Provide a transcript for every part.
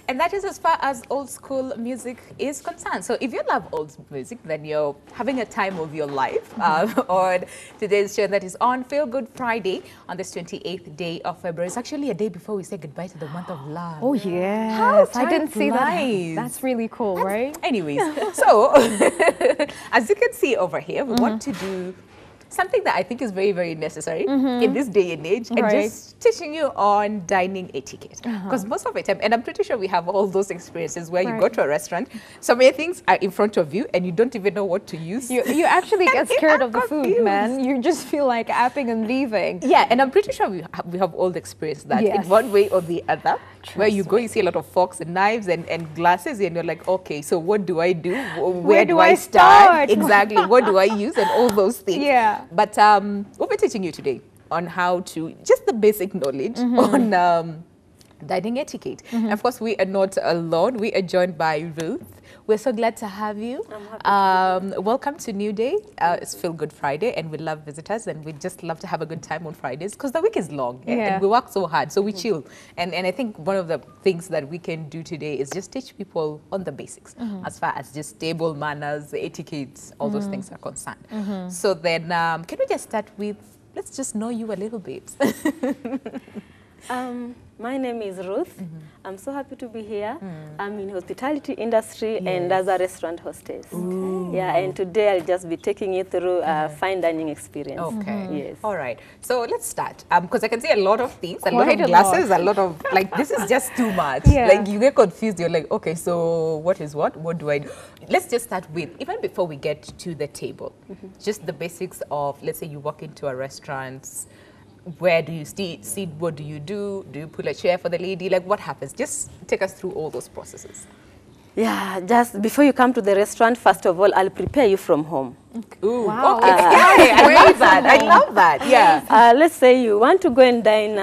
And that is as far as old school music is concerned. So if you love old music, then you're having a time of your life on today's show that is on Feel Good Friday on this 28th day of February. It's actually a day before we say goodbye to the month of love. Oh, yes. How I didn't see flies. that. That's really cool, right? Anyways, so as you can see over here, we want to do something that I think is very, very necessary in this day and age, and just teaching you on dining etiquette. Because most of the time, and I'm pretty sure we have all those experiences where you go to a restaurant, so many things are in front of you, and you don't even know what to use. You actually get scared of the food, man. You just feel like apping and leaving. Yeah, and I'm pretty sure we have all experienced that in one way or the other. Where you go, you see a lot of forks and knives and glasses, and you're like, okay, so what do I do? Where do I start? Exactly, what do I use, and all those things. Yeah. But we'll be teaching you today on how to, just the basic knowledge on dining etiquette. Of course, we are not alone. We are joined by Ruth. We're so glad to have you. Welcome to New Day. It's Feel Good Friday, and we love visitors, and we just love to have a good time on Fridays because the week is long, and we work so hard, so we chill. And I think one of the things that we can do today is just teach people on the basics as far as just table manners, etiquette, all those things are concerned. So then, can we just start with, let's just know you a little bit. My name is Ruth. I'm so happy to be here. I'm in hospitality industry and as a restaurant hostess. Yeah, and today I'll just be taking you through a fine dining experience. Okay. Yes. All right. So let's start. Because I can see a lot of things, a lot of glasses, a lot of, like, this is just too much. Like, you get confused. You're like, okay, so what is what? What do I do? Let's just start with, even before we get to the table, just the basics of, let's say you walk into a restaurant. Where do you sit? What do you do? Do you pull a chair for the lady? Like, what happens? Just take us through all those processes. Yeah, just before you come to the restaurant, first of all, I'll prepare you from home. Ooh, wow. Okay. I love that. I love that. Yeah. Let's say you want to go and dine,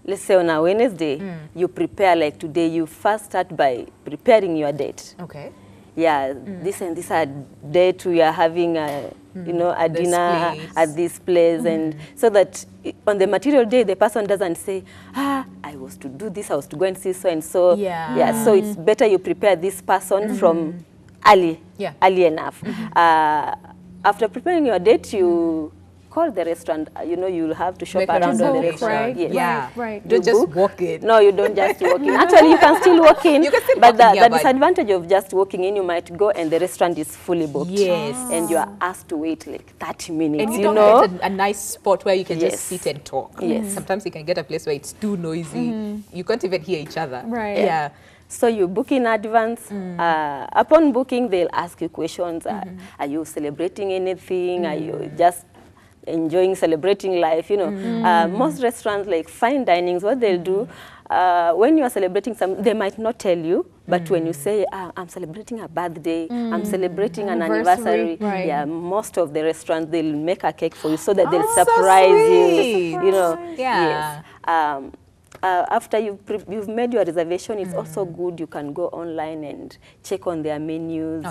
let's say on a Wednesday, you prepare like today. You first start by preparing your date. Okay. Yeah, this and this are date we are having a, you know, a dinner at this place, and so that on the material day the person doesn't say, I was to do this, I was to go and see so and so. Yeah, so it's better you prepare this person from early enough. After preparing your date, you call the restaurant. You know, you'll have to shop around on the restaurant. Right? Yes. Right. Don't just walk in. No, you don't just walk in. Actually, you can still walk in. You can still but walk in, the disadvantage of just walking in, you might go and the restaurant is fully booked. Yes. And you are asked to wait like 30 minutes. And you don't get a nice spot where you can just sit and talk. Yes. Sometimes you can get a place where it's too noisy. You can't even hear each other. Right. Yeah. So you book in advance. Upon booking, they'll ask you questions. Are you celebrating anything? Are you just enjoying, celebrating life? You know, most restaurants, like fine dinings, what they'll do, when you are celebrating something, they might not tell you, but when you say, I'm celebrating a birthday, I'm celebrating an anniversary, yeah, most of the restaurants, they'll make a cake for you so that they'll surprise you, you know. Yeah. Yes. After you've made your reservation, it's also good you can go online and check on their menus.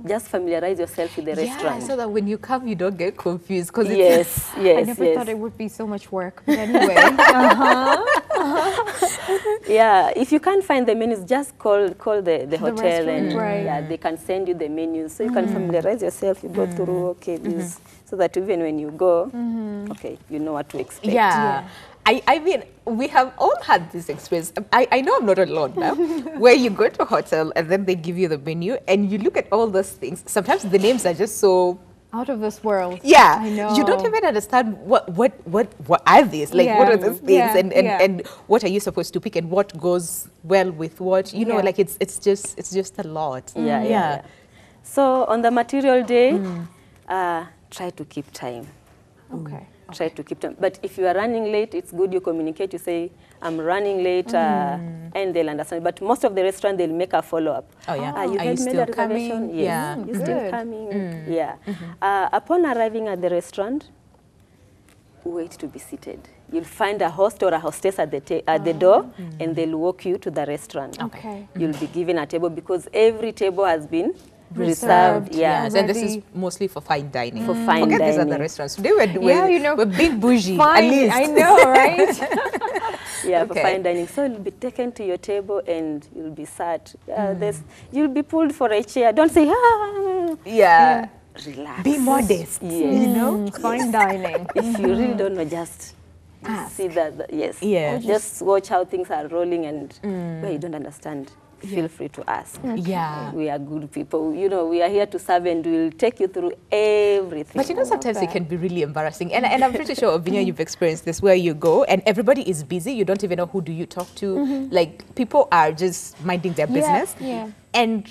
Just familiarize yourself with the restaurant. So that when you come, you don't get confused. Cause I never thought it would be so much work, but anyway. Yeah, if you can't find the menus, just call the hotel and yeah, they can send you the menus. So you can familiarize yourself, you go through, okay, this, so that even when you go, okay, you know what to expect. Yeah. I mean, we have all had this experience. I know I'm not alone now, where you go to a hotel and then they give you the menu and you look at all those things. Sometimes the names are just so out of this world. Yeah, I know. You don't even understand what are these? Like, what are these things? And what are you supposed to pick? And what goes well with what? You know, like it's just a lot. Yeah. So on the material day, try to keep time. Okay. Try to keep time. But if you are running late, it's good you communicate. You say, I'm running late, and they'll understand. But most of the restaurants, they'll make a follow-up. Oh, yeah. You Are you still coming? Yes. Yeah. You're still coming? Yeah. Upon arriving at the restaurant, wait to be seated. You'll find a host or a hostess at the door, and they'll walk you to the restaurant. Okay. You'll be given a table because every table has been reserved. Yes, and this is mostly for fine dining. For fine dining. These other restaurants. Today we're being bougie. Fine, at least. I know, right? Yeah, for Okay. fine dining. So it'll be taken to your table and you'll be sat. You'll be pulled for a chair. Don't say, Yeah. relax. Be modest. Yes. You know? Fine dining. If you really don't know, just see that, yes. Yeah. Just watch how things are rolling, and where you don't understand, feel free to ask. Yeah. We are good people. You know, we are here to serve, and we'll take you through everything. But you know, sometimes it can be really embarrassing. And I'm pretty sure, Vinya, you've experienced this, where you go and everybody is busy. You don't even know who do you talk to. Like, people are just minding their business. Yeah. And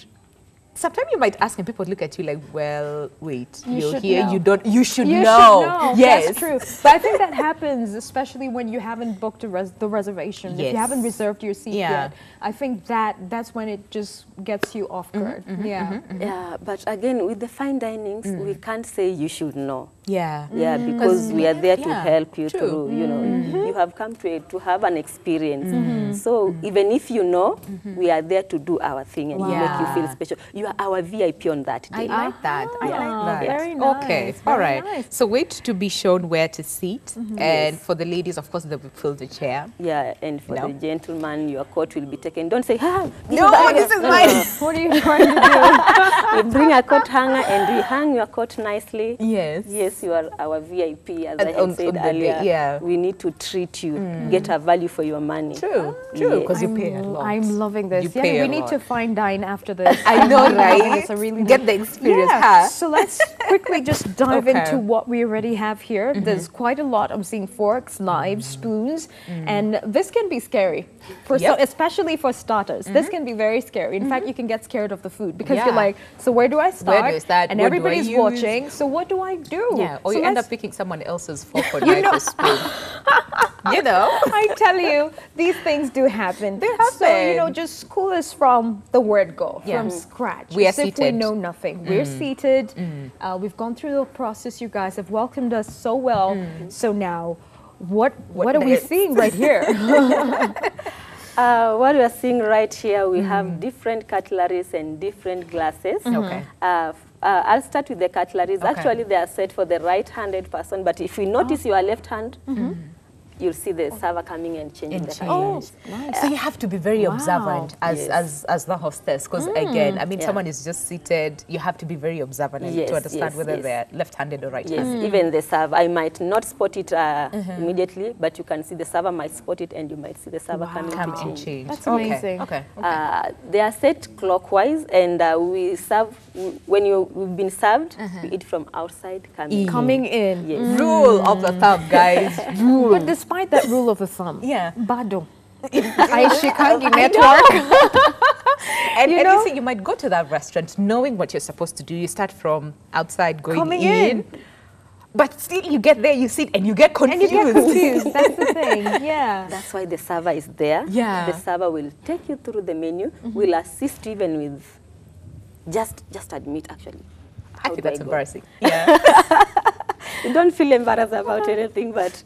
sometimes you might ask and people look at you like, well, wait, You you're should here, know. you should You know. should know. Yes. That's true. But I think that happens especially when you haven't booked the reservation. If Yes. you haven't reserved your seat Yeah. yet. I think that's when it just gets you off guard. Yeah. Yeah, but again, with the fine dinings, we can't say you should know. Yeah. Yeah, because we are there to Yeah, help you true. through, you know. You have come to have an experience. So even if you know, we are there to do our thing and make you feel special. You are our VIP on that I day. like that. I like that. very nice, Okay. very All right. nice. So wait to be shown where to sit. And for the ladies, of course, they will fill the chair. Yeah, and for No. the gentleman, your coat will be taken. Don't say, No, this is mine. What are you trying to do? We bring a coat hanger and we hang your coat nicely. Yes. Yes, you are our VIP, as I On- had on said the day, earlier. yeah. We need to treat you, get a value for your money. True. Yes. Because you pay a lot. I'm loving this. You Yeah, pay we a need lot. to fine dine after this. I know, I'm loving right? this. I really Get do. the experience, Yeah. huh? So let's quickly just dive Okay. into what we already have here. There's quite a lot. I'm seeing forks, knives, spoons, and this can be scary, Yep. especially for starters. This can be very scary. In fact, you can get scared of the food because you're Yeah. like, so where do I start? Where do I start? And What do I everybody's use? watching. So what do I do? Yeah. Or So you end let's- up picking someone else's fork or knife or spoon. You know? I tell you, these things do happen. They So, you happen. know, just school us from the word go, Yeah. from scratch. We are as if we seated. know nothing. We're seated. We've gone through the process. You guys have welcomed us so well. So now, what are we next? seeing right here? What we are seeing right here, we have different cutleries and different glasses. Okay. I'll start with the cutleries. Okay. Actually, they are set for the right-handed person, but if you notice your left hand, you'll see the server coming and changing the cutleries. So you have to be very observant as, Yes. as the hostess, because again, I mean, Yeah. someone is just seated. You have to be very observant and Yes, to understand yes, whether yes. they're left-handed or Yes, right-handed. even the server. I might not spot it immediately, but you can see the server might spot it, and you might see the server coming Come to and change. change. That's Okay, amazing. Okay. They are set clockwise, and we serve when you've been served. We eat from outside coming. Coming in. Yes. Rule of the thumb, guys. Rule. But despite that rule of the thumb, Yeah. bado. Aishikangi network. And, You and know? you see, you might go to that restaurant knowing what you're supposed to do. You start from outside going Coming in. But still, you get there, you sit, and you get And confused. you get confused. That's the thing. Yeah. That's why the server is there. Yeah. The server will take you through the menu. Will assist you even with just admit actually. I How think do I that's go? embarrassing. Yeah. You don't feel embarrassed about anything, but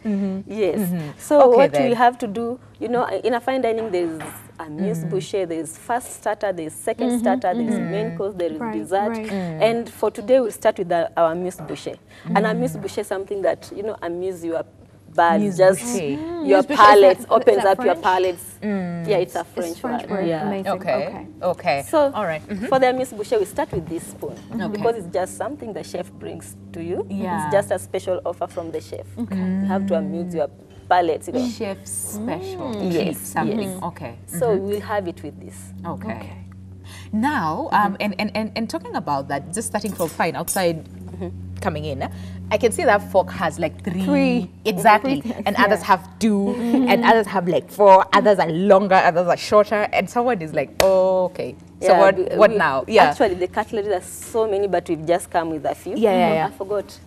yes. So Okay, what then. we have to do, you know, in a fine dining, there's a amuse-bouche, there's first starter, there's second starter, there's main course, there is Right, dessert. right. And for today, we'll start with our amuse-bouche. An amuse-bouche is something that, you know, amuse your buds, just Amuse-bouche. your Amuse-bouche, is palates, that opens up your French? palates. Yeah, it's a French, It's French word. Yeah. Amazing. Okay. Okay. So all right. for the amuse-bouche, we start with this spoon because it's just something the chef brings to you. Yeah. It's just a special offer from the chef. You have to amuse your palate. You know. Chef's special. Yes, Something. yes. Okay. So we'll have it with this. Okay. Now, and talking about that, just starting from fine outside, coming in, I can see that fork has like three. Exactly. And others have two, and others have like four. Others are longer, others are shorter, and someone is like, oh, okay. So Yeah, what we- now? Yeah. Actually, the cutlery, there's so many, but we've just come with a few. Yeah. I forgot.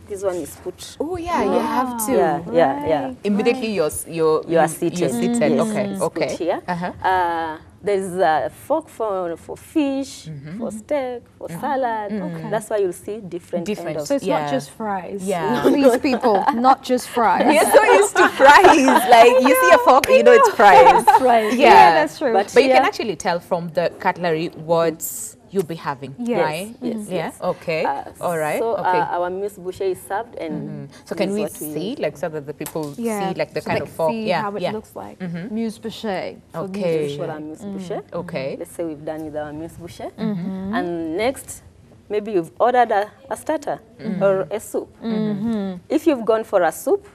This one is put. Oh yeah, you have to. Yeah. Immediately you are seated. You are seated. You're seated. Yes, Okay. it's put here. Uh-huh. There's a fork for fish, for steak, for salad. That's why you'll see different kind Different. of. So it's Yeah. not just fries. Yeah. Please, people, not just fries. You're so used to fries. Like you see a fork, you know it's fries. Fries. Yeah, Yeah, that's true. But But you can here- actually tell from the cutlery what's you'll be having, Yes. right? Yes, Yeah. yes. Okay. All right. So Okay. our mousse boucher is served, and So can this we is what see, use. like, so that the people Yeah. see, like, the so kind they of fork? see Yeah. how it yeah. looks like. Muse boucher. So Okay. muse for boucher. our mousse boucher. Okay. Let's say we've done with our mousse boucher, and next, maybe you've ordered a starter or a soup. If you've gone for a soup,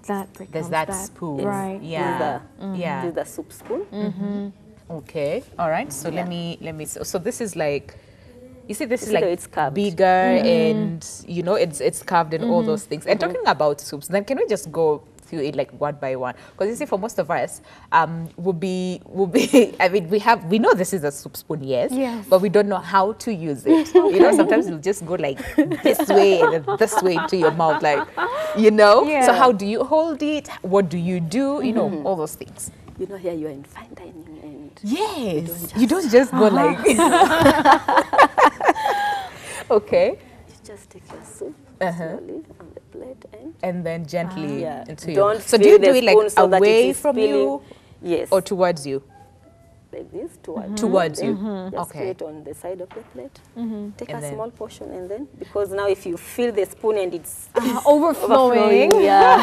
That becomes There's that spoon. Right. Yeah. Yeah. this is the soup spoon. Okay. All right. So let me. So this is like, you see, this is see like that it's carved. bigger, and you know, it's carved and all those things. And talking about soups, then can we just go through it like one by one? Because you see, for most of us, will be. I mean, we know this is a soup spoon, yes. Yes. But we don't know how to use it. You know, sometimes you'll just go like this way and then this way to your mouth, like, you know. Yeah. So how do you hold it? What do you do? You know, all those things. You know, here you are in fine dining, and Yes, you don't just go like. Okay, you just take your soup Uh-huh. slowly on the plate and and then gently yeah. into Don't your. So do you fill do the it like spoon so that it away is from spilling. you Yes. or towards you? Like this towards Towards you. Just Okay. put it on the side of the plate. Take And a then- small portion, and then, because now if you fill the spoon and it's Overflowing. yeah,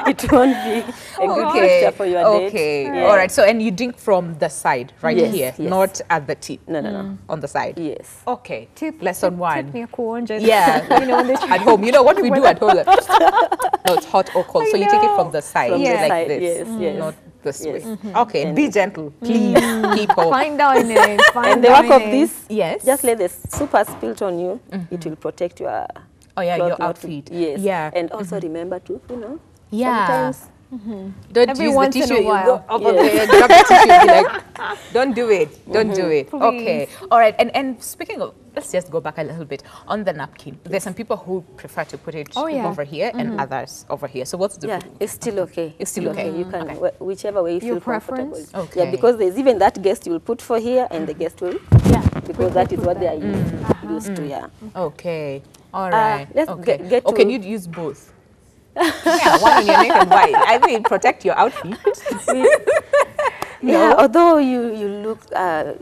it won't be a good texture for your date. Okay. Yeah. All right. So and you drink from the side, right Yes, here, yes. not at the tip. No, no, no. On the side. Yes. Okay. Lesson one. Tip me a corn, just Yeah. you know, on this At home, you know what we do at home? No, it's hot or cold. I So you take it know. from the side, From the like side, this, yes, yes. not this Yes. way. Okay. And- Be gentle, please, people. fine dining. Fine And the work of dining. this, Yes. just let the soup has spilt on you. It will protect your Oh yeah, cloth your not to- outfit. Yes. Yeah. And also remember to, you know, Yeah. sometimes Don't Every use the once in a tissue. You while. go over Yes. there, grab the tissue, be like, don't do it. Don't do it. Please. Okay. All right. And speaking of, let's just go back a little bit on the napkin. There's some people who prefer to put it Oh, yeah. over here and others over here. So what's the yeah, it's still okay. It's still okay. You can, Okay. whichever way you Your feel comfortable. preference? Okay. Yeah, because there's even that guest you will put for here and the guest will, because that is what they are used to, yeah. Okay. All right. let's okay. get Or can to- you use both? Yeah, one on your neck and white. I mean, protect your outfit. Yeah, although you look,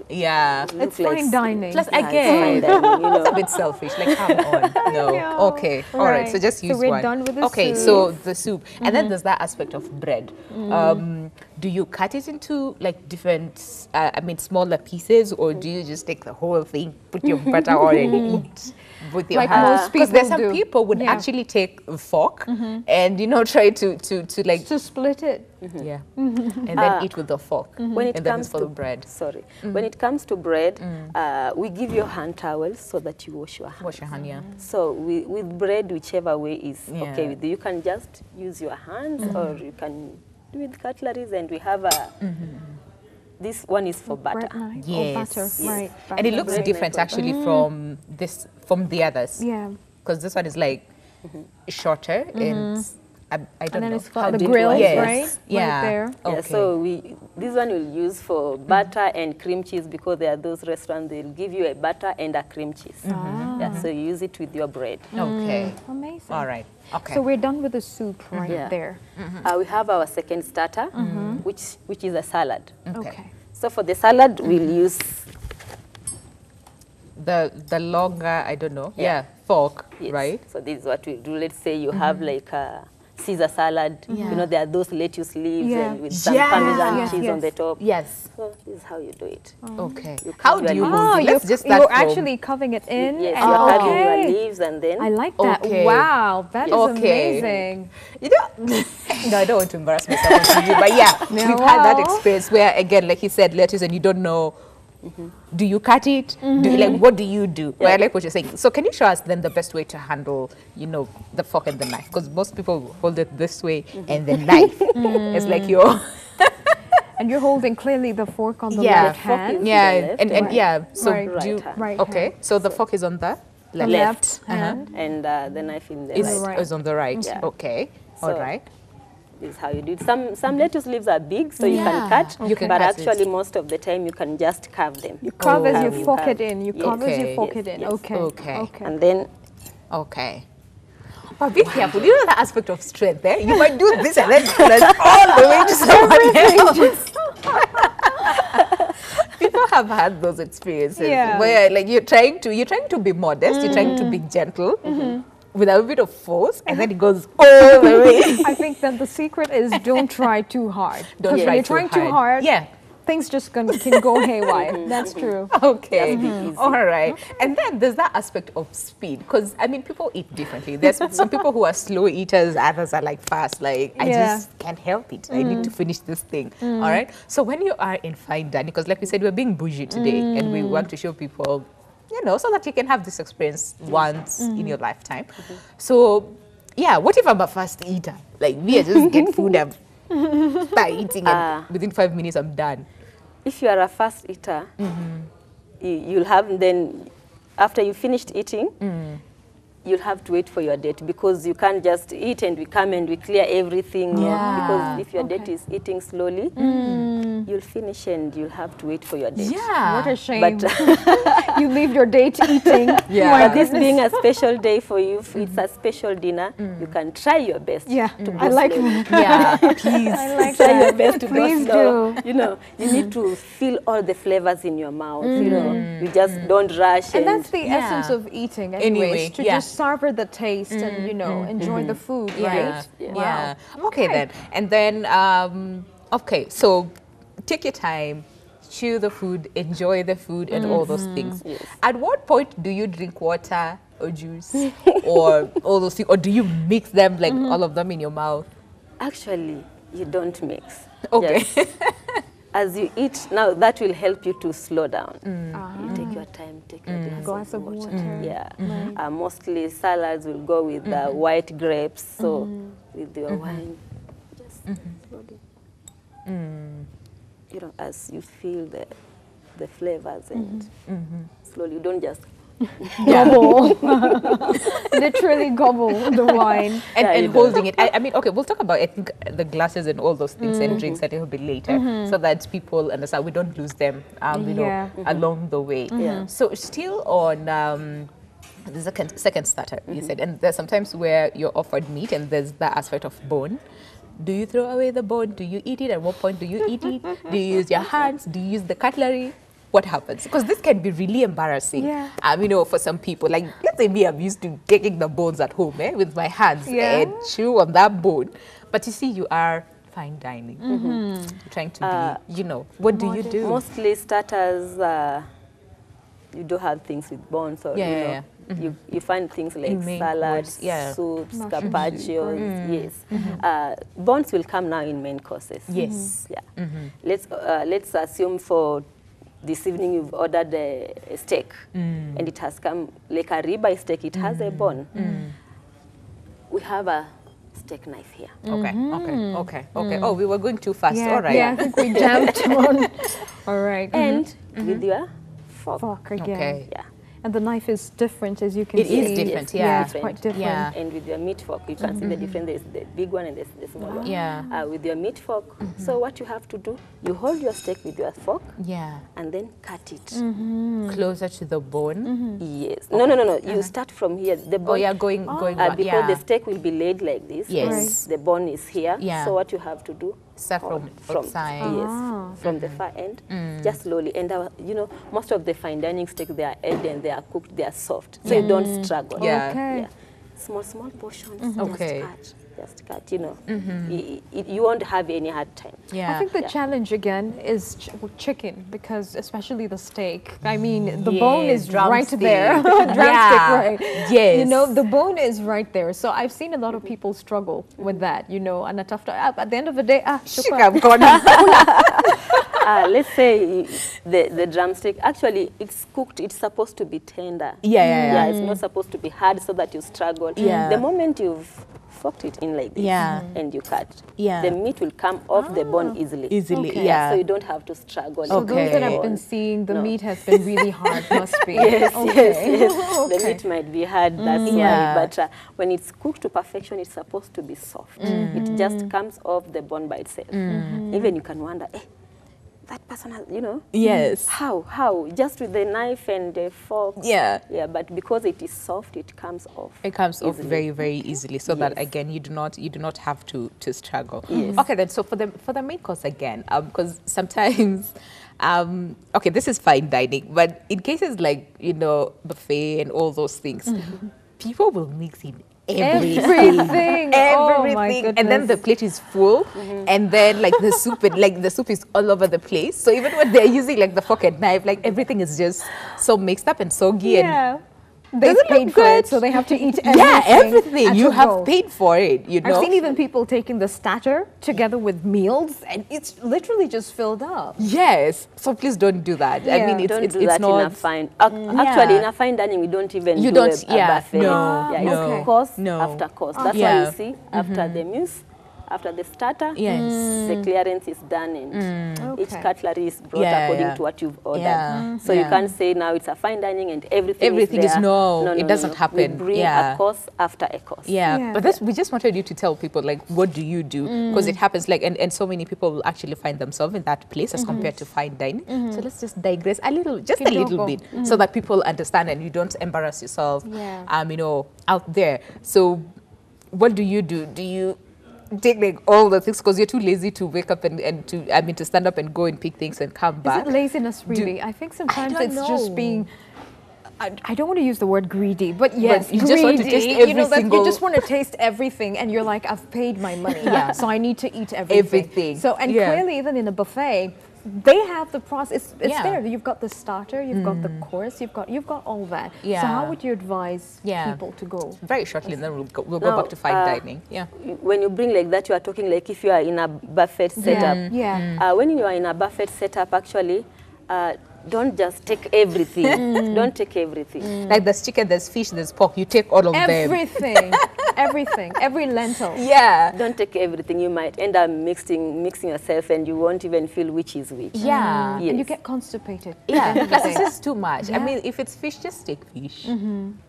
Yeah. look It's like fine dining. Plus, yeah, it's again, fine dining, you it's a know. bit selfish. Like, come on. No. know. Okay. All right. So Right. just So use we're one. done with the okay. soup. So the soup, and then there's that aspect of bread. Do you cut it into like different, I mean, smaller pieces, or do you just take the whole thing, put your butter on, and eat with your Like hands? most Because there's people some do. people would Yeah. actually take a fork and try to like To split it. yeah, and then eat with the fork. When it and then comes it's for to the bread. sorry, when it comes to bread, we give you hand towels so that you wash your hands. Wash your hand, yeah. So with bread, whichever way is Yeah. okay with you, you can just use your hands or you can do with cutleries. And we have a this one is for butter. Bread knife. Yes. Oh, butter. Right. And it butter. looks Bread different knife. actually from the others. Yeah. Because this one is like shorter and I don't And then know. it's how got the do you- grills, yes. right? Yeah. Right there. Okay. Yeah, so this one we'll use for butter and cream cheese, because there are those restaurants they'll give you a butter and a cream cheese. Yeah, so you use it with your bread. Okay. Amazing. All right. Okay. So we're done with the soup right Yeah. there. We have our second starter, which is a salad. Okay. So for the salad, we'll use the longer, I don't know. Yeah. Fork, yes. right? So this is what we'll do. Let's say you have like a Caesar salad. Yeah. You know, there are those lettuce leaves Yeah. and with some Yeah. Parmesan Yes, cheese on yes. the top. Yes. So this is how you do it. Okay. You How cut do you your hold Oh, it? you're, Let's just start you're from- actually covering it in. Yes, and you're cutting okay. your leaves and then I like that. Okay. Wow, that is Okay. amazing. You know, no, I don't want to embarrass myself on TV, but yeah, Yeah, we've had that well. experience where, again, like you said, lettuce, and you don't know, do you cut it? Do you, like, what do you do? Well, I like what you're saying. So can you show us then the best way to handle, the fork and the knife? Because most people hold it this way, and the knife is like your... And you're holding clearly the fork on the Yeah. left Fork hand. is- yeah, the left and Right. yeah, so Right. do you... Right hand. Right Okay, hand. so the fork is on the The left. left Uh-huh. hand. and the knife in the Is, right. right. is on the right. Yeah. Okay, So- all right. This is how you do it. Some lettuce leaves are big, so you Yeah. can cut. You can but cut it. actually, most of the time, you can just carve them. You carve as Carve, you you fork carve. it in. You Yes. carve as you Okay. fork Yes, it in. yes. Okay. Okay. Okay. And then Okay. But be careful. You know that aspect of strength, eh? You might do this and then turn it all the way to someone else. People have had those experiences Yeah. where like you're trying to be modest, you're trying to be gentle without a bit of force, and then it goes all the way. I think that the secret is don't try too hard. Don't Because try when you're too trying too hard. hard, Yeah. things just can go haywire. That's true. Okay. Just be easy. All right. And then there's that aspect of speed, because I mean, people eat differently. There's some people who are slow eaters, others are like fast. Like I Yeah. just can't help it. I need to finish this thing. All right. So when you are in fine dining, because like we said, we're being bougie today, and we want to show people, you know, so that you can have this experience once in your lifetime. So yeah, what if I'm a fast eater? Like me, I just get food and start eating, and within 5 minutes I'm done. If you are a fast eater, you'll have then, after you finished eating, you'll have to wait for your date, because you can't just eat and we come and we clear everything. Yeah. Because if your date Okay. is eating slowly, you'll finish and you'll have to wait for your date. Yeah. What a shame. But, You leave your date eating. Yeah. My but this goodness. being a special day for you, if it's a special dinner, you can try your best. Yeah, to go I like slowly. Yeah, please. I like Try your that. best to Please go slow. do. You know, you need to feel all the flavors in your mouth. You know, you just don't rush. And that's the Yeah. essence of eating anyways, Anyway, to yeah. just savor the taste and, you know, enjoy the food, Yeah. right? Yeah. Wow. Okay then. And then, okay, so take your time, chew the food, enjoy the food, and all those things. Yes. At what point do you drink water or juice or all those things, or do you mix them like all of them in your mouth? Actually, you don't mix. Okay. Just as you eat, now that will help you to slow down. You take your time, take your Glass of water. Yeah. Mostly salads will go with white grapes. So with your wine, just slowly. You know, as you feel the flavors and slowly, you don't just Gobble. Literally gobble the wine. And, Yeah, you and holding it. I mean, okay, we'll talk about, I think, the glasses and all those things and drinks a little bit later, so that people understand we don't lose them, you Yeah. know, along the way. Yeah. So still on the second starter, you said, and there's sometimes where you're offered meat and there's the aspect of bone. Do you throw away the bone? Do you eat it? At what point do you eat it? Do you use your hands? Do you use the cutlery? What happens? Because this can be really embarrassing. Yeah. You know, for some people, like let's say me, I'm used to taking the bones at home with my hands Yeah. and chew on that bone. But you see, you are fine dining, trying to be, you know, what do you do? mostly starters. You do have things with bones, or Yeah, you know, yeah, you find things like Main salads, course, yeah. soups, Mushroom carpaccios. Yes, bones will come now in main courses. Yes. Yeah. Let's assume for this evening you've ordered a steak, and it has come like a ribeye steak. It has a bone. We have a steak knife here. Okay. Oh, we were going too fast. Yeah, All right. yeah, I think we jumped on. All right. And with your fork. Fork again. Okay. Yeah. And the knife is different, as you can It see. is different, Yeah, yeah. it's quite different. Yeah. And with your meat fork, you can see the difference. There's the big one and there's the small one. Yeah. With your meat fork, so what you have to do, you hold your steak with your fork Yeah. and then cut it. Closer to the bone. Yes. No. You start from here. The Oh, bone, yeah, going back. because Yeah. the steak will be laid like this. Yes. The bone is here. Yeah. So what you have to do, Start hold from outside. Yes, from the far end, just slowly. And you know, most of the fine dining steaks, they are aired and they are cooked, they are soft, so you don't struggle. Yeah. Okay. Yeah. Small portions. Okay. Just cut. You know, you won't have any hard time. Yeah. I think the Yeah. challenge again is chicken, because especially the steak. I mean, the bone is right drumstick. there. Drumstick, Yeah. right? Yes. You know, the bone is right there. So I've seen a lot of people struggle with that, you know, and a tough time. At the end of the day, shukran. Let's say the drumstick, actually, it's cooked. It's supposed to be tender. Yeah. It's not supposed to be hard so that you struggle. Yeah. The moment you've forked it in like this Yeah. and you cut, Yeah. the meat will come off the bone easily. Easily, Okay. yeah. So you don't have to struggle. So those that Okay. I've been seeing, the No. meat has been really hard, must be. Yes, Okay. yes. Okay. The meat might be hard, that's Yeah. why. But when it's cooked to perfection, it's supposed to be soft. It just comes off the bone by itself. Even you can wonder, that person has, you know. Yes. How? Just with the knife and the fork. Yeah. Yeah, but because it is soft, it comes off. It comes off easily. very, very easily, so that Yes. again you do not have to struggle. Yes. Okay, then. So for the main course again, because sometimes, okay, this is fine dining, but in cases like buffet and all those things, people will mix in everything. Oh my Everything. And then the goodness. plate is full, and then like the soup is all over the place. So even when they're using like the fork and knife, like everything is just so mixed up and soggy. And Yeah. They Doesn't look paid for it, good. so they have to eat everything. yeah, everything. at You a have go. paid for it, I've seen even people taking the starter together with meals, and it's literally just filled up. Yes. So please don't do that. I Yeah. mean, Don't it's do that not. in a fine. Actually, Yeah. in a fine dining, we don't even You do don't- a yeah, buffet. no, yeah, no, it's course no. after course. That's Yeah. why you see after the meals, after the starter, Yes. the clearance is done, and each Okay. cutlery is brought Yeah, according yeah. to what you've ordered. Yeah, So you yeah. can't say now it's a fine dining and Everything is is there. no, it doesn't We happen. bring Yeah. a course after a course. Yeah, Yeah. but we just wanted you to tell people, like, what do you do? Because it happens, like, and so many people will actually find themselves in that place as compared to fine dining. So let's just digress a little Kidogo. bit, so that people understand and you don't embarrass yourself, Yeah. out there. So what do? Do you take like all the things because you're too lazy to wake up and to stand up and go and pick things and come Is back? it laziness, really? I think sometimes don't it's know. just being. I don't want to use the word greedy, but yes, you greedy. just want to taste you every know, that single- you just want to taste everything, and you're like, I've paid my money, Yeah. so I need to eat everything. Everything. So, and Yeah. clearly, even in a buffet, they have the process. It's Yeah. there. You've got the starter, you've got the course, you've got all that. So, Yeah. how would you advise Yeah. people to go? Very shortly, and then we'll go Now, back to fine dining. Yeah. When you bring like that, you are talking like if you are in a buffet setup. Yeah. When you are in a buffet setup, actually, don't just take everything. Don't take everything. Like there's chicken, there's fish, there's pork. You take all of them. Everything, everything, every lentil. Yeah. Don't take everything. You might end up mixing yourself, and you won't even feel which is which. Yeah. Yes. And you get constipated. Yeah. Plus it's just too much. I Yeah. mean, if it's fish, just take fish.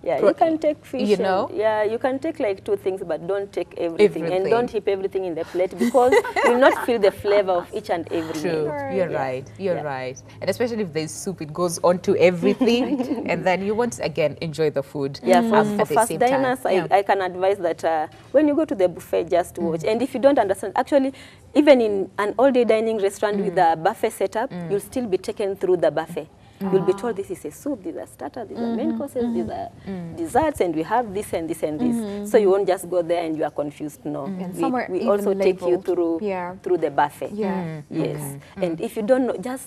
Yeah, Pro- you can take fish. you know? and- yeah, you can take like 2 things, but don't take everything. Everything. And don't heap everything in the plate because you will not feel the flavor of each and every True. meal. You're Yeah. right. You're Yeah. right. And especially if there's soup, it goes on to everything. And then you won't, again, enjoy the food. Yeah, for at the first same time. diners, Yeah. I can advise that when you go to the buffet, just watch. And if you don't understand, actually, even in an all-day dining restaurant with a buffet setup, you'll still be taken through the buffet. You'll be told this is a soup, these are starters, these are main courses, these are desserts, and we have this and this and this. So you won't just go there and you are confused. No, And some are we even also take you labeled. through the buffet. Yeah. Yes, and if you don't know, just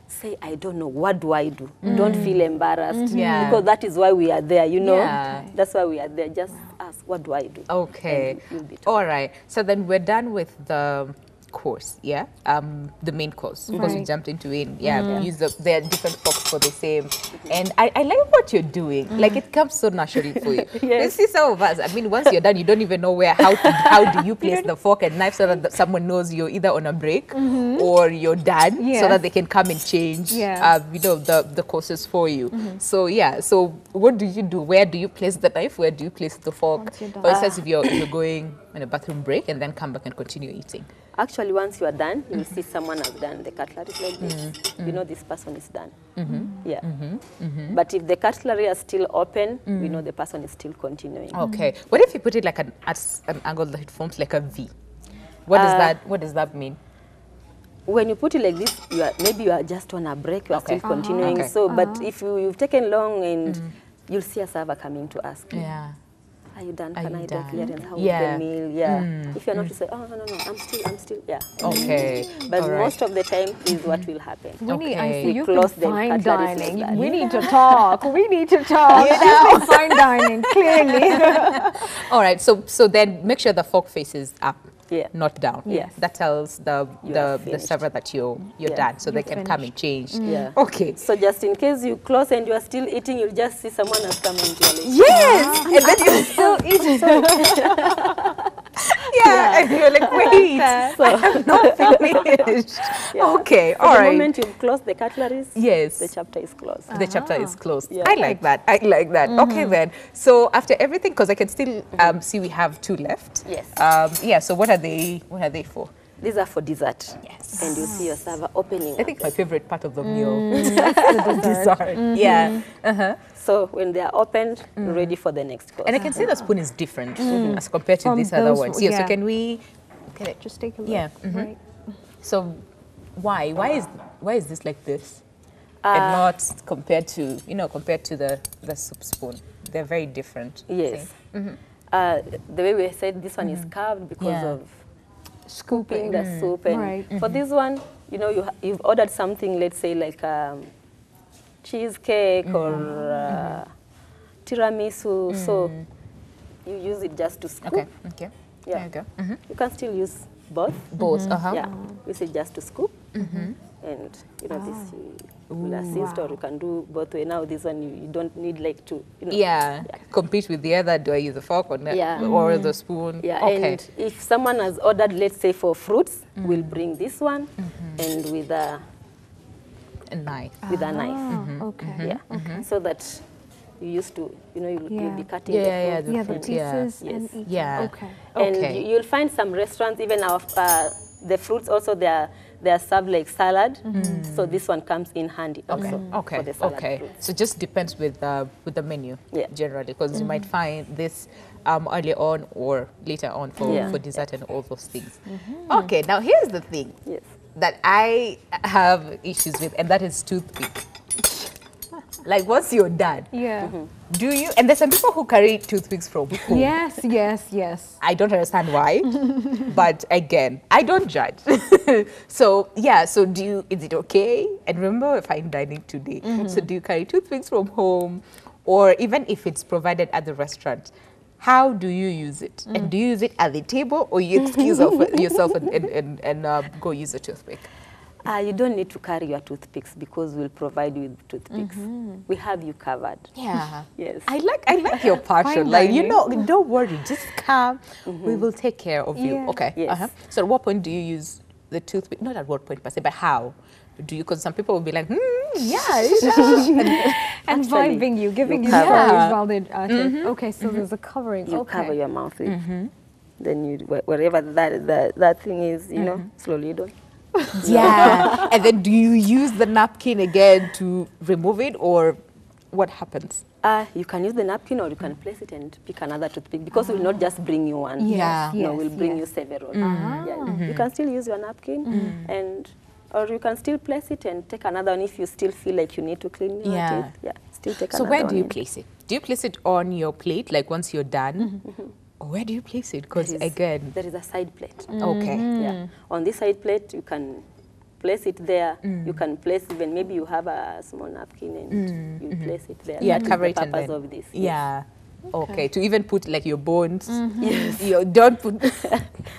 say, I don't know, what do I do? Don't feel embarrassed, Yeah. because that is why we are there, you know. Yeah. That's why we are there. Just ask, what do I do? Okay. And you'll be told. All right. So then we're done with the course, yeah? The main course. Because we Right. jumped into it. Yeah. Use there are different forks for the same. And I like what you're doing. Like it comes so naturally for you. You Yes. see some of us, I mean, once you're done, you don't even know how do you place the fork and knife so that someone knows you're either on a break or you're done, so Yes. that they can come and change Yeah. the courses for you. So yeah, so what do you do? Where do you place the knife? Where do you place the fork? Once you're done. For instance, if you're going on a bathroom break and then come back and continue eating. Actually, once you are done, you will see someone has done the cutlery like this. You know this person is done. Yeah. But if the cutlery is still open, we know the person is still continuing. Okay. What if you put it like at an angle that it forms like a V? What does that mean? When you put it like this, maybe you are just on a break, you are Okay. still continuing. Okay. So, but if you've taken long and you'll see a server coming to ask you, Yeah. are you done? Are Can you I do done? clearance? How Yeah. is the meal? Yeah. If you're not, you say, oh, no, I'm still, yeah. Okay. But All right. most of the time is what will happen. Winnie, I Okay. see We you've close been the fine cutleries like dining. that. We need to talk. We need to talk. You've been fine dining, clearly. All right. So then make sure the fork faces up. Yeah. Not down. Yes. That tells You are the finished. server that you're Yeah. done, so they You're can come and change. Yeah. Okay. So just in case you close and you are still eating, you'll just see someone has come into your list. Yes. And then you're still eating. Yeah. And you're like, wait, I'm not finished. Yeah. Okay. So All the right. moment you've closed the cutleries, Yes. the chapter is closed. The chapter is closed. Yeah. I like that. I like that. Okay then. So after everything, because I can still see we have 2 left. Yes. Yeah. So what are they for? These are for dessert. Yes. And you see your server opening. I think my favorite part of the meal. The dessert. Dessert. Yeah. So when they are opened, ready for the next course. And I can see the spoon is different as compared to From these other those- ones. Yeah. yeah. So can we? Just take a look. Yeah. Right. So why is this like this, and not compared to compared to the soup spoon? They're very different. Yes. See? The way we said this one is carved because Yeah. of scooping the soup. And Right. for this one, you've ordered something, let's say like cheesecake or tiramisu. So you use it just to scoop. Okay. Okay. Yeah. There you go. You can still use both. Both. Yeah, use it just to scoop. And this you will assist, or you can do both way. Now this one you don't need like to Yeah. Compete with the other. Do I use a fork or Yeah. or the spoon? Yeah, Okay. and if someone has ordered, let's say for fruits, we'll bring this one and with a A knife. knife. Okay. Yeah, so that you used to, you'll Yeah. be cutting Yeah, the fruit. yeah, Yeah, the fruit, yeah. pieces and Yes. eating. Yeah. Okay. And Okay. you'll find some restaurants, even the fruits also, they are served like salad. So this one comes in handy also Okay. for the salad Okay. fruits. So it just depends with the menu. Yeah. Generally, because you might find this early on or later on for dessert and all those things. Okay. Now here's the thing Yes. that I have issues with, and that is toothpick. Like, once you're done, Yeah. do you? And there's some people who carry toothpicks from home. Yes, yes, yes. I don't understand why, but again, I don't judge. So yeah, so is it okay? And remember, we're fine dining today. So do you carry toothpicks from home, or even if it's provided at the restaurant, how do you use it? And do you use it at the table, or you excuse yourself and go use a toothpick? You don't need to carry your toothpicks because we'll provide you with toothpicks. We have you covered. Yeah. Yes. I like your passion. Fine Like, dining. don't worry, just come. We will take care of you. Yeah. Okay. Yes. So at what point do you use the toothpick? Not at what point per se, but how? Do you? Because some people will be like, yeah. And Actually, vibing you, giving you cover. stories Yeah. while they're at it. Okay, so there's a covering. You okay. cover your mouth with. Then you, wherever that thing is, slowly you don't. Yeah. And then do you use the napkin again to remove it, or what happens? You can use the napkin, or you can place it and pick another toothpick, because we'll not just bring you one. Yeah. Yes, No, we'll bring yes. you several. Yeah. You can still use your napkin, or you can still place it and take another one if you still feel like you need to clean your Yeah. teeth. Yeah, still take So another where one. do you in. place it? Do you place it on your plate, like once you're done? Or where do you place it? Because There is- again, there is a side plate. okay. Yeah. On this side plate, you can place it there. You can place even, maybe you have a small napkin and you place it there. Yeah, That is cover the it and purpose then. of this. Yeah. Okay. To even put like your bones. Yes. You don't put.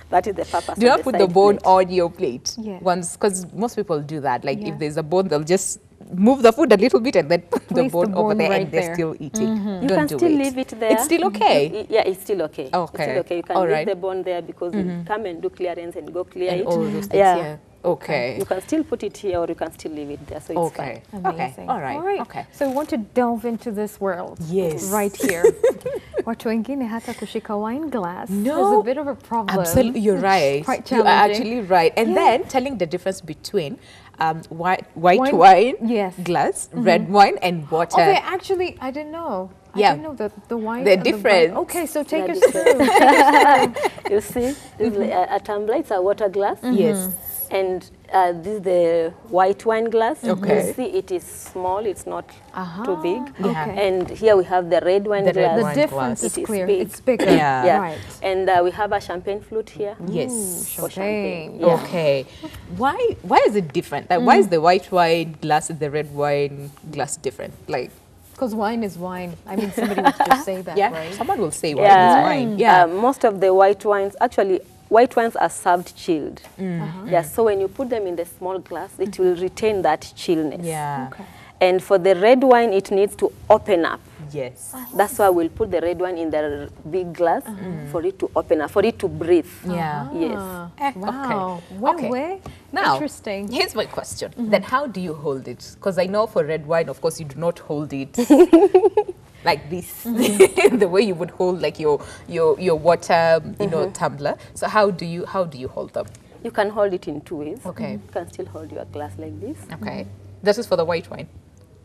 That is the purpose. Do of not put the side bone plate. on your plate. Yeah. Once, because most people do that. Like Yeah. if there's a bone, they'll just move the food a little bit and then put the Place the bone over bone there, right and they're there. still eating. You Don't can do still it. leave it there. It's still okay. Yeah, it's still okay. It's Okay. still okay. You can All leave right. the bone there because you come and do clearance and go clear And it. all those things. Yeah. Yeah. Okay. You can still put it here, or you can still leave it there. So it's Okay. fine. Okay. Amazing. All right. Okay. So we want to delve into this world. Yes. Right here. Watu wengine hata kushika wine glass No. is a bit of a problem. Absolutely, you're right. Quite You are challenging. actually right. And Yeah. then telling the difference between white Wine- wine yes. glass, red wine, and water. Okay, actually, I didn't know. Yeah. I didn't know the wine. They're and the different. wine. Okay, so take They're us through. You see, this is a tumbler. It's a water glass. Yes. And this is the white wine glass. Okay. You see, it is small. It's not too big. Yeah. Okay. And here we have the red wine The red glass. The wine difference glass. is It is clear. big. It's bigger. Yeah. Yeah. Right. And we have a champagne flute here. Yes. For champagne. Champagne. Okay. Why is it different? Like, why is the white wine glass and the red wine glass different? Like, Because wine is wine. I mean, somebody would just say that, yeah, right? someone will say wine is wine. Yeah. Most of the white wines, actually, white wines are served chilled. Yeah. So when you put them in the small glass, it will retain that chillness. Yeah. Okay. And for the red wine, it needs to open up. Yes. That's why we'll put the red wine in the big glass for it to open up, for it to breathe. Yeah. Yes. Wow. Okay. Way. Now, Interesting. here's my question. Then how do you hold it? Because I know for red wine, of course, you do not hold it like this, the way you would hold like your water, tumbler. So how do you hold them? You can hold it in two ways. Okay. You can still hold your glass like this. Okay. This is for the white wine?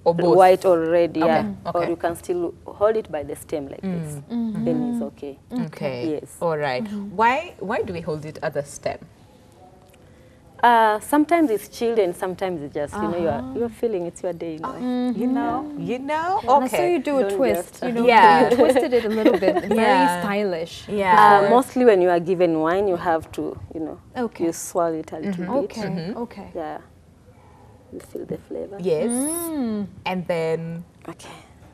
Or both? White or red, yeah. Okay, okay. Or you can still hold it by the stem like this. Then it's okay. Okay. Yes. All right. Why do we hold it at the stem? Sometimes it's chilled and sometimes it's just, you know, you're feeling it's your day. You know? You know? And I saw Okay. you do a Don't twist. just- You know, Yeah. you twisted it a little bit. Very Yeah. stylish. Yeah. Mostly when you are given wine, you have to, you know, Okay. you swallow it a little bit. Okay. Okay. Yeah. You feel the flavor. Yes. And then Okay,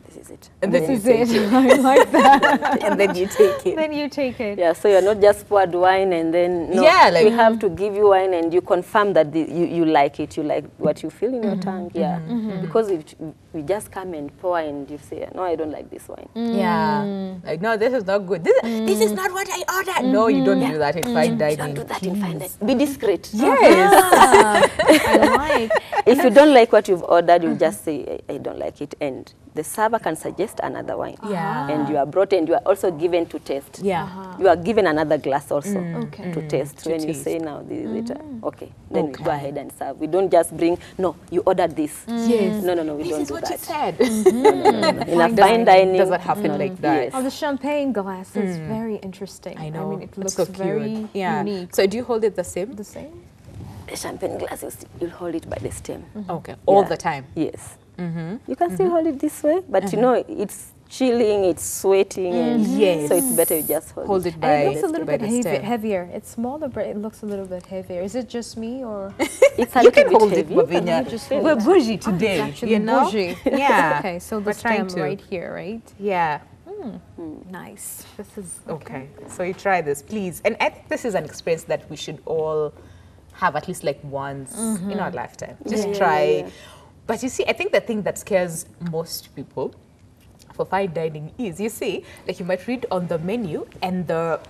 this is it. and then This you is take it. I like that. and then you take it. Then you take it. Yeah, so you're not just poured wine and then, no, Yeah, like- we have to give you wine and you confirm that you like it, you like what you feel in your tongue, yeah. Because if we just come and pour and you say, no, I don't like this wine. Yeah. Like, no, this is not good. This is not what I ordered. No, you don't do that in fine dining. Don't do that in fine dining. Be discreet. Yes. I like. If you don't like what you've ordered, you just say, I don't like it. And the server can suggest another wine. Yeah. And you are brought and you are also given to taste. Yeah. You are given another glass also Okay. to taste. To When you taste. say now, this is it. Okay, then we Okay. go ahead and serve. We don't just bring, no, you ordered this. Yes. No, we This don't is do what that. you said. In a fine dining. Doesn't happen like that. Yes. Oh, the champagne glass is very interesting. I know. I mean, it It's looks so cute. very Yeah. unique. So do you hold it the same? The same? The champagne glass, you'll hold it by the stem. Okay. All Yeah. the time. Yes. You can still hold it this way, but you know, it's chilling, it's sweating, and Yes. so it's better you just hold, Hold it And by it looks a little by bit the stem. heavier. It's smaller, but it looks a little bit heavier. Is it just me or? It's a You little can bit hold heavy. it, Bavinia. You just hold We're that. bougie today, Actually you know? bougie. Yeah. Okay, so the We're trying stem to- right here, right? Yeah. Nice. This is okay. So you try this, please. And I think this is an experience that we should all have at least like once in our lifetime. Just try. But you see, I think the thing that scares most people for fine dining is, you see, like you might read on the menu and the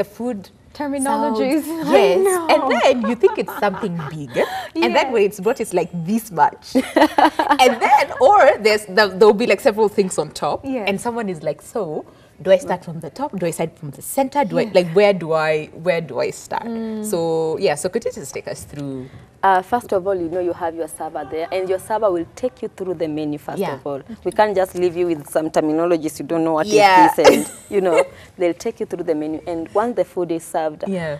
food Terminologies. sounds- I yes, know. and then you think it's something big, and then when it's brought, it's like this much, and then there'll be like several things on top, Yes. and someone is like, so do I start from the top? Do I start from the center? Do I like where do I start? So yeah, so could you just take us through? First of all, you know you have your server there, and your server will take you through the menu first Yeah. of all. We can't just leave you with some terminologies you don't know what Yeah. is this, and you know they'll take you through the menu. And once the food is served, Yeah.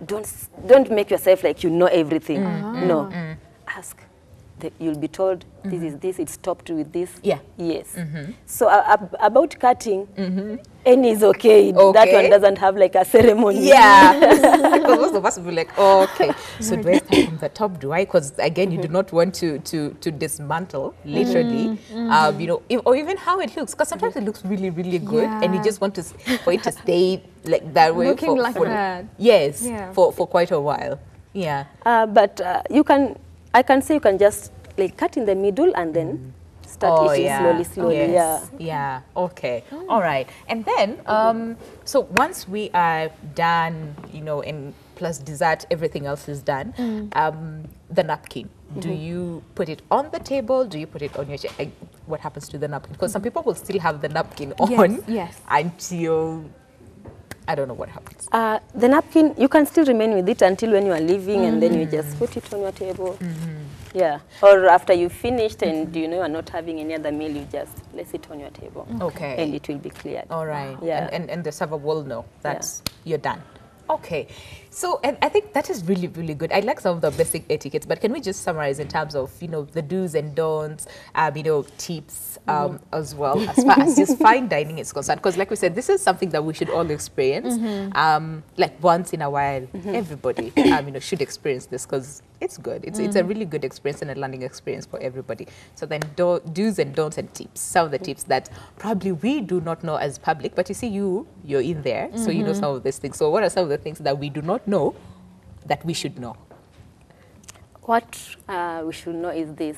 don't make yourself like you know everything. No, ask. You'll be told this is this. It's topped with this. Yeah. Yes. So about cutting, any is okay. That Okay. one doesn't have like a ceremony. Yeah, because most of us will be like, oh, okay, so do I start from the top? Do I? Because again, you do not want to dismantle literally, you know, or even how it looks. Because sometimes it looks really, really good, and you Yeah. just want to for it to stay like that way. Looking like for, that. Yes, Yeah. for quite a while. Yeah. But I can say you can just like cut in the middle and then start eating slowly. Yes. Yeah. Okay. All right. And then, so once we are done, you know, and plus dessert, everything else is done. The napkin. Do you put it on the table? Do you put it on your chair? Like, what happens to the napkin? Because some people will still have the napkin on yes. until I don't know what happens. The napkin, you can still remain with it until when you are leaving, and then you just put it on your table. Yeah. Or after you finished and you know you are not having any other meal, you just place it on your table. Okay. And it will be cleared. All right. Yeah. And the server will know that you're done. Okay. So, and I think that is really, really good. I like some of the basic etiquettes, but can we just summarize in terms of, you know, the do's and don'ts, you know, tips as well, as far as just fine dining is concerned? Because like we said, this is something that we should all experience. Like once in a while, everybody, you know, should experience this because it's good. It's a really good experience and a learning experience for everybody. So then do's and don'ts and tips, some of the tips that probably we do not know as public, but you see you're in there, so you know some of these things. So what are some of the things that we do not know that we should know? What we should know is this.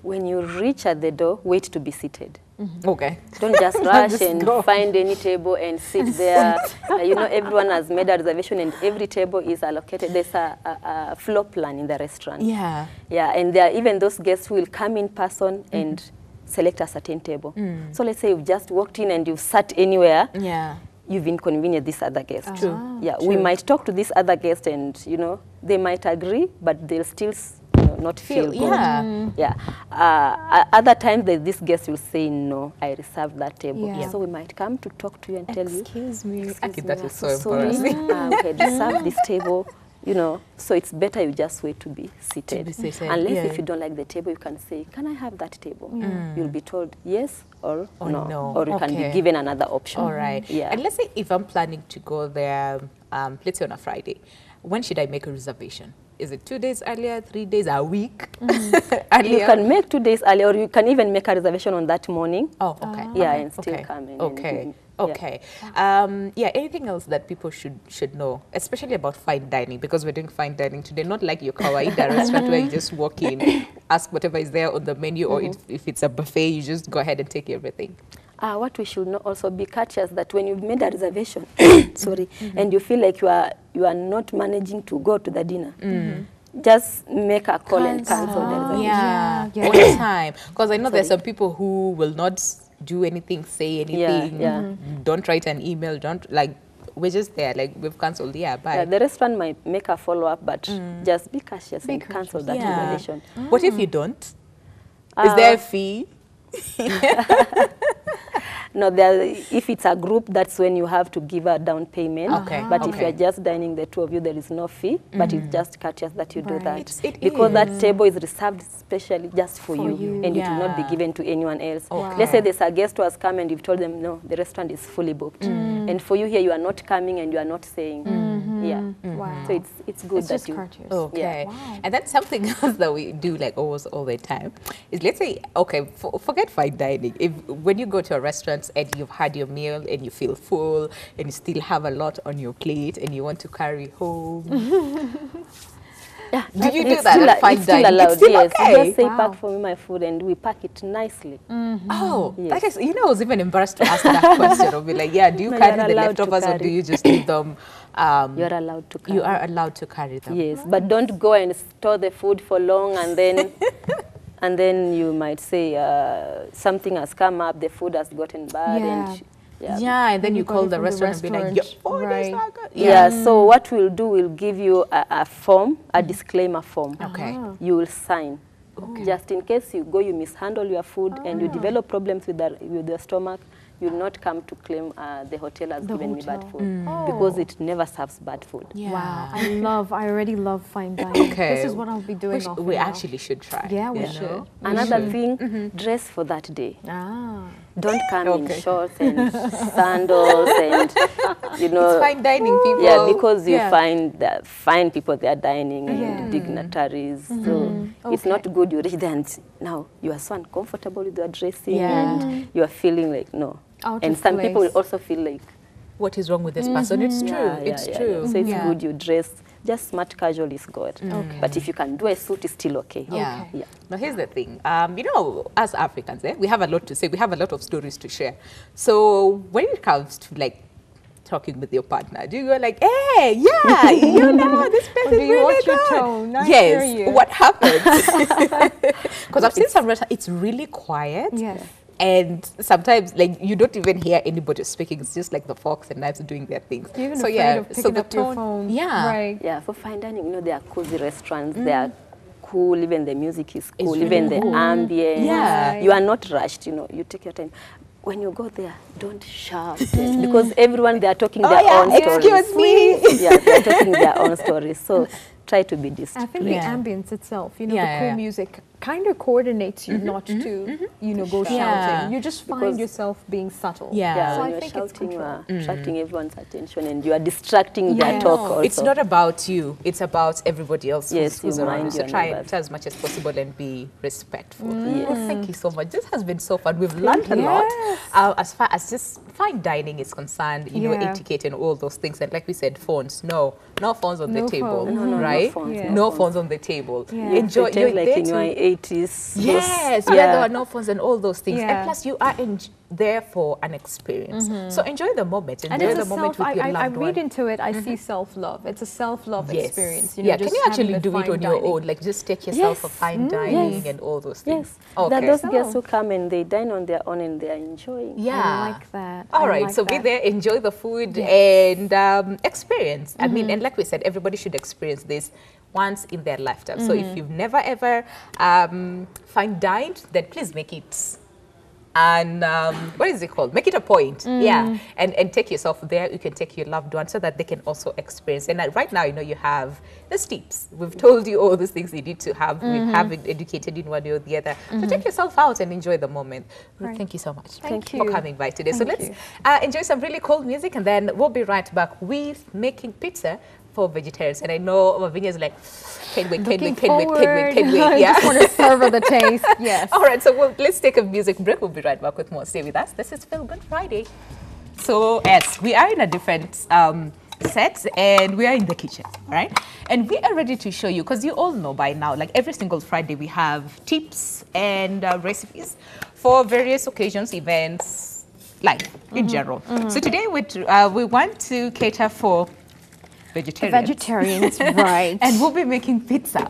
When you reach at the door, wait to be seated. Okay. Don't just rush Just and go. find any table and sit there. You know, everyone has made a reservation and every table is allocated. There's a floor plan in the restaurant. Yeah. Yeah, and there are even those guests who will come in person and select a certain table. So let's say you've just walked in and you've sat anywhere. Yeah. you've inconvenienced this other guest. True. Yeah, True. we might talk to this other guest and, you know, they might agree, but they'll still not feel good. Yeah. Yeah. Other times this guest will say, no, I reserved that table. Yeah. So we might come to talk to you and tell you, Excuse me. I think "Me, that I'm is so sorry. embarrassing. We had reserved this table, you know, so it's better you just wait to be seated. be seated, Unless yeah. if you don't like the table, you can say, can I have that table? You'll be told yes or no. Or you can Okay. be given another option. All right. Yeah. And let's say if I'm planning to go there, let's say on a Friday, when should I make a reservation? Is it 2 days earlier, 3 days, a week earlier? You can make 2 days earlier, or you can even make a reservation on that morning. Oh, okay. Yeah, Okay. and still Okay. come in. Okay. And, Okay. Yeah. Anything else that people should know, especially about fine dining, because we're doing fine dining today. Not like your kawaida restaurant where you just walk in, ask whatever is there on the menu, or if it's a buffet, you just go ahead and take everything. What we should know also be cautious that when you've made a reservation, sorry, and you feel like you are not managing to go to the dinner, just make a call and cancel the reservation. Yeah. On time. Because I know there's some people who will not do anything, say anything, yeah. don't write an email, don't like. We're just there, like we've cancelled. Yeah, bye. Yeah, the restaurant might make a follow-up, but just be cautious and cautious. cancel that Yeah. reservation. What if you don't? Is there a fee? No, if it's a group, that's when you have to give a down payment. Okay, But if okay. you're just dining the two of you, there is no fee, but it's just courteous that you do Right. that. It because is. that table is reserved specially just for you, you. and it will not be Yeah. given to anyone else. Okay. Let's say there's a guest who has come and you've told them, no, the restaurant is fully booked. And for you here, you are not coming and you are not saying. Yeah. Wow. So it's good It's that just you... courteous. Okay. Wow. And then something else that we do like almost all the time is, let's say, okay, forget fine dining. If when you go to a restaurant and you've had your meal and you feel full and you still have a lot on your plate and you want to carry home, Yeah, do you do it's that still, at fine it's still dining? allowed, It's still yes. okay. You just say, Wow. pack for me my food, and we pack it nicely. Oh, Yes. that is, you know, I was even embarrassed to ask that question. I'll be like, yeah, do you No, carry you're the allowed to leftovers or do carry. you just leave them? You are allowed to carry. You are allowed to carry them. Yes, but don't go and store the food for long and then you might say something has come up, the food has gotten bad. Yeah. And Yeah, and then You you got call it the from the restaurant and be like, your restaurant, food is right. not good. Yeah, so what we'll do, we'll give you a form, a disclaimer form. Okay. You will sign. Just in case you go, you mishandle your food and you develop problems with your stomach, you'll not come to claim the hotel has The given me bad hotel. food. Oh. Because it never serves bad food. Yeah. Wow. I already love fine dining. Okay. This is what I'll be doing often We now. actually should try. Yeah, we you should. know? Another thing, dress for that day. Ah. Don't come Okay. in shorts and sandals and, you know. It's fine dining, people. Yeah, because you Yeah. find that fine people there dining Yeah. and dignitaries. So it's Okay. not good. You reach there and now you are so uncomfortable with your dressing Yeah. and you are feeling like no. Out And of some people will place. also feel like What is wrong with this person? It's true. yeah, It's yeah, true. yeah. So it's Yeah. good you dress. Just smart casual is good. Okay. But if you can do a suit, it's still okay. Yeah. Yeah. Now here's the thing. You know, as Africans, we have a lot to say. We have a lot of stories to share. So when it comes to like talking with your partner, do you go like, hey, yeah, you know, this person do you really watch your good. tone? I Yes. hear you. What happens? Because I've seen some restaurants, it's really quiet. Yes. And sometimes, like, you don't even hear anybody speaking. It's just like the forks and knives doing their things. You're even so afraid yeah, of picking so the up your tone, phone. yeah, Right. Yeah, for fine dining, you know, there are cozy restaurants. They are cool. Even the music is cool. really Even cool. the ambience. Yeah. You are not rushed. You know, you take your time. When you go there, don't shout because everyone they are talking their own stories. excuse me. Yeah, they are talking their own stories. So try to be I discreet. think Yeah. the ambience itself, you know, Yeah, the cool yeah. music kind of coordinates you not to, you know, go Yeah. shouting. You just find Because- yourself being subtle. Yeah. Yeah, So when I you're think it's shouting, you control. are attracting everyone's attention and you are distracting Yeah. their talk No, also. It's not about you. It's about everybody else Yes, who's you around you. mind So your try neighbors. as much as possible and be respectful. Yes. Well, thank you so much. This has been so fun. We've learned a lot as far as just fine dining is concerned. You know, Yeah. etiquette and all those things. And like we said, phones. No phones on No the table, phones. No, no, no right? phones, Yeah. No phones on the table. Yeah. You Enjoy. pretend You're like there in your to- 80s. Yes, those, where there were no phones and all those things. Yeah. And plus, you are there for an experience. So enjoy the moment. And Enjoy it's the a moment self, with your I loved one. read into it, I see self-love. It's a self-love Yes. experience. Yeah, can just you actually having the do it fine on your dining. own? Like just take yourself for Yes. fine dining Yes. and all those things? Yes. Okay. There are those So- guests who come and they dine on their own and they are enjoying. Yeah. I like that. All I right, like so be that. there, enjoy the food Yes. and experience. I mean, and like we said, everybody should experience this once in their lifetime. So if you've never ever fine dined, then please make it. And what is it called? Make it a point, yeah. And take yourself there. You can take your loved one so that they can also experience. And right now, you know, you have the steeps. We've told you all those things you need to have. We have it educated in one way or the other. So take yourself out and enjoy the moment. Right. Thank you so much. Thank for you. coming by today. So Thank let's you. enjoy some really cool music, and then we'll be right back with making pizza for vegetarians. And I know Mavinia is like, can't wait, can't wait, can't wait, can't wait, can't wait. I Yeah. just want to savor the taste. Yes. All right, so let's take a music break. We'll be right back with more. Stay with us. This is Feel Good Friday. So, yes, we are in a different set, and we are in the kitchen, all right? And we are ready to show you, because you all know by now, like every single Friday, we have tips and recipes for various occasions, events, life in general. So today, we want to cater for vegetarians. Vegetarians, right. And we'll be making pizza.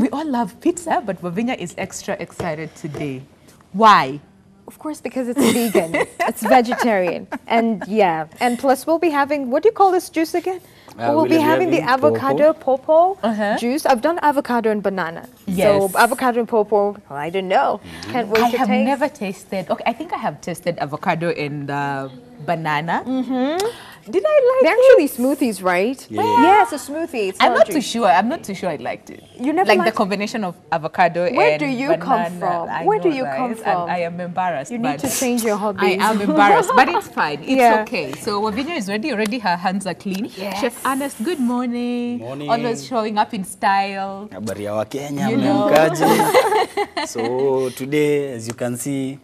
We all love pizza, but Wavinya is extra excited today. Why? Of course, because it's vegan. It's vegetarian. And yeah. And plus we'll be having, what do you call this juice again? We'll be having the avocado popo juice. I've done avocado and banana. Yes. So avocado and popo, I don't know. Can't wait I to have taste. never tasted. Okay, I think I have tasted avocado and banana. Did I like They're it? actually smoothies, right? Yeah. Yeah, it's a smoothie. It's I'm not juice. too sure. I'm not too sure I liked it. You never like the liked- combination of avocado Where and do you banana. come from? I Where do know, you come right? from? I am embarrassed. You need but to change your I hobbies. am embarrassed, but it's fine. It's Yeah. okay. So Wavinya is ready. Already her hands are clean. Yes. Chef Ernest, good morning. Morning. Always showing up in style. Habari ya Wakenya, You know. mmeamkaje? So today, as you can see,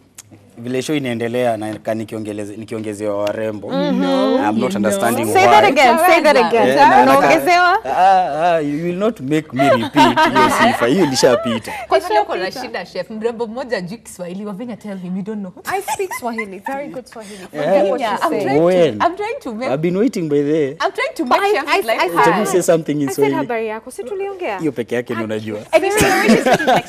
vile show inaendelea na nikiongezewa warembo. I'm not understanding Say why. that again. Say that again. Yeah, Unaongezewa? you will not make me repeat hiyo sifa. Hiyo ilishapita. Kwa sababu uko na shida chef, mrembo mmoja juu Kiswahili. Wavinya, tell him you don't know. I speak Swahili. Very good Swahili. Yeah. Forget what you I'm say. trying When? I'm trying to make. I've been waiting by there. I'm trying to make I- chef I- like I her. Can you say something in I said Swahili? habari yako. Si tuliongea? Hiyo peke yake ndio unajua. And you know, Rich is like,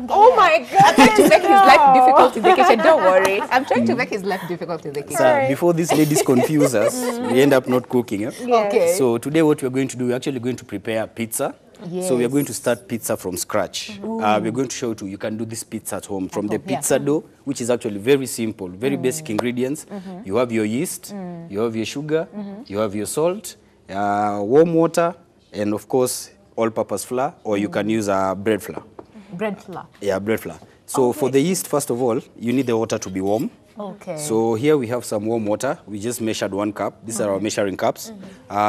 Oh my God. I'm trying to make his life difficult in the kitchen. Don't worry. I'm trying to make his life difficult in the kitchen. So before these ladies confuse us, we end up not cooking. Okay. So today what we're going to do, we're actually going to prepare pizza. So we're going to start pizza from scratch. We're going to show you can do this pizza at home from the pizza dough, which is actually very simple, very basic ingredients. You have your yeast, you have your sugar, you have your salt, warm water, and of course all-purpose flour, or you can use bread flour. Bread flour. Yeah, bread flour. So for the yeast, first of all, you need the water to be warm. Okay. So here we have some warm water. We just measured 1 cup. These are our measuring cups.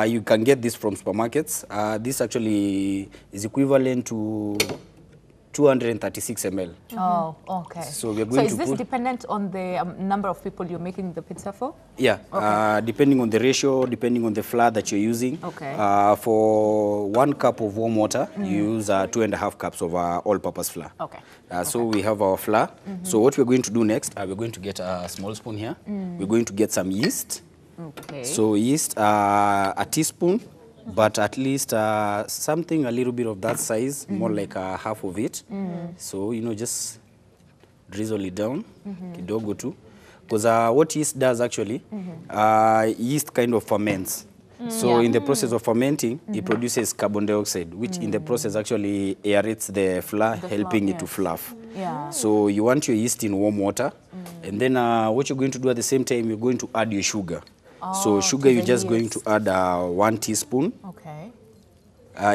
You can get this from supermarkets. This actually is equivalent to 236 ml. Oh, okay. So we're going is to this put- dependent on the number of people you're making the pizza for? Yeah, depending on the ratio, depending on the flour that you're using. Okay. For 1 cup of warm water, you use 2.5 cups of all-purpose flour. Okay. So we have our flour. So what we're going to do next, we're going to get a small spoon here. We're going to get some yeast. Okay. So yeast, a teaspoon, but at least something a little bit of that size, more like half of it. So, you know, just drizzle it down, kidogo tu. Because what yeast does actually, yeast kind of ferments. So in the process of fermenting, it produces carbon dioxide, which in the process actually aerates the flour, helping it to fluff. Yeah. So you want your yeast in warm water, and then what you're going to do at the same time, you're going to add your sugar. So sugar, to you're the just going yeast. to add 1 teaspoon. Okay.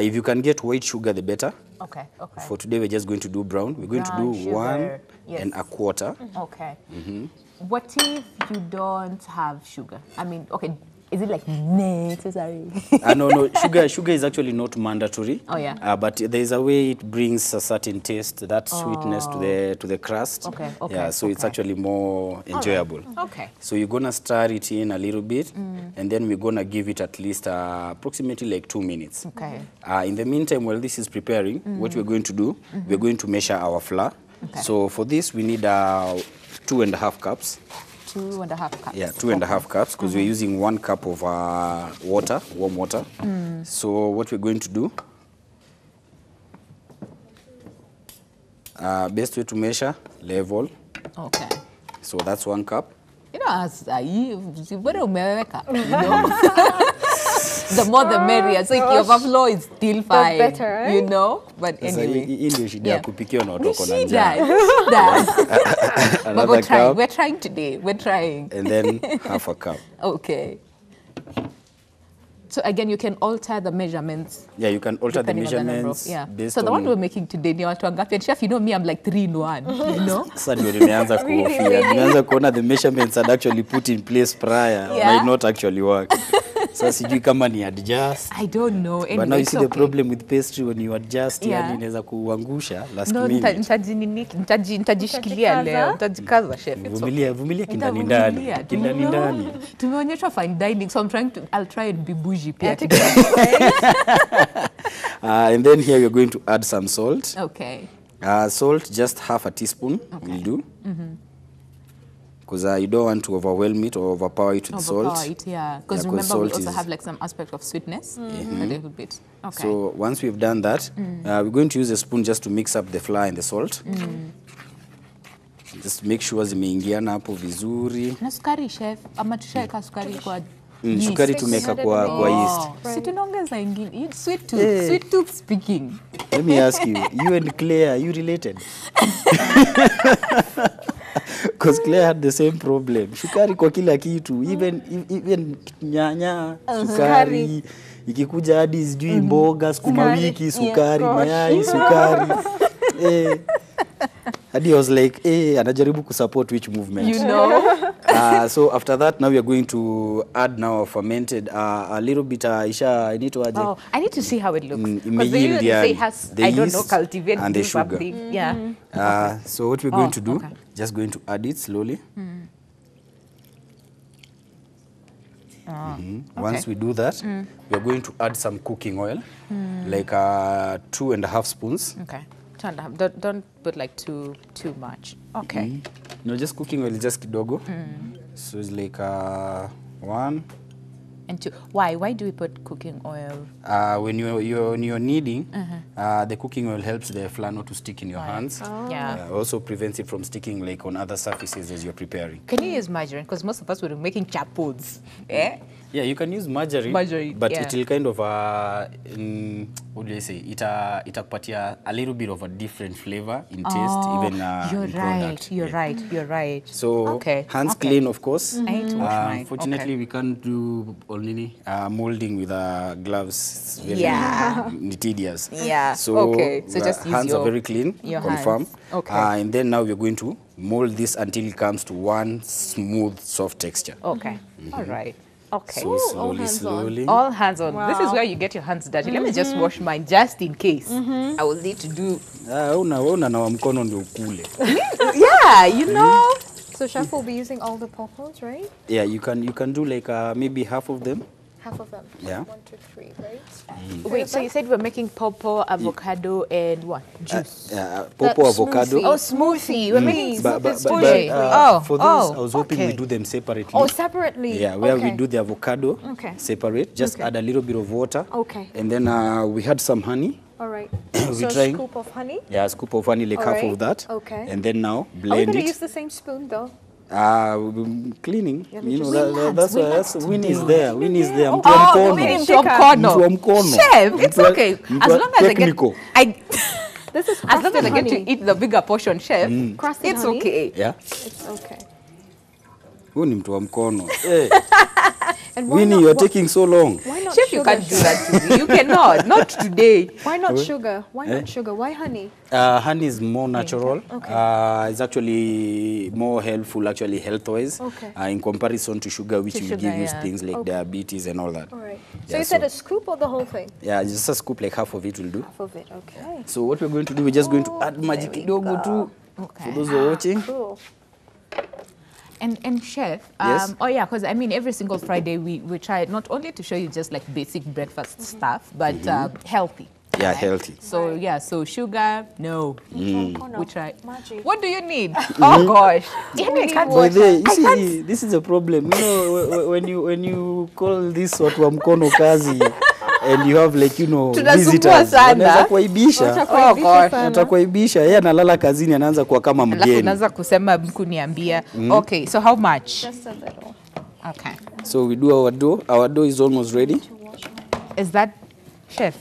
If you can get white sugar, the better. Okay. Okay. For today, we're just going to do brown. We're going Brown to do sugar, 1 yes. and a quarter. Okay. What if you don't have sugar? I mean, okay, Is it like necessary? No. Sugar is actually not mandatory. Oh, yeah. But there is a way it brings a certain taste, that sweetness to the crust. Okay. Yeah, so it's actually more enjoyable. Okay. So you're gonna stir it in a little bit, and then we're gonna give it at least approximately like 2 minutes. Okay. In the meantime, while this is preparing, what we're going to do, we're going to measure our flour. Okay. So for this, we need 2.5 cups. 2.5 cups. Yeah, 2.5 cups, because we're using 1 cup of water, warm water. So what we're going to do, best way to measure, level. Okay. So that's 1 cup. You know, as the more the merrier. So if you overflow, it's still fine. better, eh? You know? But Sasa anyway. hii ndio shida ya kupikia na watu wako na She njaa. does. But Another we're trying. cup, We're trying today. We're trying. and then half a cup. Okay. So again, you can alter the measurements. Yeah, you can alter the depending on the number measurements of, yeah. based So the on... one we're making today, ni watu wangapi? And chef, you know me, I'm like 3 in 1. You know? Sasa ndio nimeanza kuhofia. Nimeanza kuona the measurements had actually put in place prior Yeah. might not actually work. Sasa sijui kama ni adjust. I don't know. Anyway, But now you it's see the okay. problem with pastry when you adjust, Yeah. yani inaweza kuangusha last No, minute. nitajishikilia leo. Nitajikaza, chef. It's okay. Vumilia kindani ndani. Nitavumilia, Kindani you know? ndani. Tumeonyeshwa fine dining, so I'll try and be bougie pia. And then here we're going to add some salt. Okay. Salt, just half a teaspoon will do. Because you don't want to overwhelm it or overpower it with Overpower salt. it, yeah. Because Yeah, 'cause remember, we salt also is- have like some aspect of sweetness, a little bit. Okay. So once we've done that, we're going to use a spoon just to mix up the flour and the salt. Just make sure zimeingiana hapo vizuri. na sukari, chef, ama tushaweka sukari kwa Sukari yeast? tumeka kwa yeast. Si tunaongeza ingine. Sweet tooth speaking. Let me ask you, you and Claire, are you related? Because Claire had the same problem. Sukari kwa kila kitu, even nyanya, sukari, ikikuja hadi sijui mboga, sukuma wiki, sukari, mayai, sukari. Hadi I was like, anajaribu kusupport which movement. You know? So after that, now we are going to add now fermented, a little bit, I need to add Oh, I need to see how it looks. Because they yield usually say it has, the I don't know, yeast cultivated and the sugar. something. Yeah. So what we're going to do, okay. just going to add it slowly. Once we do that, we are going to add some cooking oil, like 2.5 spoons. Okay. Don't put like too much. Okay. No, just cooking oil, just kidogo. So it's like 1. And 2. Why do we put cooking oil? When you're kneading, the cooking oil helps the flour not to stick in your hands. Yeah. Also prevents it from sticking like on other surfaces as you're preparing. Can you use margarine? Because most of us were making chapods. Eh? Yeah, you can use margarine, but yeah. it will kind of, what do I say, itakupatia a little bit of a different flavor in taste, even in product. You're right. So, hands clean, of course. I need to wash mine. Fortunately, we can't do only molding with gloves. It's very tedious. Yeah. So, So just use hands are very clean, your confirm. hands. Okay. And then now we're going to mold this until it comes to one smooth, soft texture. Okay. All right. Okay. So slowly. All hands on. This is where you get your hands dirty. Let me just wash mine just in case. I will need to do. Una nawa mkono ndio ukule. Yeah, you know. So chef will be using all the pawpaws, right? Yeah, you can do like maybe half of them. Half of them. Yeah. 1, 2, 3, right? Wait, so you said we're making pawpaw, avocado, and what? Juice. Pawpaw, That's avocado. smoothie. Oh, smoothie. We're making But smoothie. for those, I was hoping we okay. do them separately. Oh, separately. Yeah, where we Okay. do the avocado Okay. separate. Just add a little bit of water. Okay. And then we had some honey. All right. We So trying. scoop of honey. Yeah, a scoop of honey, like All half right. of that. Okay. And then now Are we blend going to use it. the same spoon though? Cleaning. we You know, just- that's why Winnie is there. Winnie is there. Mtu Oh, wa mkono. Winnie Shika. Mtu wa mkono. Chef, it's Mtu wa- okay. mtu As wa long as I get, technical. This is as long as I get to honey. eat the bigger portion, chef, Crusted it's honey? okay. Yeah. It's okay. Huyu ni mtu wa mkono. Eh. And why Winnie, not- you're taking so long. Why not Chef, sugar? you can't do that to me. You cannot. Not today. Why not sugar? Why not sugar? Why honey? Honey is more natural. It's actually more helpful, actually health-wise, Okay. in comparison to sugar, which To will sugar, give you yeah. things like diabetes and all that. All right. So Yeah, you said so- a scoop or the whole thing? Yeah, just a scoop, like half of it will do. Half of it. Okay. So what we're going to do, we're just going to add magic kidogo too. For those who are watching. Cool. And chef, Yes. oh yeah, because I mean every single Friday we try not only to show you just like basic breakfast stuff, but healthy. Yeah, healthy. So yeah, so sugar, no. We try. Magic. What do you need? Oh gosh. Yeah, I can't By the way, you I see, can't- this is a problem. You know, when you call this watu wa mkono kazi, and you have like, you know, Tunasumbua visitors, sana. wanaweza kuaibisha. Oh gosh. Atakuaibisha, yeye analala kazini, anaanza kuwa kama Alafu mgeni. unaanza kusema kuniambia. Okay, so how much? Just a little. Okay. So we do our dough. Our dough is almost ready. Is that chef?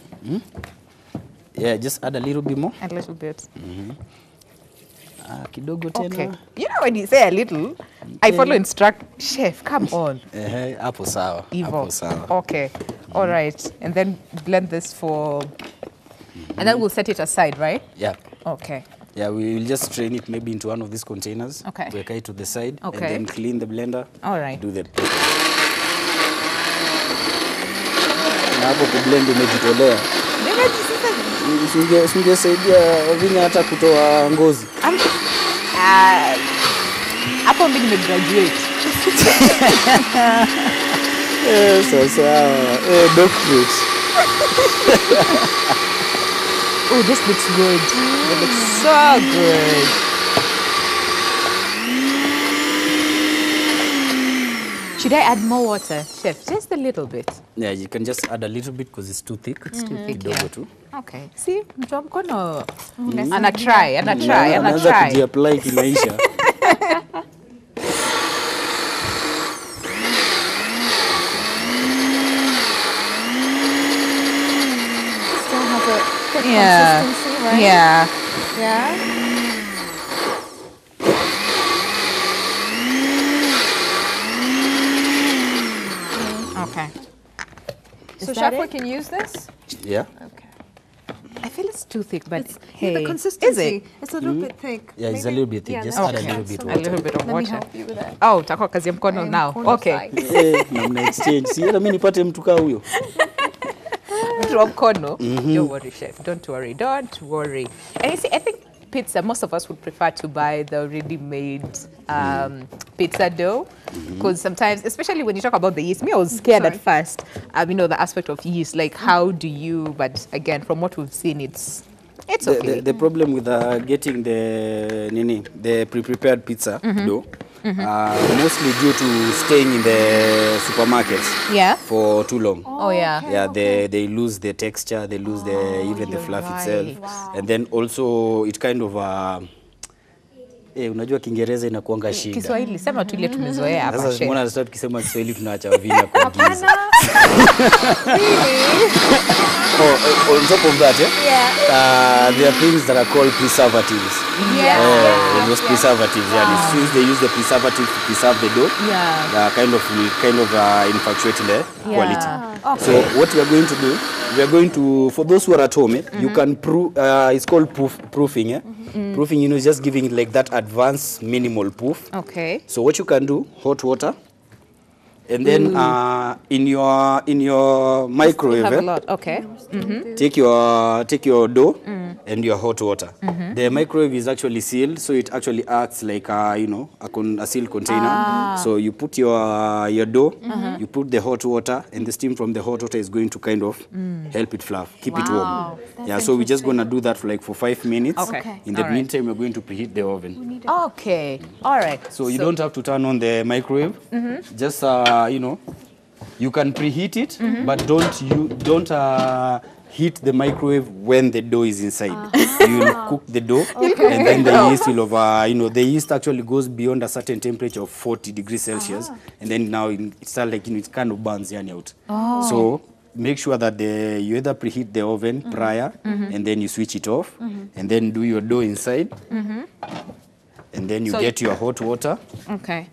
Yeah, just add a little bit more. A little bit. Kidogo tena. Okay. You know when you say a little, I follow instruct. Chef, come on. Hapo sawa. Evil. Hapo sawa. Okay. All right. And then blend this for, and then we'll set it aside, right? Yeah. Okay. Yeah, we will just strain it maybe into one of these containers. Okay. Weka it to the side. Okay. And then clean the blender. All right. Do the na hapo kublend umejitolea. Usingesaidia Vina hata kutoa ngozi. Hapo mimi nimegraduate. Sasa doctorate. Oh, this looks good. It looks so good. Should I add more water, chef? Just a little bit. Yeah, you can just add a little bit because it's too thick. It's too thick. Kidogo tu. Okay. See, mtu wa mkono ana try. Anaanza kujiapply kimaisha. Still has a good Yeah. consistency, right? Yeah. Yeah. Okay. So that chef, we it? can use this? Yeah. Okay. I feel it's too thick, but Yeah, hey, the consistency. is it? It's a little bit thick. Yeah, it's a little bit thick. Yeah, Just that's add a okay. little bit So A little bit of Let me water. help you with that. Oh, utakuwa kazi ya mkono I'm now. corner Okay. side. na mna exchange. Si hata mimi nipate mtu kaa huyo. Mtu wa mkono. Don't worry, chef. Don't worry. Don't worry. And you see, I think pizza, most of us would prefer to buy the ready-made pizza dough. Because sometimes, especially when you talk about the yeast, me, I was scared at first. You know, the aspect of yeast, like how do you, but again, from what we've seen, it's okay. The problem with getting the pre-prepared pizza dough, mostly due to staying in the supermarkets Yeah. for too long. Oh, yeah. Yeah, they lose the texture, they lose even the fluff itself. And then also it kind of unajua Kiingereza inakuanga shida. Kiswahili, sema tu ile tumezoea hapa, Sasa chef. mbona sasa tukisema Kiswahili tunaacha Vina kuingiza. On top of that, there are things that are called preservatives. Those preservatives, since they use the preservatives to preserve the dough, kind of infatuating the quality. So what we are going to do, we are going to, for those who are at home, you can it's called proofing. Proofing, is just giving it like that advanced minimal proof. Okay. So what you can do, hot water, and then in your microwave, Have a lot. Okay. take your dough and your hot water. The microwave is actually sealed, so it actually acts like a sealed container. So you put your dough, you put the hot water, and the steam from the hot water is going to kind of help it fluff, keep it warm. Yeah, so we're just gonna do that for 5 minutes. Okay. In the All right. meantime, we're going to preheat the oven. Okay. All right. So you don't have to turn on the microwave. Just you can preheat it, but don't heat the microwave when the dough is inside. You will cook the dough, and then the yeast will the yeast actually goes beyond a certain temperature of 40 degrees Celsius, and then now it's like it kind of burns out. So make sure that you either preheat the oven prior, and then you switch it off, and then do your dough inside, and then you get your hot water. Okay.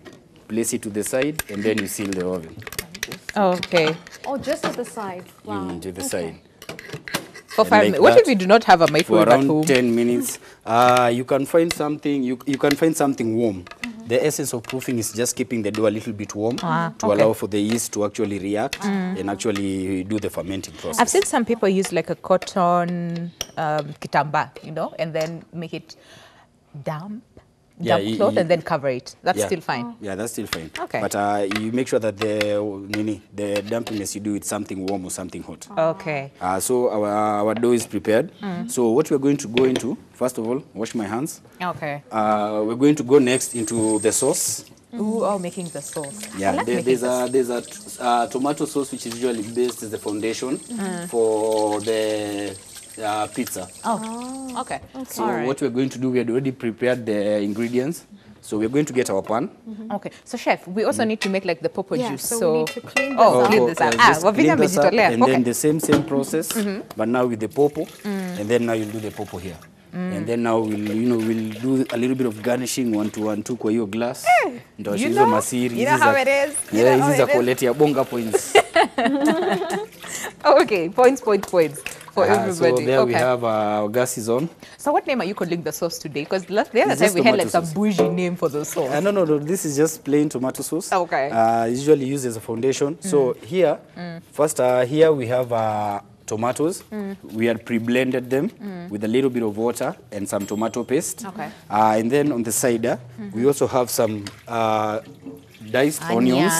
Place it to the side, and then you seal the oven. juice. Okay. Oh, just at the side. Wow. To the side. For And 5 like minutes. What that, if you do not have a For microwave at around home? 10 minutes, you can find something. You can find something warm. The essence of proofing is just keeping the dough a little bit warm to okay. allow for the yeast to actually react and actually do the fermenting process. I've seen some people use like a cotton kitamba, you know, and then make it damp cloth and then cover it. That's still fine. Yeah, that's still fine. Okay. But you make sure that the dampness you do with something warm or something hot. Okay. So our dough is prepared. So what we're going to go into, first of all, wash my hands. Okay. We're going to go next into the sauce. Ooh, making the sauce. Yeah, I like there's making a tomato sauce which is usually based as the foundation for the pizza. Oh, okay. So All right. what we're going to do, we had already prepared the ingredients. So we're going to get our pan. Okay. So, chef, we also need to make like the popo Yeah, juice. so we need to clean this oh, up. clean this up. Just Wavinya clean this up, amejitolea. and Okay. then the same process, but now with the popo, and then now you'll do the popo here. And then now we'll do a little bit of garnishing 1 to 1 2 kwa hiyo glass. Ndio You hizo know- masiri. you know how it is. You know Yeah, how hizi za it is. kuletea bonga points. Okay. Points for everybody. So there okay. we have our gas is on. So what name are you calling the sauce today? Because the other It's time just we had like tomato some sauce. bougie name for the sauce. No, this is just plain tomato sauce. Okay. Usually used as a foundation. So here, first here we have tomatoes. We had pre-blended them with a little bit of water and some tomato paste. Okay. And then on the side, we also have some diced onions.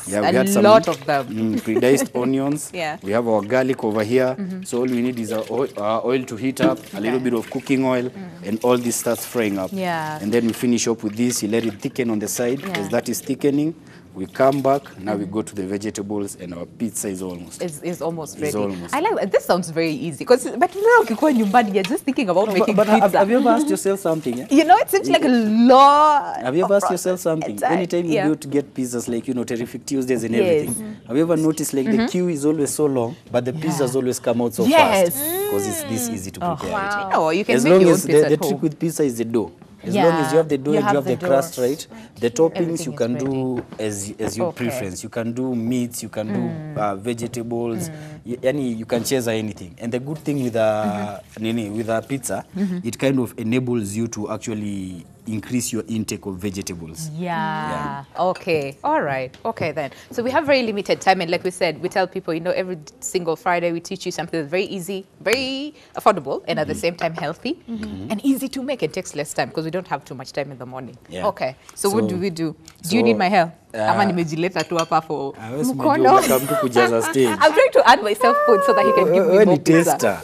Yeah, A we had some lot of them. pre-diced onions. Yeah. We have our garlic over here. So all we need is oil to heat up, a little bit of cooking oil, and all this starts frying up. Yeah. And then we finish up with this. You let it thicken on the side. As that is thickening, we come back. Now we go to the vegetables, and our pizza is almost. Is almost ready. It's almost I like that. This sounds very easy. But now ukikuwa nyumbani, you're just thinking about making but pizza. have you ever asked yourself something? You know, it seems like a lot. Have you ever of asked yourself something? process. Anytime you Yeah. go to get pizzas, like, Terrific Tuesdays and Yes. everything, have you ever noticed, like, the queue is always so long, but the pizzas always come out so Yes. fast? Because it's this easy to prepare it. You know, you can As make long your own as pizza the at trick home. with pizza is the dough. As Yeah. long as you have the dough You and you have have the the crust dough. right, the toppings Everything you is can ready. do as your Okay. preference. You can do meats, you can do vegetables, you can chase anything. And the good thing with a pizza, it kind of enables you to actually increase your intake of vegetables. Yeah. Okay. All right. Okay then. So we have very limited time, and like we said, we tell people, every single Friday we teach you something that's very easy, very affordable, and at the same time healthy, and easy to make. It takes less time because we don't have too much time in the morning. Yeah. Okay. So what So- do we do? Do you need my help? Ama nimejileta tu hapa for Mkono. Come to kujaza stage. I'm trying to add myself food so that he can give me When more you pizza.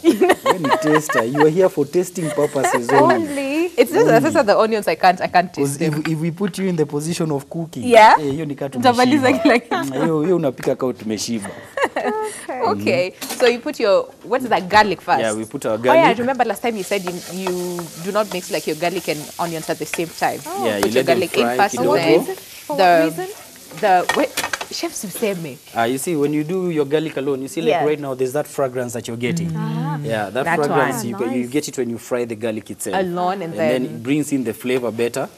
taster, you are here for tasting purposes only. Only. It's just as the onions I can't Because taste them. if we put you in the position of cooking, Yeah. hiyo ni kama Utamaliza tumeshiba. kila kitu. Hiyo unapika kama tumeshiba. Okay. So you put your, what is that, garlic first? Yeah, we put our Oh yeah, I garlic. remember last time you said you do not mix like your garlic and onions at the same time. Yeah, Put you your let them garlic fry in first, kidogo. then For what reason? wait, chefs useme. You see, when you do your garlic alone, you see, like Yeah. right now, there's that fragrance that you're getting. Yeah, that That fragrance, one. you get it when you fry the garlic itself. Alone, and then then- it brings in the flavor better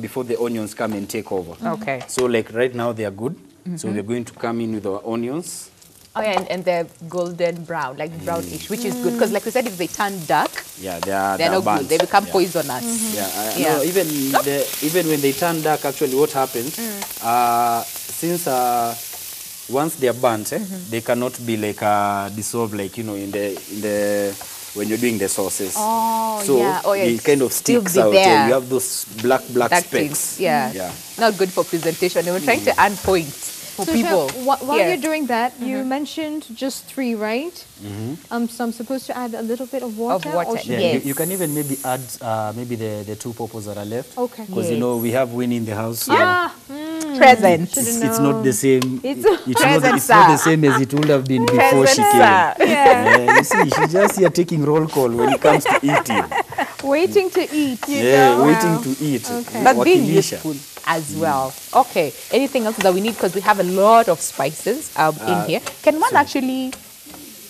before the onions come and take over. Okay. So, like right now, they are good. So we're going to come in with our onions. Oh yeah, and they're golden brown, like brownish, which is good because, like we said, if they turn dark, Yeah, they're not burnt. good. They become Yeah. poisonous. Yeah, Yeah. No, even when they turn dark, actually, what happens? Since once they are burnt, they cannot be like dissolved, like in the when you're doing the sauces. Oh, so yeah. Oh, yeah, it kind of still sticks be out, there. and you have those black Dark specks. things. Yeah. Yeah. Not good for presentation. They were trying to earn points for So, people. Chef, while here. you're doing that, you mentioned just 3, right? So I'm supposed to add a little bit of water? water, or should- Yeah, Yes. you can even maybe add maybe the 2 purples that are left. Okay. Because Yes. we have Winnie in the house. So Presents. it's not the same. It's- It's not the same as it would have been before she came. Presents, sir. Yeah, you see, she's just here taking roll call when it comes to eating. Waiting to eat. Yeah, know? waiting to eat. But being Wakilisha. useful as well. Okay. Anything else that we need? Because we have a lot of spices in here. Can one actually...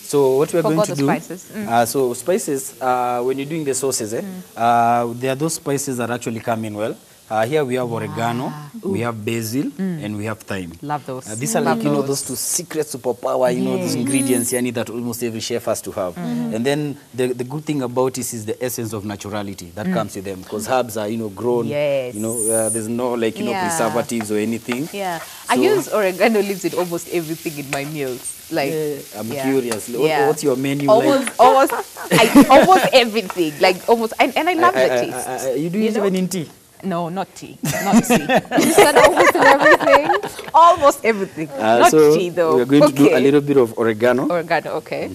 So what we're going Forgot to the do? spices. So spices, when you're doing the sauces, there are those spices that actually come in well. Here we have oregano, we have basil, and we have thyme. Love those. These are like, you know, those two secret superpower, you know, those ingredients that almost every chef has to have. And then the good thing about this is the essence of naturality that comes with them, because herbs are, you know, grown, Yes. you know, there's no like, you know, preservatives or anything. Yeah. I use oregano leaves in almost everything in my meals. Like, I'm curious. Yeah. What's your menu almost, like? almost everything. Like almost, and I love the taste. You do use even in tea? No, not tea. Not tea. You said almost everything. Almost everything. Not so tea though. we're going to do a little bit of oregano. Oregano, okay.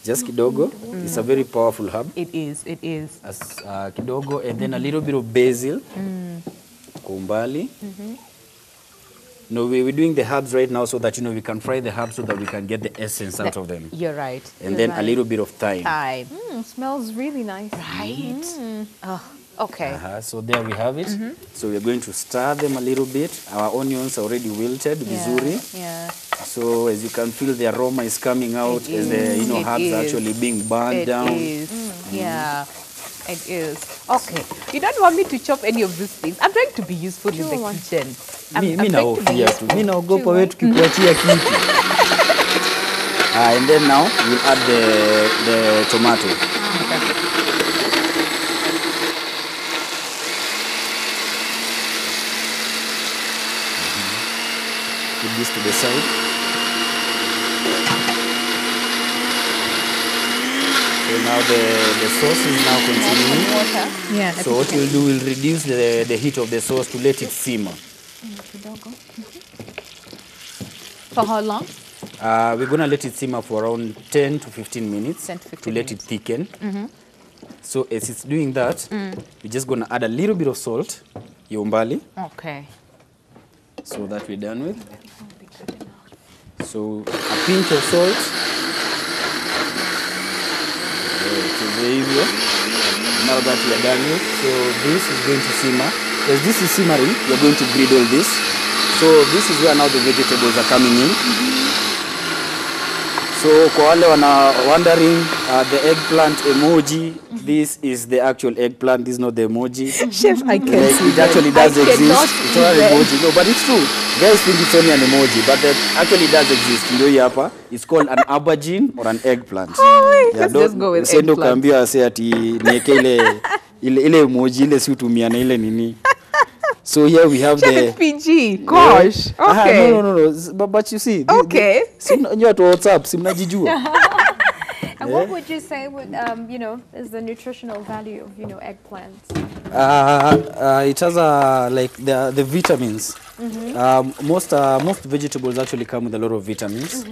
Just kidogo. It's a very powerful herb. It is. It is. As kidogo, and then a little bit of basil. Kumbali. No, we're doing the herbs right now so that, you know, we can fry the herbs so that we can get the essence out of them. You're right. And then a little bit of thyme. Thyme. Smells really nice. Right. Oh, okay. So there we have it. So we're going to stir them a little bit. Our onions are already wilted, vizuri. Yeah. So as you can feel, the aroma is coming out as the, you know, It herbs is. are actually being burned down. It is. Yeah. It is. Okay. You don't want me to chop any of these things. I'm trying to be useful in the kitchen. Mi I'm trying to be naofia tu. useful. Mi naogopa wewe tukikuachia kitu. And then now we'll add the tomato. Put this to the side. So now the sauce is now continuing. Water. Yeah. So what we'll do, we'll reduce the heat of the sauce to let it simmer. For how long? We're going to let it simmer for around 10 to 15 minutes 10 to 15 to let it thicken. So as it's doing that, we're just going to add a little bit of salt, yombali, Okay. so that we're done with. So a pinch of salt. Now that we are done with, so this is going to simmer. As this is simmering, we're going to griddle this. So this is where now the vegetables are coming in. So kwa wale wana wondering, the eggplant emoji, this is the actual eggplant, this is not the emoji. Chef, I can't Like, see it actually does I cannot exist. It's not an see emoji. No, but it's true. Guys think it's only an emoji, but it actually does exist. Ndio hii hapa. It's called an aubergine or an eggplant. Let's just go with Sendo eggplant. kaambia ase ati niweke ile emoji ile si utumia na ile nini. So here we have Chef, the it's PG. Gosh. Okay. No. But you see. Okay. Unajua watu wa WhatsApp si mnajijua. And what would you say would, you know, is the nutritional value of, you know, eggplants? It has like the vitamins. Most vegetables actually come with a lot of vitamins.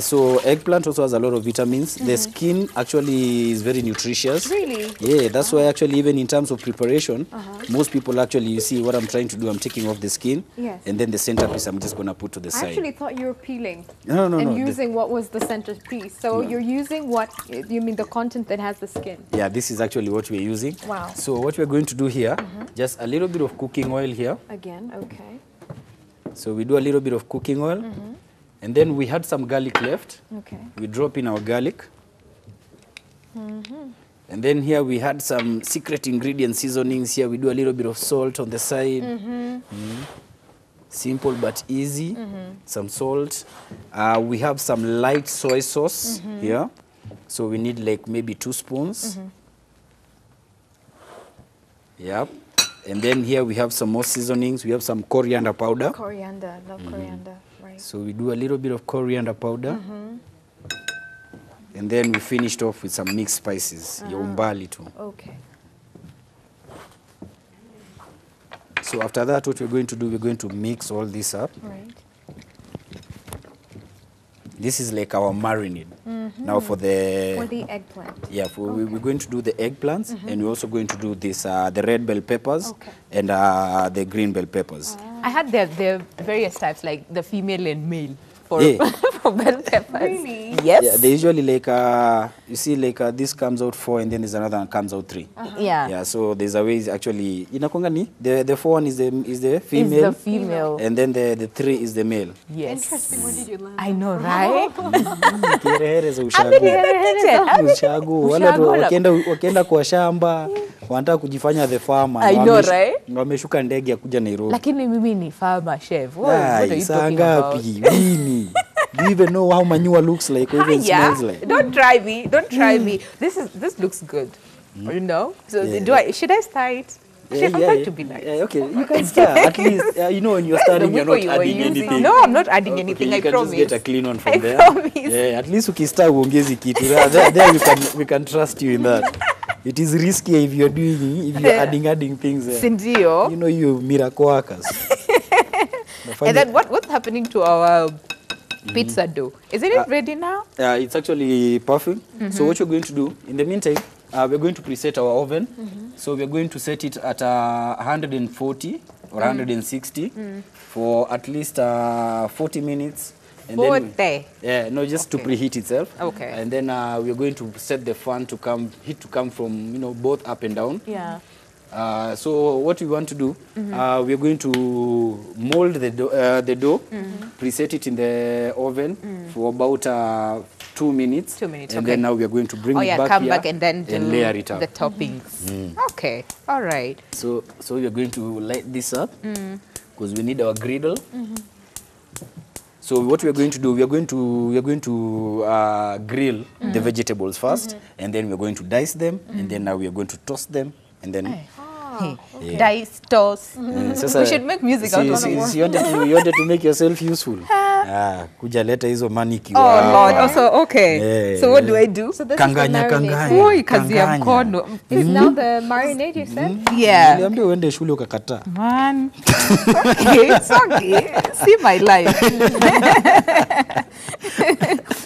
So eggplant also has a lot of vitamins. The skin actually is very nutritious. Really? Yeah, that's why actually even in terms of preparation, most people actually, you see what I'm trying to do, I'm taking off the skin. Yes. And then the centerpiece I'm just going to put to the I side. actually thought you were peeling No. and using what was the centerpiece. So you're using what, you mean the content that has the skin? Yeah, this is actually what we're using. Wow. So what we're going to do here, just a little bit of cooking oil here. Again, okay. So we do a little bit of cooking oil. And then we had some garlic left. Okay. We drop in our garlic. And then here we had some secret ingredient seasonings. Here we do a little bit of salt on the side. Simple but easy. Some salt. We have some light soy sauce here. So we need like maybe 2 spoons. Yep. And then here we have some more seasonings. We have some coriander powder. Coriander, love coriander, right. So we do a little bit of coriander powder. And then we finished off with some mixed spices. Yombali too. Okay. So after that, what we're going to do, we're going to mix all this up. Right. This is like our marinade. Now for the... For the eggplant. Yeah, we're going to do the eggplants, and we're also going to do this, the red bell peppers Okay. and the green bell peppers. I had the various types, like the female and male. For, Yeah. for bell peppers. Really? Yes. Yeah, they usually like, you see like this comes out 4 and then there's another one comes out 3. Yeah. Yeah, so there's a way actually, inakuanga ni, the 4 one is the Is female. the female. And then the 3 is the male. Yes. Interesting. Where did you learn? I know, right? Kiherehere za I'm ushago. in the kitchen. Ushago. Wale watu wakienda kwa shamba, wanataka kujifanya the farmer. I know, right? Wameshuka ndege ya kuja Nairobi. Lakini mimi ni farmer chef. What are you Saa talking about? ngapi? Lini? Do you even know how manure looks like or even Yeah. smells like? Don't try me. Don't try me. This looks good. You know? So Yeah. should I start it? Chef, I'm trying to be nice. Yeah, okay, you can start. At least, you know, when you're starting, you're not adding anything. No, I'm not adding anything. Okay, I you can promise. just get a clean one from I there. promise. Yeah, at least ukistar uongezi kitu. There we can trust you in that. It is risky if you're adding things there. Sindio. You know, you miracle workers. And then what's happening to our pizza dough? Isn't it ready now? It's actually perfect. So what you're going to do, in the meantime, we're going to preset our oven. So we're going to set it at 140 or 160 for at least 40 minutes. And then, yeah, no, just to preheat itself. Okay. And then we're going to set the fan to come from, you know, both up and down. Yeah. So what we want to do, we're going to mold the dough, preset it in the oven for about 2 minutes. 2 minutes, and okay. then now we are going to bring it back come here back and then do layer it up. the toppings. Okay, all right. So we are going to light this up because we need our griddle. So what we are going to do, we are going to grill the vegetables first, and then we are going to dice them, and then now we are going to toast them, and then. Yeah. Dice, toss. Sasa, We should make music out of it. you wanted to make yourself useful. Kuja leta hizo maniki. Oh Lord, also okay. Yeah. So what do I do? So this Kanganya, is the marinade. kanganya. Oi, kazi ya mkono. Is now the marinade you said? Yeah. Niliambia uende shule ukakataa. Man. Okay, it's okay. See my life.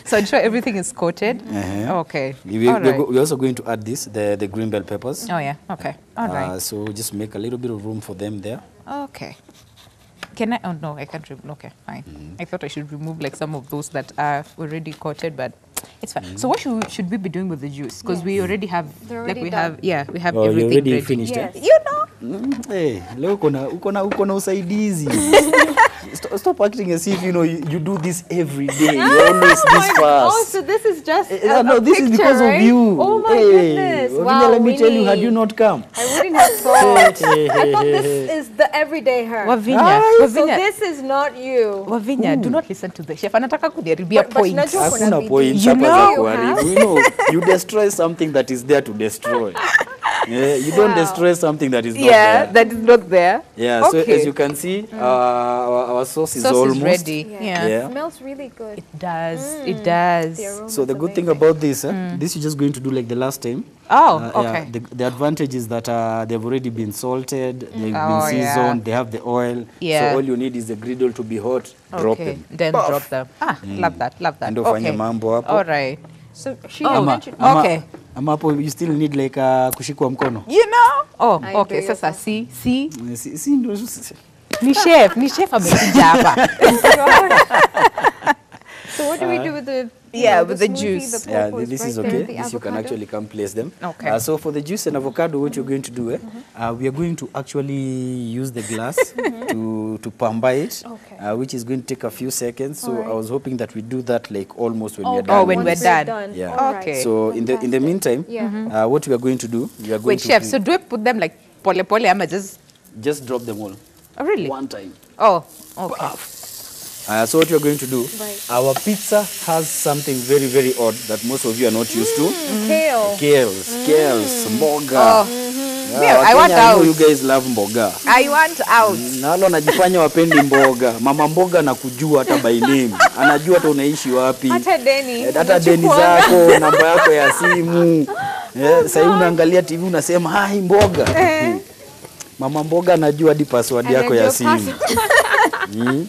So ensure everything is coated. Okay. All right. We're also going to add the green bell peppers. Oh yeah. Okay. All right. So just make a little bit of room for them there. Okay. Can I? Oh no, I can't remove. Okay, fine. I thought I should remove like some of those that are already coated, but it's fine. So what should we be doing with the juice? Because we already have, They're like already we done. have, we have Oh, you everything already ready. finished, Yes. You know. Hey, leo uko na usaidizi. Stop acting as if you know you do this every day. You're always this Oh, fast. so this is just No, this is because right? of you. Oh my Hey, goodness. Wavinya, Wow, let me tell you, had Winnie. you not come. I wouldn't have thought. Hey, I thought hey, this is the everyday her. Wavinya, So Wavinya, this is not you. Wavinya, do not listen to the chef. Anataka kuniharibia But points. najua kuna Hakuna bidii. point You hapa know. za kuharibu. You know, you destroy something that is there to destroy. Yeah, you don't Wow. destroy something that is not Yeah, there. that is not there. Yeah, so Okay. as you can see, our sauce is Sauce almost is ready. Yeah. Yeah. It smells really good. It does. It does. The aroma So is the good thing amazing. about this, this you're just going to do like the last time. Oh, Yeah, okay. the advantage is that they've already been salted, they've Oh, been yeah. seasoned, they have the oil. Yeah. So all you need is the griddle to be hot, drop Okay. them. Then Puff. drop them. Love that. Love that. Ndio fanya Okay. mambo hapo. All right. So she Oh, mentioned. Okay. Ama hapo you still need like kushikwa mkono. You know? Oh, I okay. agree Sasa with see. Si ndio Ni chef amekuja hapa. So what do we do with the Yeah, the with the smoothie, juice. The Yeah, pawpaws this right is there, okay. the This you can avocado? actually come place them. Okay. So for the juice and avocado, what you're going to do, we are going to actually use the glass to pamba it, Okay. which is going to take a few seconds. So Alright. I was hoping that we do that like almost when we're Okay, done. Oh, when once we're done. Yeah. Alright. Okay. So in the meantime, Yeah. what we are going to do, we are going Wait, to chef, so do I put them like pole pole ama just drop them all Oh, really? one time. Oh, okay. So what we are going to do, Right. our pizza has something very, very odd that most of you are not used to. Kale. Kales, mboga. Yeah, I want Wakenya, I know out. you guys love mboga. I want out. Na wale wanajifanya wapendi mboga. Mama mboga anakujua hata by name. Anajua hata unaishi wapi. Hata deni. Hata deni zako, namba yako ya simu. Sasa hivi unaangalia TV unasema, "Hai mboga." Mama mboga anajua hadi password yako ya Anajua simu.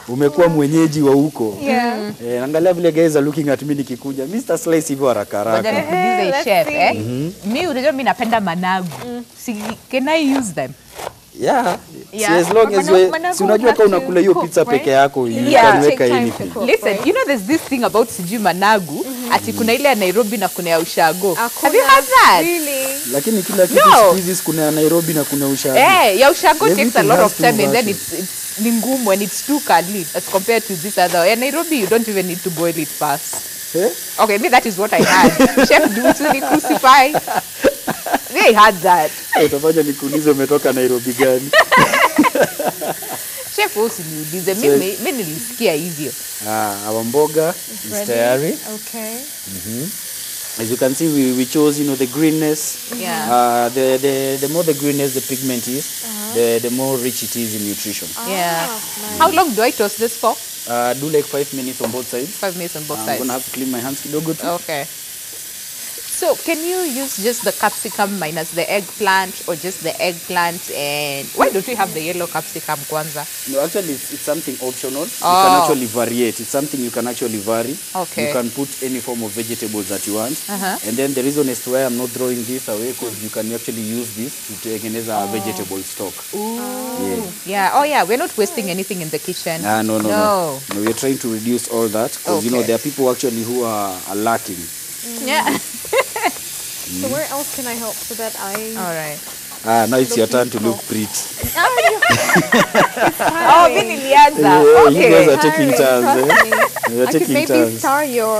Umekuwa mwenyeji wa huko. Yeah. Angalia vile guys are looking at me nikikuja. Mr. Slice hivyo haraka Ngoja haraka. nikuulize let's chef, see. mi unajua mi napenda managu. Can I use them? Yeah. Yeah. See, as long as you Managu si unajua have kama to unakula hiyo cook, pizza right? peke yako, you Yeah. can Take weka time to anything. cook. Listen, right? you know there's this thing about sijui managu, ati kuna ile ya Nairobi na kuna ya Ushago. Have you Hakuna. heard that? Really? Lakini kila kitu No. siku hizi kuna ya Nairobi na kuna Ushago. Ya Ushago takes a Everything lot has of two time and then versions. it's ni ngumu and it's too curly as compared to this other. Ya Nairobi, you don't even need to boil it fast. Eh? Okay, maybe that is what I had. Chef Dutu ni crucify. They had that. Utafanya nikuulize umetoka Nairobi gani? Chef usiniulize, mimi nilisikia hivyo. Our mboga is tayari. Okay. As you can see, we chose, you know, the greenness. Yeah. The more the greenness the pigment is, the more rich it is in nutrition. Yeah. nice. How long do I toast this for? Do like 5 minutes on both sides. 5 minutes on both I'm sides. gonna have to clean my hands kidogo too. Okay. So can you use just the capsicum minus the eggplant or just the eggplant, and why don't we have the yellow capsicum kwanza? No, actually, it's something optional. You Oh. can actually variate. It's something you can actually vary. Okay. You can put any form of vegetables that you want. And then the reason as to why I'm not throwing this away, because you can actually use this to tengeneza vegetable stock. Yeah. Oh yeah, we're not wasting anything in the kitchen. No. No, we're trying to reduce all that because, you know, Okay. there are people actually who are lacking. Yeah. So where else can I help so that I... All right. Now it's your turn to look pretty. Oh, mimi nilianza. You Okay. guys are taking Tiring, turns. trust me. You're I could taking maybe turns. star your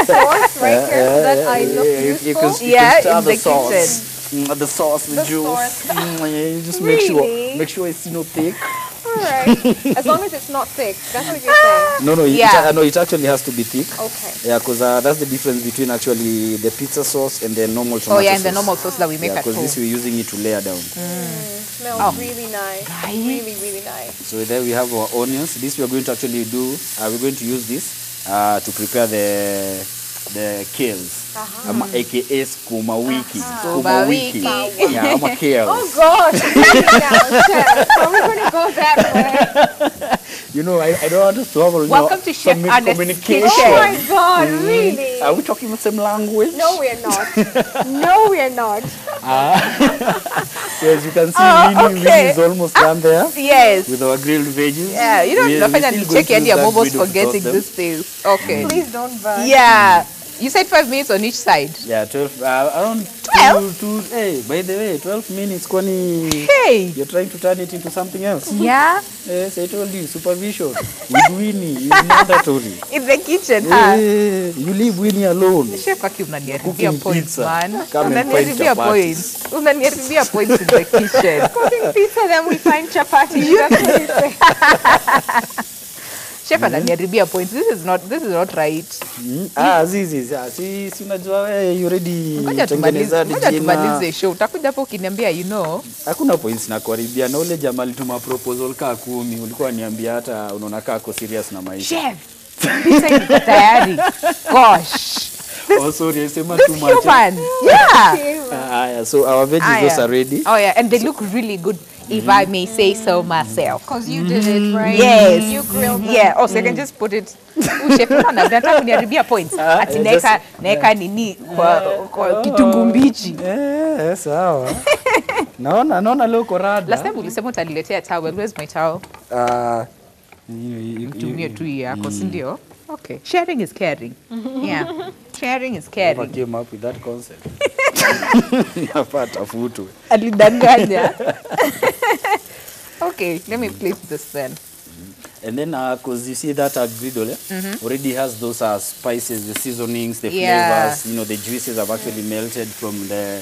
sauce right here so that I look You useful. can Yeah, stir in the the sauce. The sauce, the juice. sauce. You just Really? make sure it's, you know, thick. All right. As long as it's not thick. That's what you're saying. No, Yeah. it actually has to be thick. Okay. Yeah, because that's the difference between actually the pizza sauce and the normal tomato Oh yeah, and the sauce. normal sauce that we make Yeah, at because home. this we're using it to layer down. Smells really nice. Really, really nice. So there we have our onions. This we are going to actually do. We're going to use this to prepare the kales, aka skuma wiki. Skuma wiki. Yeah, I'm a kales. Oh God! Now, Chef, are we going to go that way? You know, I don't want us to have a Welcome to Chef some Ernest's miscommunication. kitchen. Oh my God! Really? Are we talking the same language? No, we're not. No, we're not. So as you can see, Winnie okay. is almost done there Yes. with our grilled veggies. Yeah, you know, We- nafanya we're ni still going check to and use I'm that almost griddle to forgetting toast this thing. Okay. Please don't burn. Yeah. You said 5 minutes on each side. Yeah, 12, around 12? two, hey, by the way, 12 minutes, kwani Hey. you're trying to turn it into something else. Yeah. Yes, I told you, supervision. With Winnie, is mandatory. In the kitchen, huh? Hey, you leave Winnie alone. Chef aki unaniharibia Cooking points, pizza. man. Come and find Unaniharibia chapatis. points. Unaniharibia points in the kitchen. Cooking pizza, then we find chapati. That's what you say. Chef ananiharibia points. This is not right. Si unajua wewe you already Ngoja tengenezaji tumalize jina. show. Utakuja hapo ukiniambia you know. Hakuna points na kuharibia na ule jamaa alituma proposal kaa 10 ulikuwa niambia hata unaona kaa ko serious na maisha. Chef. Pizza iko tayari. Gosh. Oh sorry, I sema too This much. human. Yeah. So our veggies those are ready. Oh yeah, and they look really good, if I may say so myself. Because you did it, right? Yes. You grilled them. Yeah. Also, I can just put it. Chef, nataka kuniharibia points. Ati naeka nini kwa kitunguu mbichi. Sawa. Naona leo uko rada. Last time ulisema utaniletea towel. Where's my towel? Tumie tu yako, si ndio? Okay. Sharing is caring. Yeah. Sharing is Whoever caring. came up with that concept. Napata futwe. Alidanganya. Okay, let me place this then. And then, because you see that griddle already has those spices, the seasonings, the Yeah. flavors. You know, the juices have actually melted from the,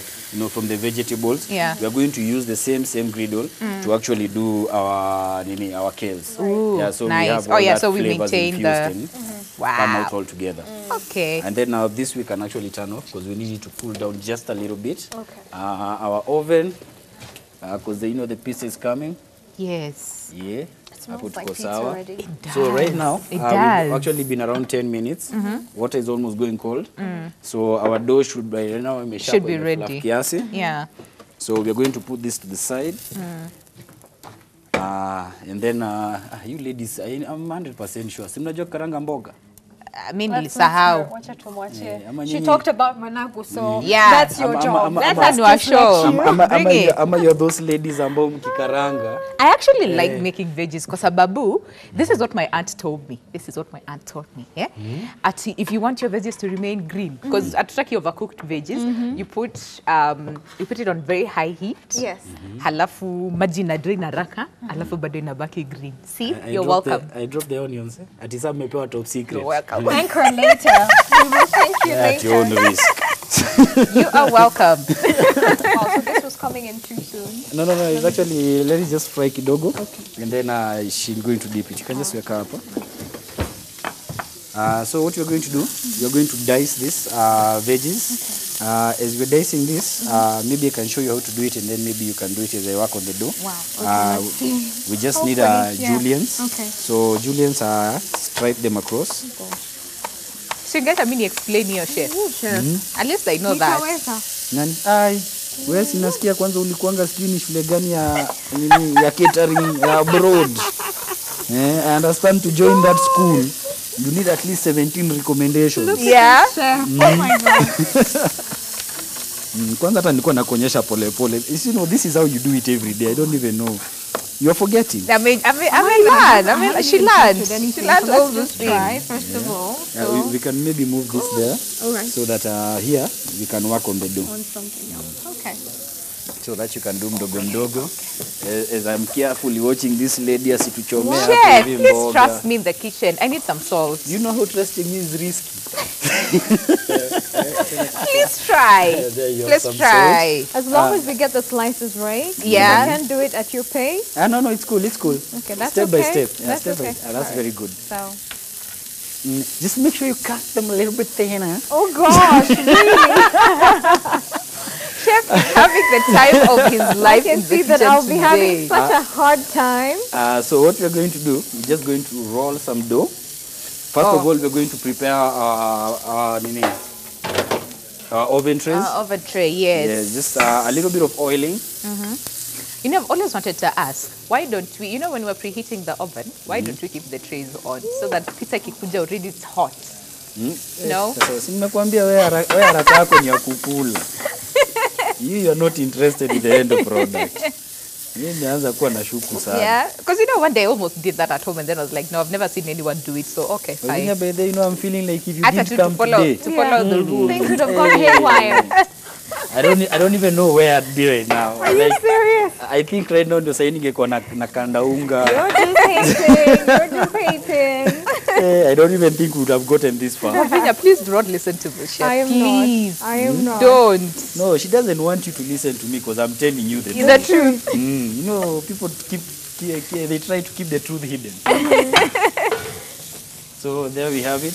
from the vegetables. Yeah. We are going to use the same griddle to actually do our kales. Ooh, yeah, so nice. we have Oh, all yeah, that so we flavors maintain the- infused in, Wow. come out all together. Okay. And then this we can actually turn off because we need it to cool down just a little bit. Okay. Our oven, because the pizza is coming. Yes. Yeah. Smells Hapo like tuko pizza sawa. already. So right now, It we've does. actually been around 10 minutes. Water is almost going cold. So our dough should by right now Should be ready. kiasi. Yeah. So we're going to put this to the side. And then you ladies, I'm 100% sure. Si mnajua karanga mboga? Mimi nilisahau. Wacha tumwachie. ama She nyinyi- talked about managu, so Yeah. that's your job. That's our show. Bring it. Ama you're those ladies ambao mkikaranga. I actually like making veggies kwa sababu this is what my aunt told me. This is what my aunt taught me. Yeah? Ati, if you want your veggies to remain green, because atutaki overcooked veggies, you put it on very high heat. Yes. Halafu maji na drain haraka, halafu bado inabaki green. See, I you're drop welcome. I drop the onions. Ati sasa mmepewa top secret. You're welcome. Thank her later. We will thank you At your own later. risk. You are welcome. Oh, so this was coming in too soon. No, it's actually, let it just fry kidogo. Okay. And then she's going to dip it. You can just wake up. So what you're going to do, you're going to dice this veggies. As we're dicing this, maybe I can show you how to do it, and then maybe you can do it as I work on the dough. Wow. Okay, let's see. We just need Hopefully, yeah. juliennes. Okay. So juliennes, stripe them across. So you guys are meaning explain your chef. Chef. At least I know that. Nitaweza. Nani? Ai, wewe sinasikia kwanza ulikuanga sijui ni shule gani ya nini ya catering ya abroad. I understand to join that school. You need at least 17 recommendations. Yeah. Chef. Oh my God. Kwanza hata nilikuwa nakuonyesha pole pole. You know, this is how you do it every day. I don't even know. You're forgetting. I mean, she learned. She learned all those Try, things. first of all. We can maybe move this there Alright. so that here we can work on the dough. On something else. Okay. So that you can do mdogo mdogo. As I'm carefully watching this lady asituchomea hapo Chef, hivi please mboga. trust me in the kitchen. I need some salt. You know how trusting me is risky. Please try. There you have Please some try. As long as we get the slices right. Yeah. You can do it at your pace. No, it's cool, it's cool. Okay, that's step okay. by step. Yeah, That's step okay. by that's very good. So. Just make sure you cut them a little bit thinner. Oh gosh, really? Chef is having the time of his I life can in the see kitchen that I'll be having today. such a hard time. So what we're going to do, we're just going to roll some dough. First of all, we're going to prepare our oven trays. Oven tray, yes. Yeah, just a little bit of oiling. You know, I've always wanted to ask, why don't we, you know, when we're preheating the oven, why don't we keep the trays on so that pizza kikuja already it's hot? No? Sasa si nimekuambia wewe haraka yako ni ya kukula. You are not interested in the end product. Mimi nimeanza kuwa na shuku sana. Yeah, because you know, one day I almost did that at home and then I was like, no, I've never seen anyone do it, so okay, But fine. by then, you know, I'm feeling like if you Hata did tu come to follow, today, to follow the rules. Things would have gone haywire. I don't even know where I'd be right now. Are you serious? I think right now ndio sasa ningekuwa na kanda unga. You're just hating. You're just hating. I don't even think we would have gotten this far. Lavinia, please do not listen to the chef. I am please. not. I am not. Don't. No, she doesn't want you to listen to me because I'm telling you the Is the truth. You know, people they try to keep the truth hidden. So there we have it.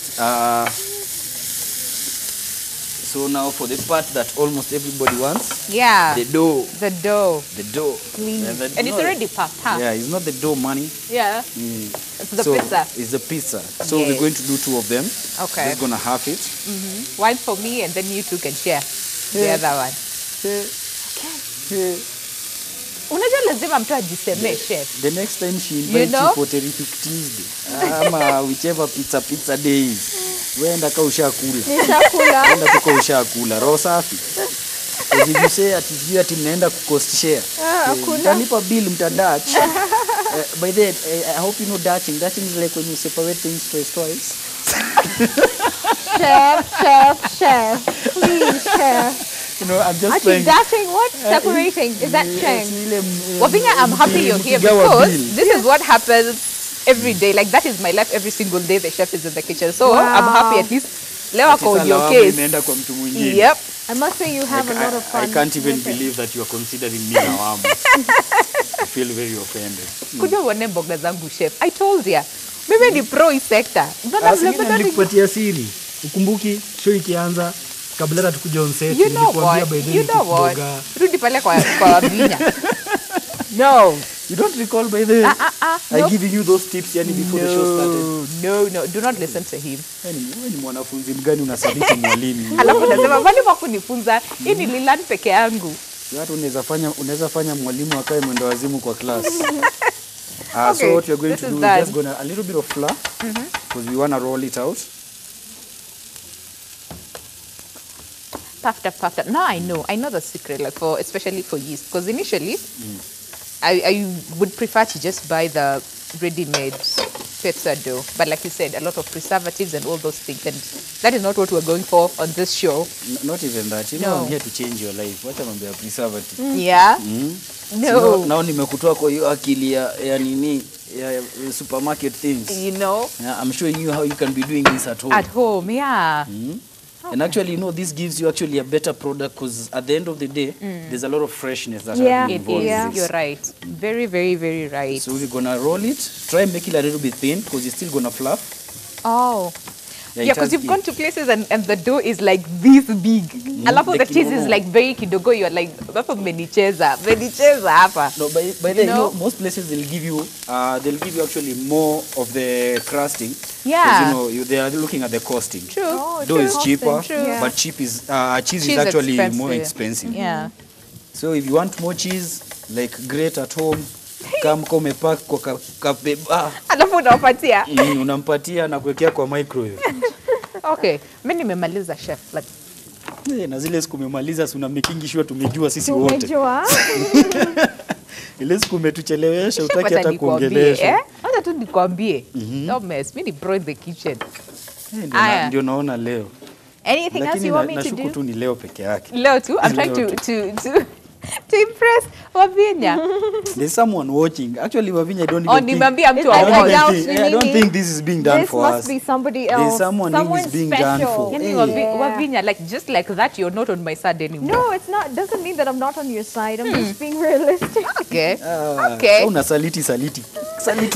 So now for the part that almost everybody wants, Yeah. the dough. The dough. The dough. Yeah, And it's already puffed, huh? Yeah, it's not the dough money. Yeah. It's the so pizza. It's the pizza. So Yes. we're going to do 2 of them. Okay. Just gonna half it. One for me and then you two can share the other one. Unajua lazima mtu ajisemee chef. The next time she invites know? you for Terrific Tuesday, ama whichever pizza days, wenda ka ushakula. Nishakula. Wenda tuko ushakula. Roho safi. As if you say ati mnaenda kucost share. Mtalipa bill mtadach. By the way, I hope you know daching. Daching is like when you separate things twice. Chef. Please, chef. You know, I'm just Actually, trying. dashing what? Separating. Is that chang? Wavinya, I'm happy you're here because this is what happens every day. Like that is my life every single day the chef is in the kitchen. So I'm happy at least leo ako on your case. Imeenda kwa mtu mwingine. Yep. I must say you have a lot of fun. I can't even with it. believe that you are considering me lawama. I feel very offended. Kuja uone mboga zangu chef. I told ya. Mimi ni pro hii sector. Nilikupatia siri. Ukumbuki show ikianza kabla hata tukuja on set. You know what? You know what? Rudi pale kwa Wavinya. No. You don't recall by the I giving you those tips yani before the show started. No. Do not listen to him. Wewe ni mwanafunzi mgani unasadiki mwalimu? Alafu nasema mwalimu hakunifunza. Hii nililearn peke yangu. Watu unaweza fanya mwalimu akae mwendo wazimu kwa class. Okay, So what you're going this to is do done. is just gonna a little bit of flour because we want to roll it out. puffed up. Now I know the secret, like especially for yeast, because initially I would prefer to just buy the ready-made pizza dough, but like you said, a lot of preservatives and all those things, and that is not what we're going for on this show. Not even that. You know, I'm here to change your life. Wacha mambo ya preservative. Yeah. No. Now nimekutoa kwa hiyo akili ya nini ya supermarket things. You know. Yeah, I'm showing you how you can be doing this at home. At home, yeah. Okay. And actually, you know, this gives you actually a better product because at the end of the day, there's a lot of freshness that Yeah, are It involved. is. in this. You're right. Very, very, very right. So we're gonna roll it. Try and make it a little bit thin because it's still gonna fluff. Oh. Yeah, Yeah, it because has you've gone to places and the dough is like this big. Alafu the Like cheese is kidogo. like very kidogo. You're like, that's menicheza hapa. No, by the you know, most places they'll give you actually more of the crusting. 'Cause, Yeah. you know, they are looking at the costing. True. Dough is Costing, cheaper, true. Yeah. but cheese is Cheese actually expensive. more expensive. Yeah. So if you want more cheese, like great at home, kama umepack kwa kabeba, Alafu unawapatia. unampatia na kuwekea kwa microwave. Okay. Mimi nimemaliza chef. Like, Na zile siku umemaliza si una making sure tumejua sisi wote. Umejua? Ile siku umetuchelewesha chef utaki hata atanikwambie, kuongelesha. Hata tu nikwambie. Don't mess. Mimi ni bro in the kitchen. Aya. Ndio naona leo. Anything else Lakini you want me to nashuku do? tu ni leo peke yake. Leo too. I'm trying to impress Wavinya. There's someone watching. Actually, Wavinya, I don't Oh, even think. nimeambia mtu I I don't, award. doubt even think, you I don't meaning think this is being done This for must us. be somebody There's else. someone who is being done for. Yani Hey. Wavinya, like just like that, you're not on my side anymore. No, it's not. Doesn't mean that I'm not on your side. I'm just being realistic. Okay. Ah, Okay. Una saliti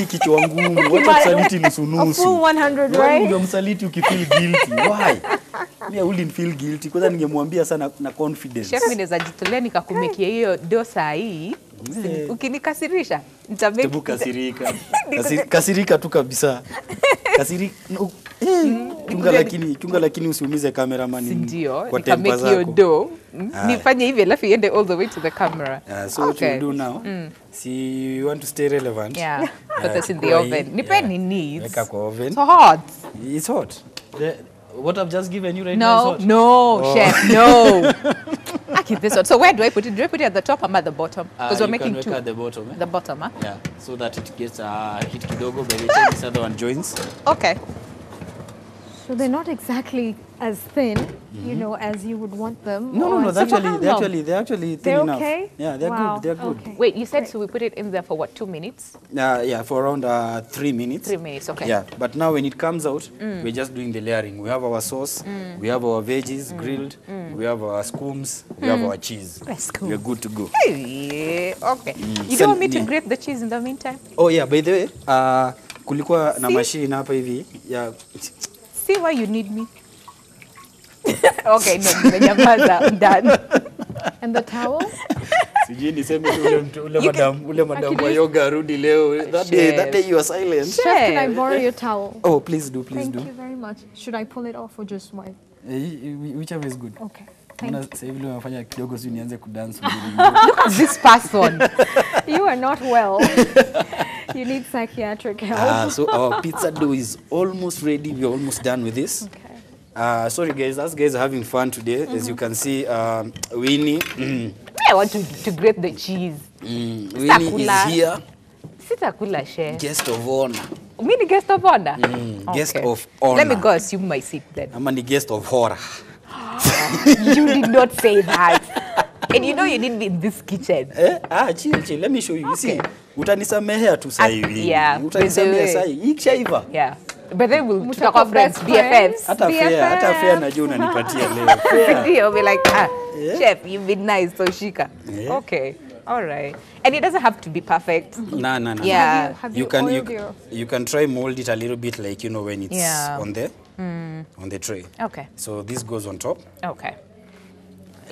kichwa ngumu. Wacha kusaliti nusu A full nusu. 100, Why right? ungemsaliti ukifeel guilty? Why? Me, I wouldn't feel guilty. Kwanza ningemwambia sana na confidence. Chef, mimi naweza jitolea nikakumekia hiyo dosa hii. Ukinikasirisha, nitamake. Tebu kasirika. Kasirika tu kabisa. Kasirika. Chunga lakini usiumize cameraman. Ndio, kwa tempa nikamake hiyo zako. do. Nifanye hivi alafu iende all the way to the camera. So what you do now? See, you want to stay relevant. Yeah, put this in the kwa oven. hii, Nipeni needs. Weka kwa oven. It's hot. It's hot. What I've just given you right now is No, hot. no, chef, no. I keep this one. So where do I put it? Do I put it at the top or at the bottom? Because we're You can making weka two. at the bottom. The bottom, huh? Yeah, so that it gets hit kidogo by the time this other one joins. Okay. So they're not exactly as thin, you know, as you would want them. No, or they're as- they're actually thin They're enough. okay? Yeah, they're Wow, good. They're good. okay. Wait, you said so we put it in there for what, 2 minutes? Yeah, for around 3 minutes. 3 minutes, okay. Yeah, but now when it comes out, we're just doing the layering. We have our sauce, we have our veggies grilled, we have our scones, we have our cheese. Scones. We're good to go. Hey, okay. You don't want me to Yeah. grate the cheese in the meantime? Oh yeah, by the way, kulikuwa na machine hapa hivi ya See why you need me. Okay, no, nimenyamaza. I'm done. And the towel? sijui niseme ule madam wa yoga arudi leo. That Chef. day you were silent. Chef, can I borrow your towel? Oh, please do. Thank you very much. Should I pull it off or just wipe? Whichever is good. Okay. Maana sasa hivi leo nafanya kidogo si nianze kudance. Look at this person. You are not well. You need psychiatric help. So our pizza dough is almost ready. We're almost done with this. Okay. Sorry guys, us guys are having fun today. As you can see, Winnie, I want to grate the cheese. Winnie Sitakula. is here, Sitakula, chef. guest of honor. Me the guest of honor? Guest Okay. of honor. Let me go assume my seat then. I'm the guest of horror. You did not say that. And you know you need me in this kitchen. Chill. Let me show you. You see, utanisamehea tu sasa hivi. Yeah, Utanisamehea by the sasa hivi. Ikishaiva. Yeah. But then we'll Mutakuwa talk friends, best friends. BFFs. Hata fair najua unanipatia leo. Fair. You'll be like, Yeah. chef, you've been nice, so shika. Yeah. Okay. All right. And it doesn't have to be perfect. No. Yeah. Have You you can oiled your... you can try mold it a little bit like when it's Yeah. on the tray. Okay. So this goes on top. Okay.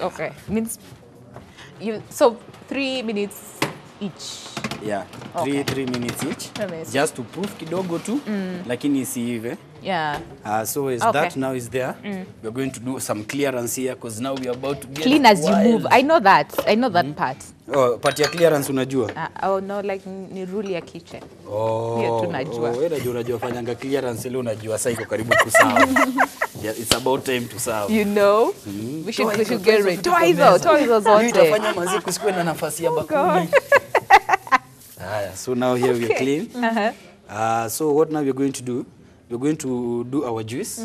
Okay. Means so 3 minutes each. Yeah, Okay. 3 minutes each. Amazing. Just to proof kidogo tu, lakini isiive. Yeah. So as Okay. that now is there, we're going to do some clearance here because now we are about to get Clean as you wild. move. I know that. I know that part. Oh, part ya clearance unajua? Oh no, like ni rule ya kitchen. Oh, Hiyo tu najua. wewe unajua fanyanga clearance leo unajua sasa iko karibu kusawa. Yeah, it's about time to serve. You know, we should get ready. Toa hizo zote. Itafanya mazi kusikuwe na nafasi ya bakuli. So now here we are clean. So what now we're going to do? We're going to do our juice.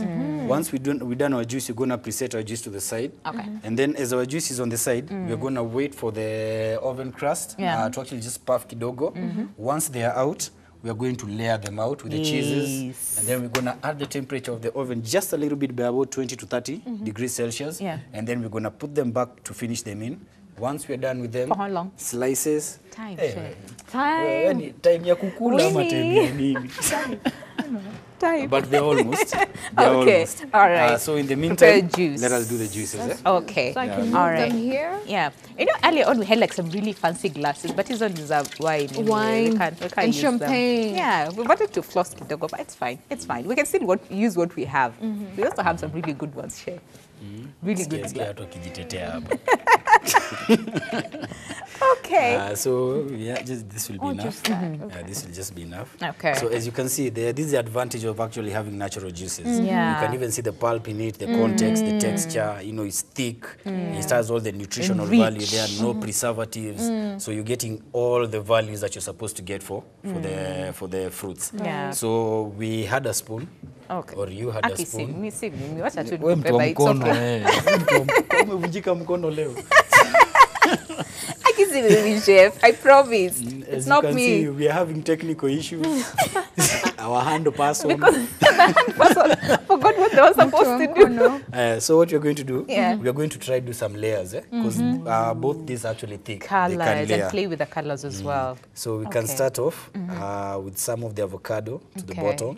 Once we done our juice, we're going to preset our juice to the side. Okay. And then as our juice is on the side, we're going to wait for the oven crust to actually just puff kidogo. Once they are out, we are going to layer them out with the cheeses. And then we're going to add the temperature of the oven just a little bit by about 20 to 30 degrees Celsius. Yeah. And then we're going to put them back to finish them in. Once we're done with them, For how long? slices. Time, Hey, chef. Time. time ya kukula ama time ya nini? Time. But they're almost. Okay, all right. So in the Prepare meantime, juice. let us do the juices. Okay. So I can move All right. them here. Yeah. You know, earlier on we had like some really fancy glasses, but it's only wine. Anyway. Wine we can't and use champagne. Them. Yeah, we wanted to floss kidogo, but it's fine. It's fine. We can still use what we have. We also have some really good ones, Chef. Really good Sikia glass. watu wakijitetea hapa. Okay. So yeah, this will be enough. This will just be enough. Okay. So as you can see, this is the advantage of actually having natural juices. Yeah. You can even see the pulp in it, the context, the texture. You know, it's thick. It has all the nutritional And rich. value. There are no preservatives. So you're getting all the values that you're supposed to get for the fruits. Yeah. So we had a spoon. Okay. Or you had a Aki, spoon. mimi wacha tu Wewe mtu wa nikupe, but it's mkono, okay. umevunjika mkono leo. Aki si mimi, Chef. I promise. As It's you not can me. see, we are having technical issues. Our hand person. Forgot what they were supposed to do. So what we're going to do, Yeah. we are going to try to do some layers, because both these are actually thick. They Colors can layer. and play with the colors as well. So we can Okay. start off with some of the avocado to the Okay. bottom.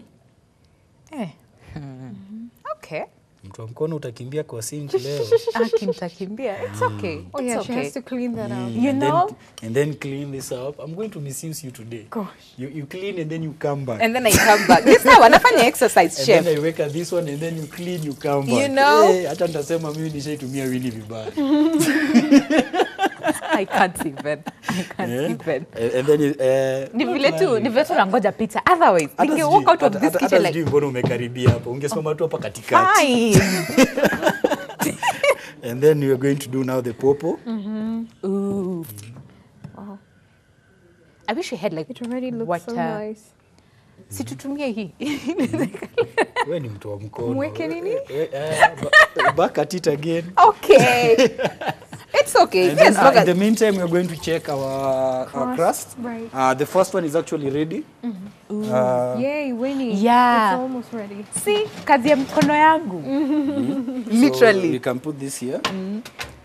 Okay. Mtu wa mkono utakimbia kwa sink leo. Aki mtakimbia. It's okay. Oh yeah, It's she okay. has to clean that out. You know? And then clean this up. I'm going to misuse you today. Gosh. You clean and then you come back. And then I come back. This time wanafanya exercise, And Chef. then I wake up this one and then you clean, you come back. You know? Hey, hata nitasema mimi nishaitumia Winnie vibaya. I can't even. I can't even. And then Ni vile tu nangoja pizza. Otherwise, hata niki sijui- walk out of hata- this hata kitchen like, sijui mbona umekaribia hapo. Ungesoma tu hapa katikati. fine. And then we are going to do now the pawpaw. Ooh. I wish we had like It already looks so water. nice. Si tutumie hii. Wewe ni mtu wa mkono. Mweke nini? Back at it again. Okay. It's okay. And then, Yes, look in at the meantime, we're going to check our crust. Right. The first one is actually ready. Yay, Winnie. Yeah. It's almost ready. See, kazi ya mkono yangu. So Literally. we can put this here.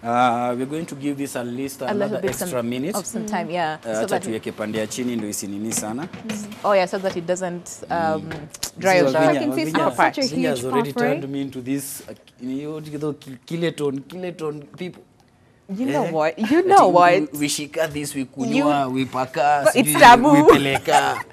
We're going to give this at least A little another bit extra minute. of some time, yeah. So Acha that tuweke pande ya chini ndio isinini sana. oh yeah, so that it doesn't dry This is out. I can see it's not such a Vinya has huge already puff, right? turned me into this kiloton people. You know what? You know what? We shika this, we kunywa, we paka, But it's sijui, tabu. we peleka.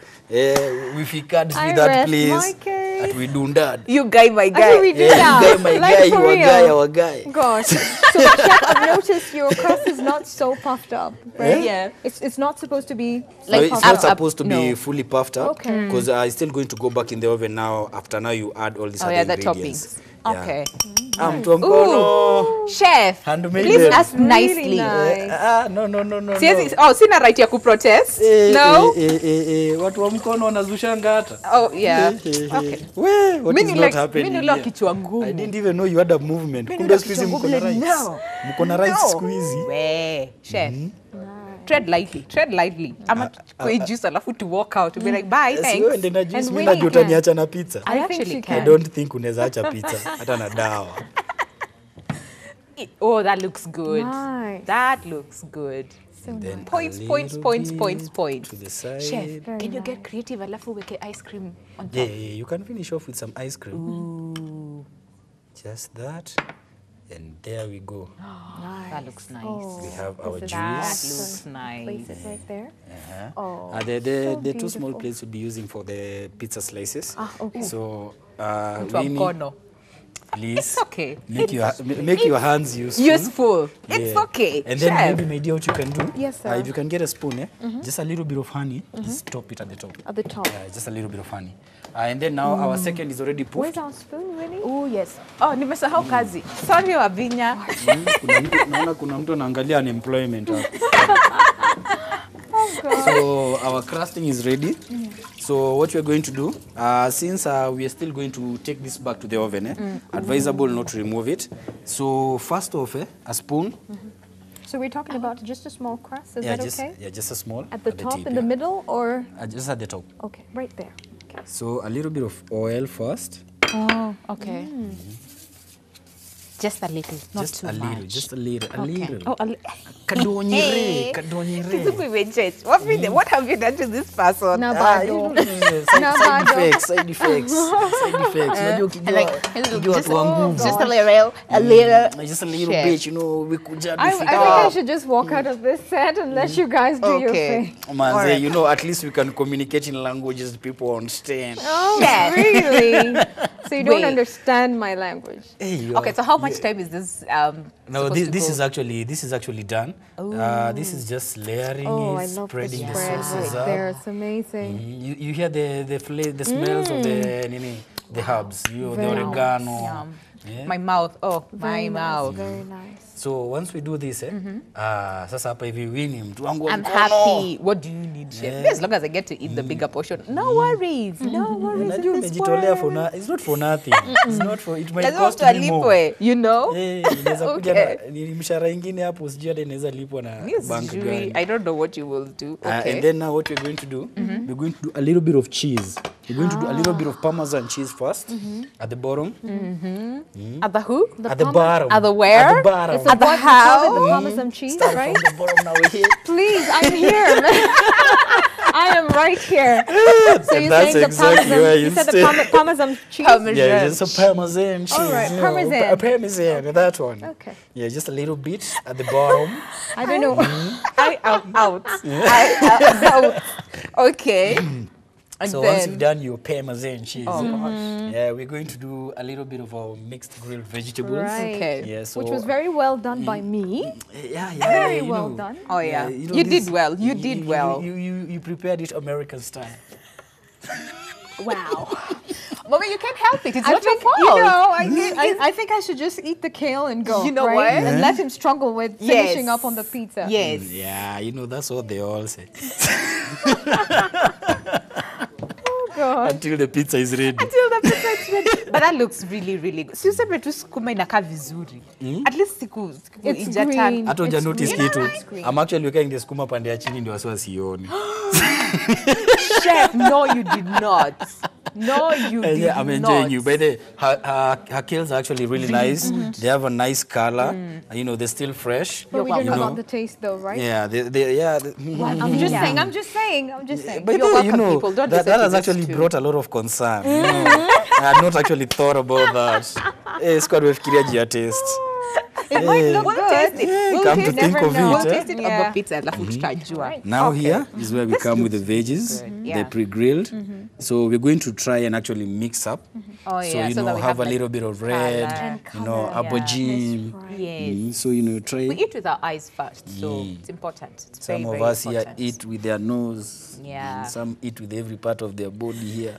We fika this I with that rest place. my case. At we dundad. You guy, my Actually, guy. we do Yeah, that. you guy, my Like, guy, for you a real. guy, our guy. Gosh. So, Chef, I've noticed your crust is not so puffed up, right? Yeah. It's not supposed to be No, Like, it's up, not up, supposed to be no. fully puffed up. Okay. Because it's still going to go back in the oven now. After now, you add all these Oh other yeah, the ingredients. toppings. Yeah. Okay. Mtu wa mkono. Chef, Handmade please them. ask really nicely. nice. No. Siwezi, oh, sina right ya kuprotest. No. Watu wa mkono wanazushanga hata. Oh yeah. Okay. What is not happening Mimi nilo here? kichwa ngumu. I didn't even know you had a movement. Mimi Kumbe nilo siku hizi kichwa mko na ngumu. rights. No. Mko na rights No. siku hizi. We, chef. Tread lightly, tread lightly. Ama kwa juice alafu to walk out to be like bye, Si thanks. wewe ndio na juice, And mimi Winnie najua can. utaniacha na pizza. I I think actually she I can. don't think unaweza acha pizza hata na dawa. Oh, that looks good. Nice. That looks good. Then Points, a points, little points, bit points, points. to the side. Chef, Very can you nice. get creative alafu weke ice cream on top? Yeah, you can finish off with some ice cream. Just that. And there we go. That looks nice. Oh, We have our this is That juice. looks nice. Place it right there. Oh, The two small beautiful. plates we'll be using for the pizza slices. Ah, okay. So, Mtu wa Winnie, mkono. please. It's okay. Make your hands useful. Useful. It's Yeah. okay. And then Chef. maybe, my dear, what you can do? Yes, sir. If you can get a spoon, just a little bit of honey, just top it at the top. At the top. Yeah, just a little bit of honey. And then now our second is already Where's poofed. our spoon, Winnie? Oh, yes. Oh, nimesahau kazi. Sorry, Wavinya. Naona kuna mtu anaangalia unemployment hapo. So our crusting is ready. So what we're going to do, since we are still going to take this back to the oven, advisable not to remove it. So first off, a spoon. So we're talking about just a small crust, is Yeah, that just okay? yeah, just a small. At the top, tip, in the yeah. middle, or? Just at the top. Okay, right there. Okay. So a little bit of oil first. Oh, okay. Just a little, not Just too a much. little, just a little, a little. Oh, Kadonyere, kadonyere. Kisumu imechange. What have you done to this person? Nabado. Side effects, side effects, side effects. Unajua ukijua watu wa nguvu. Just a little. Just a little Chef. bit, you know, we could just I think I should just walk out of this set and let you guys do your Okay. thing. Manze, you know, at least we can communicate in languages people understand. Oh, Yes. really? So you don't Wait. understand my language? Hey, you Okay, are- so how much time is this? No, supposed to this go? is actually done. This is just layering Oh, I it, love the spreading the spread sauces right up. there. It's amazing. You hear the smells of the herbs, the Very nice. oregano. Yum. Yeah. My mouth. Oh, my Very nice, mouth. very nice. So once we do this, sasa hapa hivi Winnie mtu wangu wa I'm mkono. happy. What do you need, chef? Yeah. As long as I get to eat the bigger portion. No worries. No worries. Unajua in this umejitolea world. it's not for nothing. It's not for, it might Lazima cost mtu me more. alipwe, you know? Inaweza kuja Okay. na ni mshahara ingine hapo sijui hata inaweza lipwa na Yes, bank Julie, gani. I don't know what you will do. Okay. And then now what we're going to do, we're going to do a little bit of cheese. We're going to do a little bit of Parmesan cheese first at the bottom. At the who? At the bottom. At the where? At the bottom. It's a At the what you call how? it, the Parmesan cheese, Start right? from the bottom now we're here. Please, I'm here. I am right here. So you're That's saying the exactly Parmesan, where you you said the stay. Parmesan cheese? Parmesan. Yeah, just a Parmesan cheese. All right, you know, Parmesan. A Parmesan, that one. Okay. Yeah, just a little bit at the bottom. I don't know. I am out. I am out. Okay. And So then, once you've done your Parmesan cheese, Oh, yeah, we're going to do a little bit of our mixed grilled vegetables. Right. okay. Yeah, so Which was very well done by me. yeah, Very you well know. done. Oh, yeah. know, You this- did well. You did well. You prepared it American style. Wow. Mommy, you can't help it. It's I not your think, fault. you know, I think I should just eat the kale and go. You know right? what? And let him struggle with Yes. finishing up on the pizza. Yes. Yeah, you know, that's what they all say. Oh, God. Until the pizza is ready. Until the pizza is ready. But that looks really, really good. Si useme tu sukuma inakaa vizuri. At least siku It's ijatan. green. Hata uja It's notice green. kitu. It's green. I'm actually looking the skuma pande ya chini ndio wasi wasione. Chef, no, you did not. No, you did Yeah, I'm not. enjoying you. By the her kales are actually really nice. They have a nice color. You know, they're still fresh. But we don't you know know. about the taste though, right? Yeah, yeah. I'm just Yeah. saying, I'm just saying. By the You're way, you welcome, know, people. Don't that listen to has this actually too. brought a lot of concern. You know, I had not actually thought about that. Sikuwa nimefikiria juu ya taste. It might look We'll good. taste it. We'll Come to taste think never of know. We'll it, taste it Yeah. over pizza alafu tutajua. Now here is where we come with the veggies. Yeah. They're pre-grilled. So we're going to try and actually mix up. Oh, So, yeah, you so know, that we have a like little bit of red, color. you know, color, aubergine. Yes. So, you know, try. We eat with our eyes first, so it's important. It's Some very, of very us important. here eat with their nose. Yeah. Some eat with every part of their body here.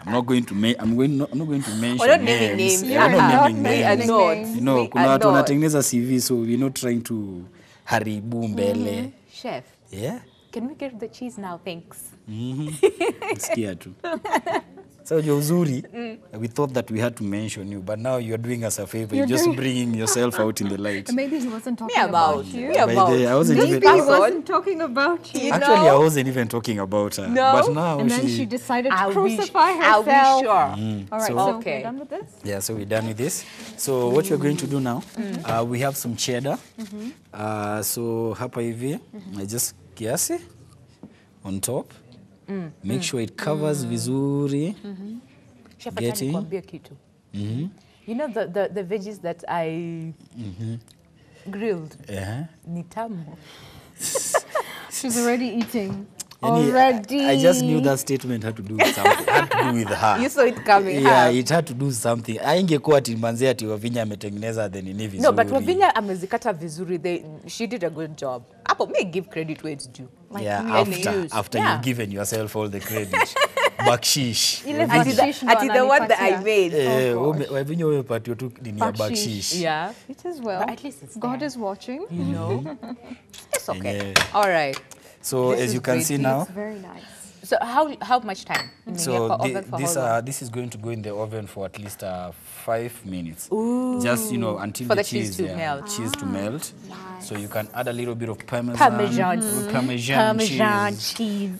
I'm not going to I'm not going to mention We're not naming names. Yeah, we're not naming We are names. not. You know, We kuna are watu not. wanatengeneza CV, so we're not trying to haribu mbele. Chef, Yeah. can we get the cheese now? Thanks. Sikia tu. So your uzuri, we thought that we had to mention you, but now you're doing us a favor. You're just bringing yourself out in the light. Maybe he wasn't talking Me about about you. Me By about. the way, I wasn't Just even. Maybe he That's all. wasn't talking about you. You Actually, know? I wasn't even talking about her. No? But now And then she she decided to Are we crucify Are herself. we sure? All right, So- so Okay. we're done with this? Yeah, so we're done with this. So what we're going to do now, we have some cheddar. So hapa hivi, I just kiasi on top. Make sure it covers vizuri. Chef, Getting. acha nikwambie kitu. You know the veggies that I grilled Yeah. ni tamu. She's already eating. Already. I just knew that statement had to do with something. Had to do with her. You saw it coming. Yeah, huh? it had to do something. Aingekuwa ati manzi ati Wavinya ametengeneza then ni vizuri. No, but Wavinya amezikata vizuri. She did a good job. Hapo me give credit where it's due. Yeah, really after Yeah. you've given yourself all the credit. Bakshish. Ile Ati bakshish ndo the one that I ananipatia. made. Wavinya umepatiwa tu nini ya Bakshish. bakshish. Yeah. It is well. But at least it's God there. is watching. You know? It's okay. Yeah. All right. So This as is you can great. see now, It's very nice. So how much time? so oven for how long? this is going to go in the oven for at least 5 minutes. Just until For the the cheese to melt. Cheese to melt. So you can add a little bit of parmesan. Parmesan cheese.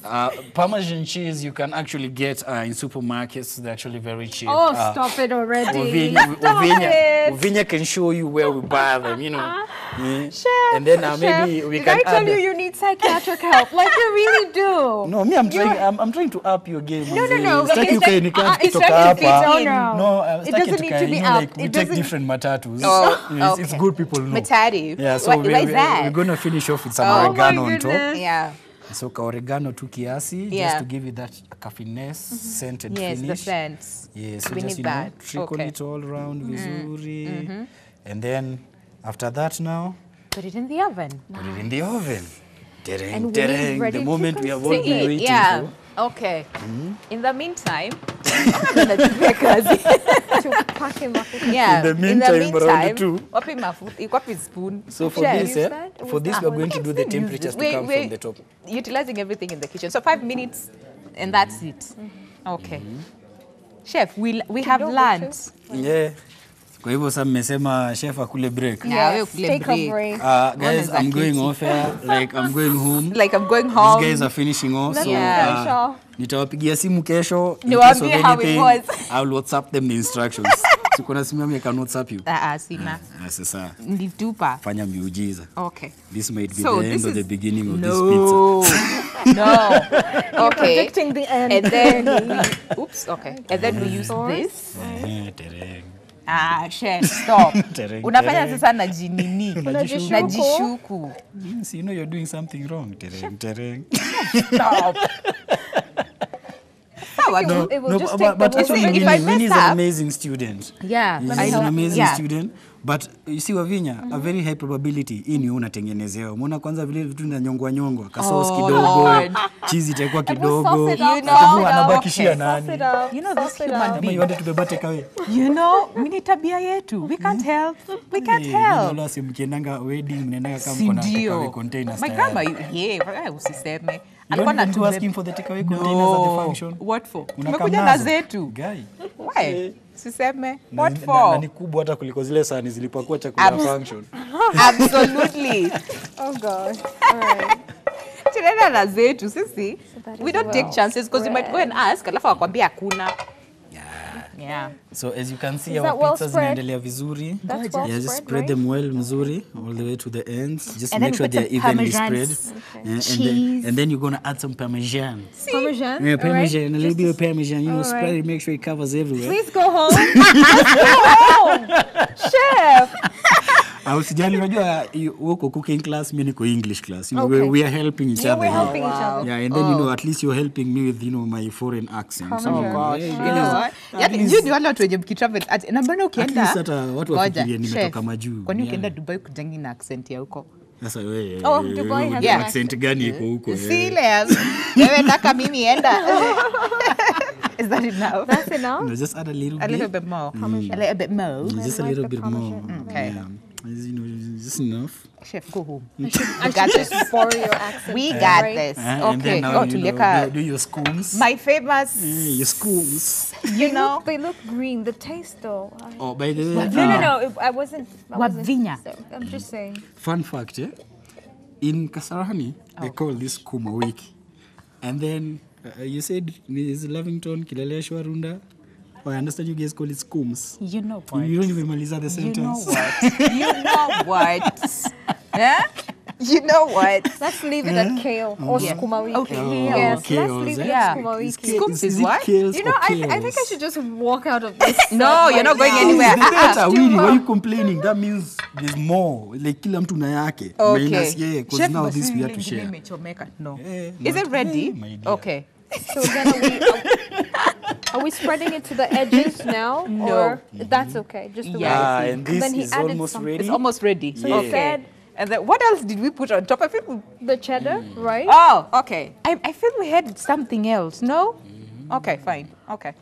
Parmesan cheese you can actually get in supermarkets. They're actually very cheap. Oh, stop it already. Wavinya can show you where we buy them. Yeah. And then maybe we Did can I tell add. you need psychiatric help? Like you really do. No, me, I'm trying to up your game. No. Sitaki It's ukae like- nikaa it's kutoka trying to fit hapa. in. No, It sitaki doesn't need tukae, to be you know, up. like, we It take doesn't- different matatus. Oh, It's good people know. Matari. Yeah, so What is we're that? going to finish off with some Oh oregano my on top. goodness. Yeah. So ka oregano tu kiasi, Yeah. just to give it that caffiness, scented Yes, finish. the scents. Yeah, so We just, need that. trickle Okay. it all around vizuri. And then after that now, Put it in the oven. put it in the oven. Tereng, And tereng, we're ready the to moment we have all been See, waiting yeah. for. Okay. In the meantime, yeah. In the meantime, round two. wapi mafuta, iko wapi spoon? So for Chef, this, for this we're going to do the temperatures to come from the top. Utilizing everything in the kitchen. So 5 minutes and that's it. Okay. Chef, we have learned. Yeah. Kwa hivyo sasa mmesema chef akule break. Yeah, Yes, we'll take break. a break. Guys, I'm going off here. Like I'm going home. Like I'm going home. These guys are finishing off. So Yeah. nitawapigia simu kesho. In Niwaambie case of how it anything, was. I'll WhatsApp them the instructions. Siko na simu yangu I can WhatsApp you. Sina. Sasa Nilitupa. fanya miujiza. Okay. This might be So the this end or the is- beginning of this No. No. Okay. Predicting the end. And then oops, okay. And then we use this. pizza. Tereng. Chef, stop. Tereng, Unafanya tereng. sasa najinini. Unajishuku. Najishuku. Yes, you know you're doing something wrong. Tereng, tereng. Stop. Sawa tu. It will just take but the actually, See, if I Winnie is mess an up- amazing student. Yeah. He's an amazing student. But you see Wavinya, a very high probability hii ni unatengenezewa. Umeona kwanza vile vitu vinanyongwa nyongwa, kasos kidogo, Lord. cheese itakuwa sauce kidogo. it up, You know, Sababu anabakishia okay. Sauce it nani? up. You know this Sauce it human up. Kama being. you wanted to beba take away. You know, mimi tabia yetu. We can't help. We can't help. Wala si mkiendanga wedding mnaendanga kama mko na take Sindio. away containers. My tayari. grandma, yeah, usiseme. You Alikuwa don't even go anatubeba- asking for the takeaway containers at the function. What for? Unakaa Tumekuja na nazo. zetu. Guy. Why? Siseme. Na- What na- na for? ni kubwa hata kuliko zile sahani zilipokuwa chakula ya function. Absolutely. Oh God. All right. Tunaenda na zetu sisi. that We is don't take well chances because you might go and ask alafu wakwambia hakuna. Yeah. So as you can see, Is our that well pizzas spread? zinaendelea vizuri. That's well Yeah, just spread, spread right? them well mzuri all the way to the ends. Just And make then sure put they're some evenly Parmesan spread. And then you're gonna add some Parmesan. Parmesan. Yeah, all right? Parmesan, a little bit of Parmesan. You know, all spread right. it, make sure it covers everywhere. Please go home. Let's go home. Chef. Usijali, unajua uko cooking class, mimi niko English class. You know, Okay. we are helping each Yeah, other. we're helping each other. Yeah, and then you know, at least you're helping me with my foreign accent. So, Parmesan. yeah, You know what? Yaani you ni wale watu wenye mkitravel na mbona at ukienda least hata watu Ngoja, wafikirie nimetoka chef, majuu. kwani Yeah. ukienda Dubai kujangi na accent ya huko? Sasa wewe, Oh, Dubai has an accent gani iko huko? Si ile wewe nataka mimi enda. Is that enough? That's enough. No, just add a little A bit. little bit more. A little bit more. Just a like little the bit more. Okay. Yeah. You know, just enough. Chef, go home. I We should got this. just borrow your accent. We got right? this. And Okay. then now, Oh, you know, tulieka do your scones. my famous, Your scones. you know. They look green. The taste, though. Oh, by the way, No. I wasn't. Wavinya. So, I'm just saying. fun fact, in Kasarani, they call this Kuma Wiki. And then you said is Lavington, Kileleshwa, Runda. Oh, I understand you guys call it Skums. You know what? You don't even maliza the You sentence. know what? You know what? Yeah? You know what? Let's leave it at kale or Yeah. sukuma wiki. Okay, kale. Yes, Kales, let's leave it Yeah. at sukuma wiki. Scoops is it what? kales You know, or I think I kales? should just walk out of this. No, you're not going anywhere. That's Willy, why are you complaining? That means there's more. Like kila mtu na yake. Okay. Minus, yeah, because Chef now this we have Basili to share. imechomeka. No. Eh, Is it not- ready? eh, my dear. Okay. So then are we spreading it to the edges now? No. Or that's okay. Just the Yeah. way. And this Then he is added almost some- ready. It's almost ready. Yeah. Okay. And then what else did we put on top? I feel The cheddar, right? Oh, okay. I feel we had something else. No? Okay, fine. Okay.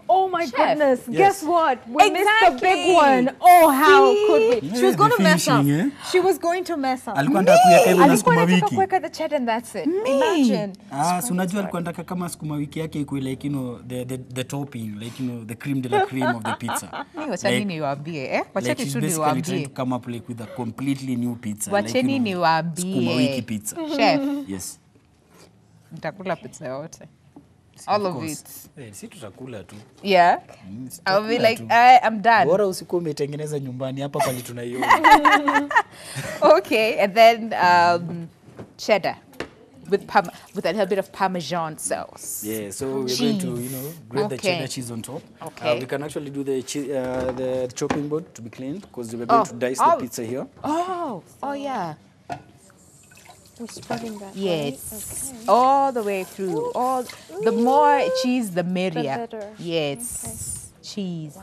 Oh my Chef. goodness. Yes. Guess what? We missed the Exactly. big one. Oh, how could we? Yeah, She was going to the mess up. finishing, eh? She was going to mess up. Alikuwa anataka kuweka hivyo na Alikuwa sukuma anataka wiki. kuweka the cheddar and that's it. Imagine. Si unajua alikuwa anataka kama sukuma wiki yake ikuwe like, you know, the topping, like, you know, the cream de la cream of the pizza. Mimi wacheni niwaambie, Like wacheni she's tu basically trying to niwaambie. come up like with a completely new pizza. Wacheni like, you know, niwaambie. sukuma wiki pizza. Chef, Yes. nitakula pizza yote. All of course. it. Si tutakula tu. Yeah? Si I'll be tutakula like, tu. I'm done. Bora usikuwa umetengeneza nyumbani hapa pale tunaiona. Okay, and then cheddar with a little bit of Parmesan sauce. Yeah, so we're going to, you know, grate the Okay. cheddar cheese on top. Okay. We can actually do the chopping board to be cleaned because we're going to dice the pizza here. Oh yeah. We're spreading that. Yes. All the way through. The more cheese, the merrier. better. Yes. Cheese.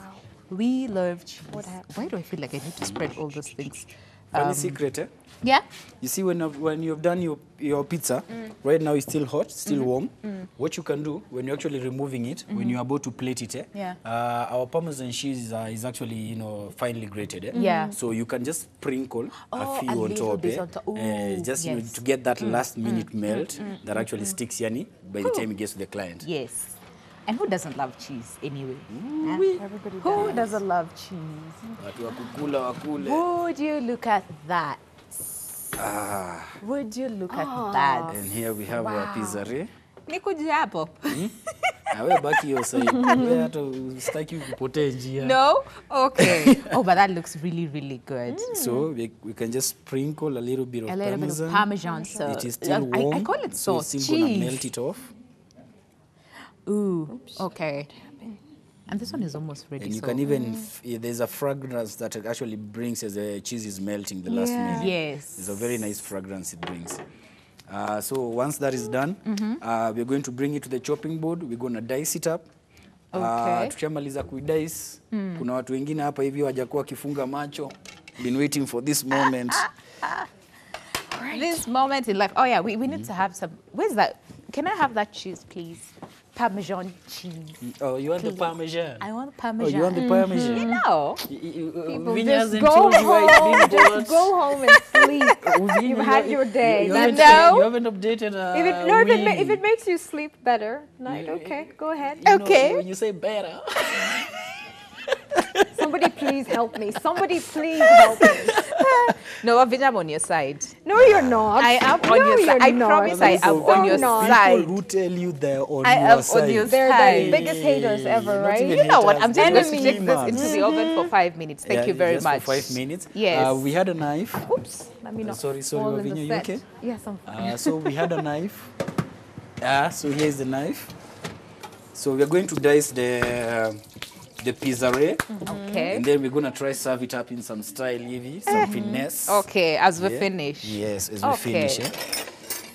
We love cheese. What happened? Why do I feel like I need to spread all those things? Funny secret, eh? Yeah. You see, when you've done your pizza, right now it's still hot, still warm. What you can do when you're actually removing it, when you're about to plate it, Yeah. Our Parmesan cheese is actually, you know, finely grated. Yeah. So you can just sprinkle Oh, a few a on little top, bit on top. Ooh, just you know, yes. to get that last minute melt that actually sticks, yani, by the time it gets to the client. Yes. And who doesn't love cheese anyway? Everybody Who doesn't love cheese? Watu wakukula wakule. Would you look at that? Would you look at that? And here we have our pizza ray. Nikuje hapo. Na wewe baki hiyo side. Wewe hata usitaki kupotee njia. No? Okay. Oh, but that looks really, really good. So we can just sprinkle a little bit of A little Parmesan. bit of Parmesan sauce. It is still warm. I call it so sauce. it's still gonna Cheese. melt it off. Ooh. Okay. And this one is almost ready. And you so- can even, there's a fragrance that it actually brings as the cheese is melting the last minute. Yes. It's a very nice fragrance it brings. So once that is done, we're going to bring it to the chopping board. We're going to dice it up. Okay. Tukishamaliza kuidice, kuna watu wengine hapa hivi hawajakuwa wakifunga macho. Been waiting for this moment. This moment in life. Oh, yeah, we need to have some. Where's that? Can I have that cheese, please? Parmesan cheese. Oh, you want the Parmesan? I want Oh, Parmesan. you want the Parmesan? You know. People Vinny just hasn't go told you why home. it's being Just go home and sleep. You've had your day. You That's haven't, No. you haven't updated. if it makes you sleep better, night, okay, go ahead. Okay. When you say better. Somebody please help me. Somebody please help me. No, Avinya, I'm on your side. No, you're not. I am on no, your you're side. I not. promise I am So on your not. side. People who tell you they're on I your am side. on your They're side. the biggest haters ever, Not right? even You know what? haters, I'm just they're going to just take this dreamers. into the oven for 5 minutes. Thank you very just much. For 5 minutes. Yes. We had a knife. Oops. Let me not Sorry, fall in Lavinia, the you set. okay? Yes, I'm So we had a knife. So here's the knife. So we're going to dice the pizza ray. Okay. And then we're going to try serve it up in some style, Evie, some finesse. Okay, as we Yeah. finish. Yes, as we Okay. finish.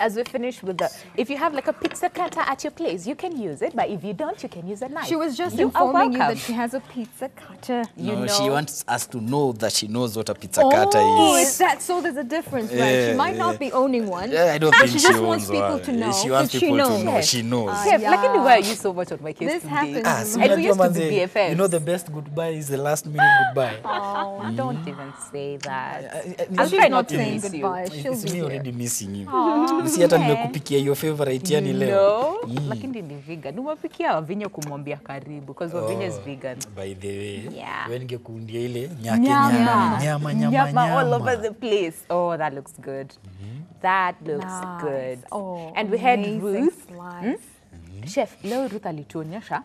As we finish with the, if you have like a pizza cutter at your place, you can use it. But if you don't, you can use a knife. She was just You are informing you welcome. that she has a pizza cutter. You No, know. she wants us to know that she knows what a pizza Oh, cutter is is. that so? There's a difference, right? Yeah, She might yeah. not be owning one. Yeah, I don't but think she she just wants owns people one. to know. She wants that people she to knows. know. She knows. Chef, Yeah. like in the way you so much on my case This today. happens. So And we unajua used to manze, be BFFs. you know the best goodbye is the last minute goodbye. Oh, don't even say that. I'll I'll She's try not not to saying miss you. goodbye. She'll It's be me here. already missing you. Si hata nimekupikia your favorite yani leo. No, lakini ni vegan. Umepikia Wavinya kumwambia karibu because Wavinya is vegan. By the way, Yeah. wewe ningekuundia ile nyama all over the place. Oh, that looks good. That looks Nice. good. Oh, and we had amazing Ruth. slice. Chef, leo Ruth alituonyesha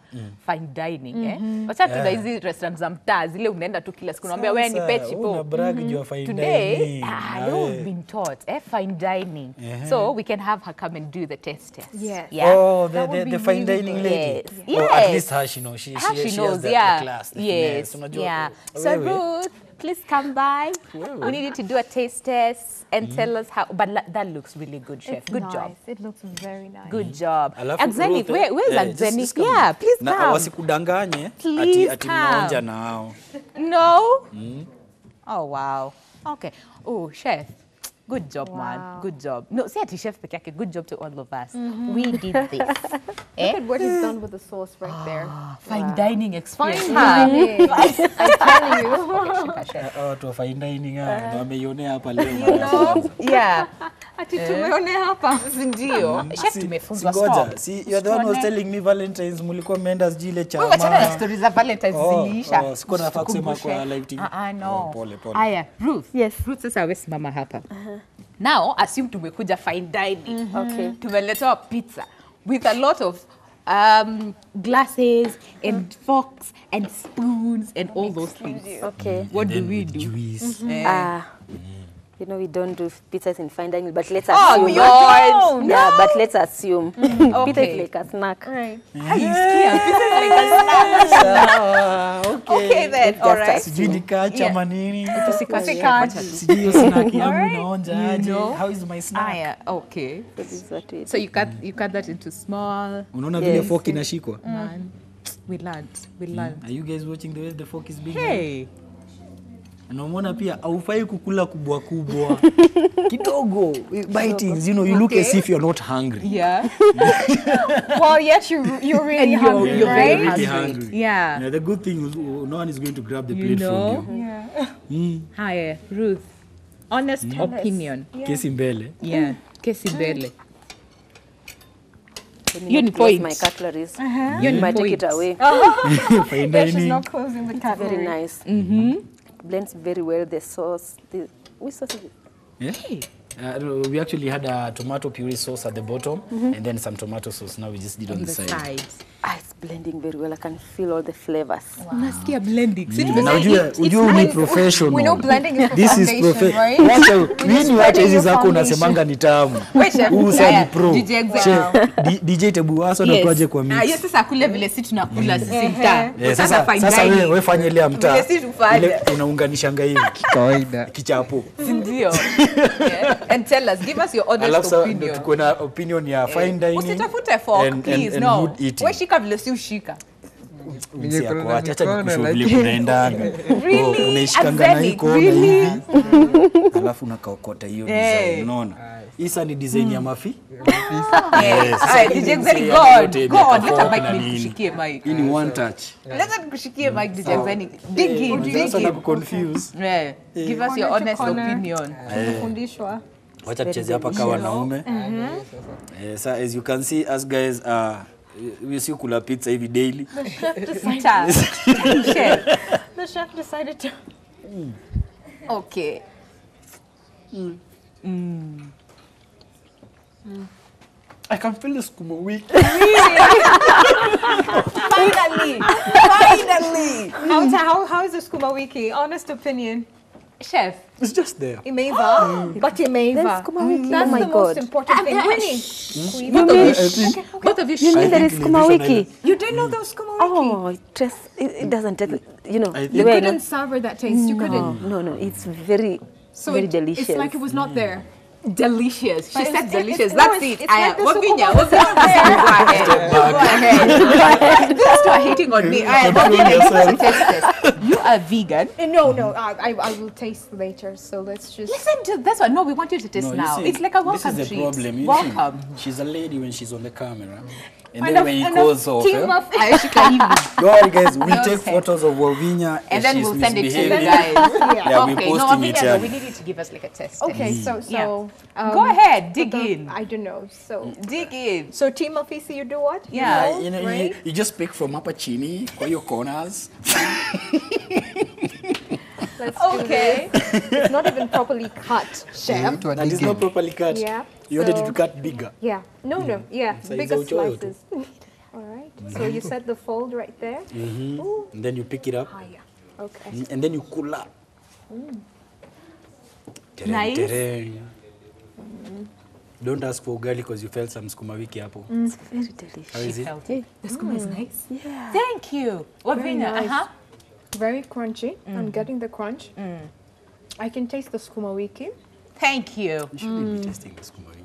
fine dining Wacha tuna hizi restaurants za mtaa zile unaenda tu kila siku unaambia wewe nipe chipo. Una brag juu ya fine Today, dining. leo we've been taught fine dining. So we can have her come and do the taste test. Yes. Yeah. Oh, That would the be fine really dining good. lady. Yes. Oh, at Yes. least her, she knows. She She has knows, the yeah. class. The Yes, finesse. Unajua, yeah. So wewe. Ruth, please come by. We need you to do a taste test and tell us how. But that looks really good, chef. It's Good nice. job. It looks very nice. Good job. Alafu Axenith, Ruth, where's just Axenith? come. Yeah, please Na come. wasikudanganye Please ati come. mnaonja na hao. No? Oh, wow. Okay. Oh, chef. Good job, man. Wow. Good job. No, say ati chef peke yake. Good job to all of us. We did this. Look at what he's done with the sauce right there. Fine dining experience. Fine Huh? dining. I tell you. Shika, chef. Watu wa fine dining ndo wameionea hapa leo. No? Yeah. Ati tumeone hapa. Ndio. Chef tumefunzwa Singoja. stop. See, you're the one who was telling me Valentine's mulikuwa mmeenda sijui ile chama. Wewe wachana na stories za Valentine's ziliisha. Sikuwa nafaa kusema Tukumbushe. kwa live TV. No. Oh, pole, pole. Aya, Ruth. Yes. Ruth sasa wewe simama hapa. Now, assume tumekuja fine dining. Okay. Tumeletewa pizza with a lot of glasses and forks and spoons and all those things. Okay. What do we do? Juice. You know, we don't do pizzas in fine dining, but let's Oh, assume. you don't? Yeah, but let's assume. Pizza Okay. is like a snack. Right. Okay then, all right. Sijui ni kacha Yeah. manini. Sikaji. Sijui hiyo snack yangu inaonja aje. know. How is my snack? Aya, okay. This is what we So you cut that into small. Unaona vile Yes. fork inashikwa? Man, we learned. Are you guys watching the way the fork is being? Hey. Na umeona pia haufai kukula kubwa kubwa. Kidogo. Bitings, you know, you look as if you're not hungry. Yeah. Well, yet you're really And hungry, you're right? very Really hungry. hungry. Yeah. Now, the good thing is no one is going to grab the You plate know. from you. Yeah. Hi, Ruth. Honest opinion. Kesi mbele. Yeah. Kesi mbele. Let me You not need close points. my cutleries. You You might take it points. away. Fine Yeah, she's dining. not closing the cat. Very nice. Blends very well the sauce. Which sauce is it? Yeah. We actually had a tomato puree sauce at the bottom and then some tomato sauce. Now we just did on On the the side. sides. It's blending very well. I can feel all the flavors. Unasikia blending. Si Na tumesema ujue it's ujue ni We professional. know blending is the This is foundation, right? Wacha mimi wacha spreading hizi your zako foundation. unasemanga ni tamu. Wait, chef. Huu sasa Aya, ni pro. DJ Exam. Chef, DJ Tebuaso na kwaje kwa mix. Hiyo sasa kule vile si tunakula sisi mtaa. Sasa fine sasa dining. wewe fanye ile ya mtaa. Vile si tufanye. Ile unaunganishanga hivi kawaida. Kichapo. Ndio. Yeah. And tell us, give us your honest Alafu sasa ndio opinion. tuko na opinion ya fine dining. Usitafute fork, please, and no. good eating. Wewe shika vile si ushika. Msi yako acha nikushughuli kunaendanga. Really? Unaishikanga na hii Axenith, kona really? hivi. Alafu unakaokota hiyo design, unaona? Isa ni design ya mafi. Yes. sasa DJ hii Exam, msi God, yote God, imeweka let fork mic na nini. nikushikie mic. Hii ni one touch. Let nikushikie mic, DJ Exam. Dig in, dig Sasa na in. kuconfuse. Yeah. Give us your Corner to honest corner. opinion. Tumefundishwa. Wacha tucheze hapa kwa wanaume. So as you can see us guys we see kula pizza hivi daily. Mtaa. Chef. The chef decided to. Okay. I can feel the sukuma wiki. Finally. Finally. How is the skuma wiki? Honest opinion. Chef. It's just there. Imeiva. But imeiva. There's skuma wiki. That's Oh my the God. most important thing. Winnie. Both of you You mean there is think skuma television wiki? You didn't know there was skuma wiki? Oh, it doesn't take, you know, I the You way I couldn't know. savor that taste. You couldn't. No, it's very, So very it- delicious. It's like it was not there. Delicious. She But said it's- delicious. it's- That's no, it. it's like the Wavinya, sukuma Wavinya, go ahead. Go ahead. Don't start hating on me. Wavinya, give us a taste test. You are vegan. No. I will taste later. So let's just. Listen to this one. No, we want you to taste No, you now. see, It's like a welcome This is the treat. problem. You Welcome. see, she's a lady when she's on the camera. And And then a- when he and a calls off, team of- Ayashika hivi. don't worry guys, we No take sense. photos of Wavinya And then she's we'll send it to you misbehaving. guys. Yeah, we're Okay, no, posting it, Wavinya, yeah. we need you to give us like a test. Okay, test. so Go ahead, dig the- in. I don't know. So Dig in. so Team Afisi, you do what? Yeah. You know, right? you just pick from upper chini, kwa your corners. Let's do Okay. this. It's not even properly cut, chef. That is not properly cut. Yeah, You wanted it so- to cut bigger. Yeah. No. Yeah. Size Bigger za uchoyo tu. slices. All right. So you set the fold right there. And then you pick it up. Higher. Okay. And then you cool up. Tereng, Nice. tereng. Don't ask for ugali because you felt some sukuma wiki hapo. It's very delicious. How is it? Healthy. The skuma is nice. Yeah. Thank you. Wavina, nice. Very crunchy. I'm getting the crunch. I can taste the sukuma wiki. Thank you. You shouldn't be tasting the sukuma wiki.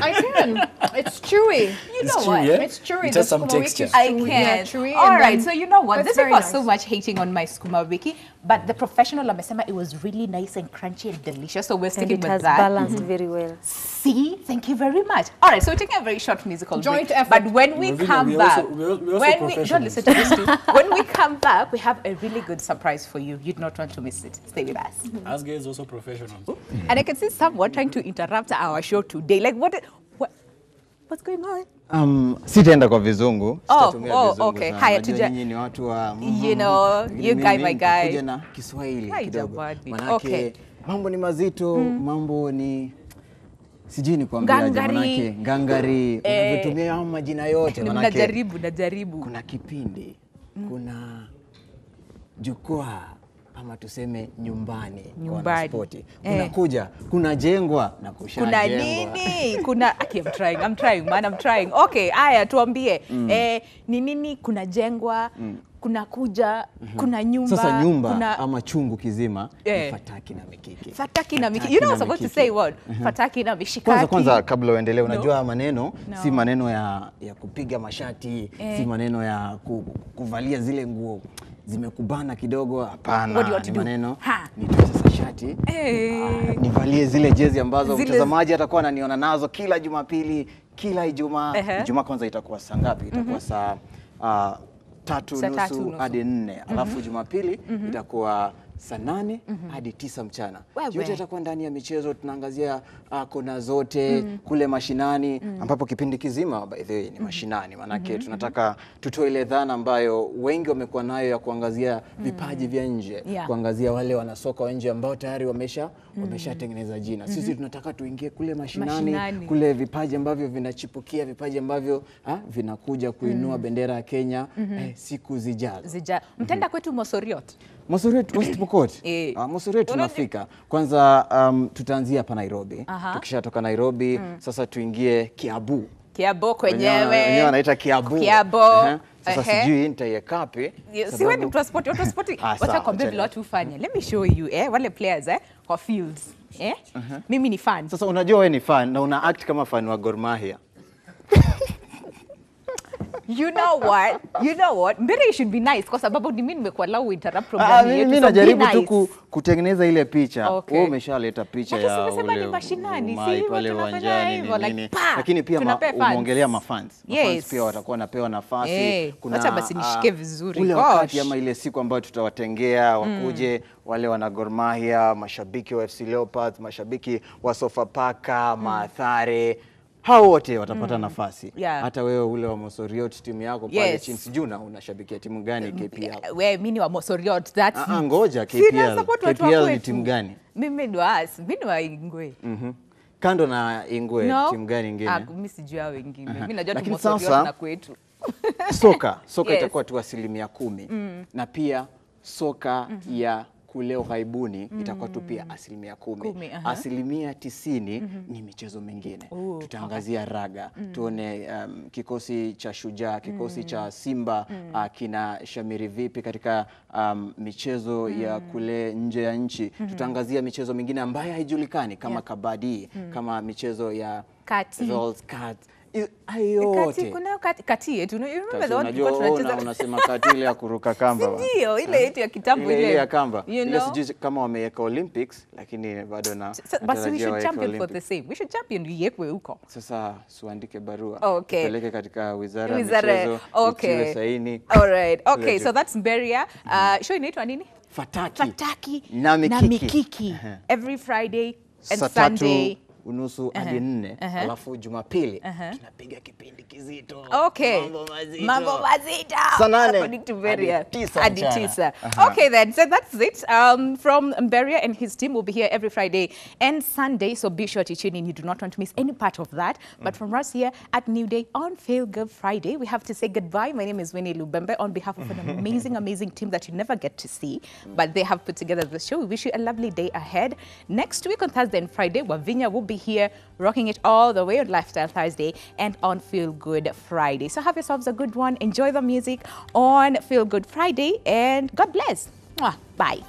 I can. It's chewy. You know It's what? chewy, yeah? It's chewy. It The has some sukuma wiki texture. is I chewy. can. Yeah, chewy. All and right, then- so you know what? It's These very people are nice. so much hating on my skuma wiki, but the professional amesema it was really nice and crunchy and delicious, so we're And sticking it with has that. balanced very well. See, thank you very much. All right, so we're taking a very short musical Joint break. effort. But when we Ravina, come we back, also- we also when we don't professionals. listen to this too. When we come back, we have a really good surprise for you. You'd not want to miss it. Stay with us. Us guys also professionals. And I can see someone trying to interrupt our show today. Like, what's going on? Sitaenda kwa vizungu. Sitatumia vizungu okay. sana. Haya, Najua tuja- nyinyi ni watu wa You know, lakini you guy, mimi my guy. nitakuja na Kiswahili Hai, kidogo. jamani. Manake Okay. mambo ni mazito, mambo ni sijui ni kuambia Ngangari. manake ngangari, unavyotumia haya majina yote manake Najaribu. kuna kipindi, kuna jukwaa ama tuseme nyumbani kwa wanaspoti. Kuna kuja, kuna jengwa na kushajengwa. Kuna nini? Kuna I'm trying, man, I'm trying. Okay, aya tuambie. Ni nini kuna jengwa, kuna kuja, kuna nyumba. Sasa nyumba kuna ama chungu kizima ni fataki na mikiki. fataki na mikiki. Fataki You know, I na was supposed to mikiki. say what? Fataki na mishikaki. Kwanza kabla uendelee, unajua maneno si maneno ya kupiga mashati, si maneno ya kuvalia zile nguo zimekubana kidogo, hapana. What do you want to Ni do? maneno Ha. nitoe sasa shati, nivalie zile jezi ambazo Zile- mtazamaji atakuwa ananiona nazo kila Jumapili, kila Ijumaa. Ijumaa kwanza itakuwa saa ngapi? Itakuwa saa 3:30 hadi 4. Alafu Jumapili itakuwa saa 8 hadi 9 mchana. Wewe. Yote itakuwa ndani ya michezo, tunaangazia kona zote kule mashinani, ambapo kipindi kizima by the way ni mashinani, manake tunataka tutoe ile dhana ambayo wengi wamekuwa nayo ya kuangazia vipaji vya nje, Yeah. kuangazia wale wanasoka wa nje ambao tayari wameshatengeneza jina. Sisi tunataka tuingie kule mashinani, kule vipaji ambavyo vinachipukia, vipaji ambavyo vinakuja kuinua bendera ya Kenya siku zijazo. Mtenda kwetu Mosoriot. Mosoriot West Pokot. Mosoriot tunafika. Kwanza tutaanzia hapa Nairobi. Tukishatoka Nairobi sasa tuingie Kiabu. Kiabo Wenyewe kwenyewe. wanaita Kiabu. Kiabo. Sasa sijui nitaiweka wapi. Si wewe ni mtu wa sport, watu wa sport. Wacha kwambie vile watu hufanya. Let me show you wale players kwa fields. Mimi ni fan. Sasa unajua wewe ni fan na una act kama fan wa Gor Mahia. You know what? Mbele it should be nice kwa sababu ni mimi nimekuwa lau interrupt program yetu. Mimi so najaribu be nice. tu kutengeneza ile picha. Okay. Wewe umeshaleta picha Lakini ya umesema ule ni mashinani, Umai si pale watu wanafanya uwanjani hivyo, ni like, nini. pa! Lakini pia Tunapea fans. umeongelea mafans. Yes. Mafans pia watakuwa napewa nafasi. Acha basi nishike vizuri. Ule Gosh. wakati ama ile siku ambayo tutawatengea wakuje wale wana Gor Mahia, mashabiki wa FC Leopards, mashabiki wa Sofapaka, Maathare. Hao wote watapata nafasi. Yeah. Hata wewe ule wa Mosoriot timu yako pale chini, sijui unashabikia timu gani KPL? Wewe mimi ni wa Mosoriot. That's Ngoja Sina support watu wa KPL ni kwetu. timu gani? Mimi ndo mimi ni wa Ingwe. Kando na Ingwe, timu gani nyingine? Mimi sijui hao wengine. Mimi najua tu Lakini Mosoriot sasa- na kwetu. Soka Yes. itakuwa tu 10%. Na pia soka ya kule ughaibuni itakuwa tu pia 10%. 90% ni michezo mingine. Tutaangazia raga, tuone kikosi cha Shujaa, kikosi cha Simba kina shamiri vipi katika michezo ya kule nje ya nchi. Tutaangazia michezo mingine ambayo haijulikani kama kabadi, kama michezo ya Kati. rolls, cards. Ayote. Kuna kati yetu. You remember the one Unajua tulikuwa tunacheza? unasema kati ile ya kuruka kamba. Ndio, ile yetu ya kitambo Ile ya kamba. You Ile know? sijui kama wameweka Olympics, lakini bado na But we natarajia should waweke champion for Olympics. the same. We should champion yekwe huko. Sasa suandike barua. Okay. Peleke katika wizara ya Wizara, michezo. okay. Itiwe saini. All right. Okay, Tulete. so that's Mberia. Show inaitwa nini? Fataki. Fataki Na mikiki. Every Friday and Saa tatu Sunday. unusu hadi 4, alafu Jumapili tunapiga kipindi kizito. Okay. Mambo mazito. Saa 8 according to Beria. hadi 9. Okay then, so that's it. From Beria and his team will be here every Friday and Sunday, so be sure to tune in. You do not want to miss any part of that. But from us here at New Day on Feel Good Friday, we have to say goodbye. My name is Winnie Lubembe on behalf of an amazing, amazing team that you never get to see, but they have put together the show. We wish you a lovely day ahead. Next week on Thursday and Friday, Wavinya will be here rocking it all the way on Lifestyle Thursday and on Feel Good Friday. So have yourselves a good one. Enjoy the music on Feel Good Friday and God bless. Mwah. Bye.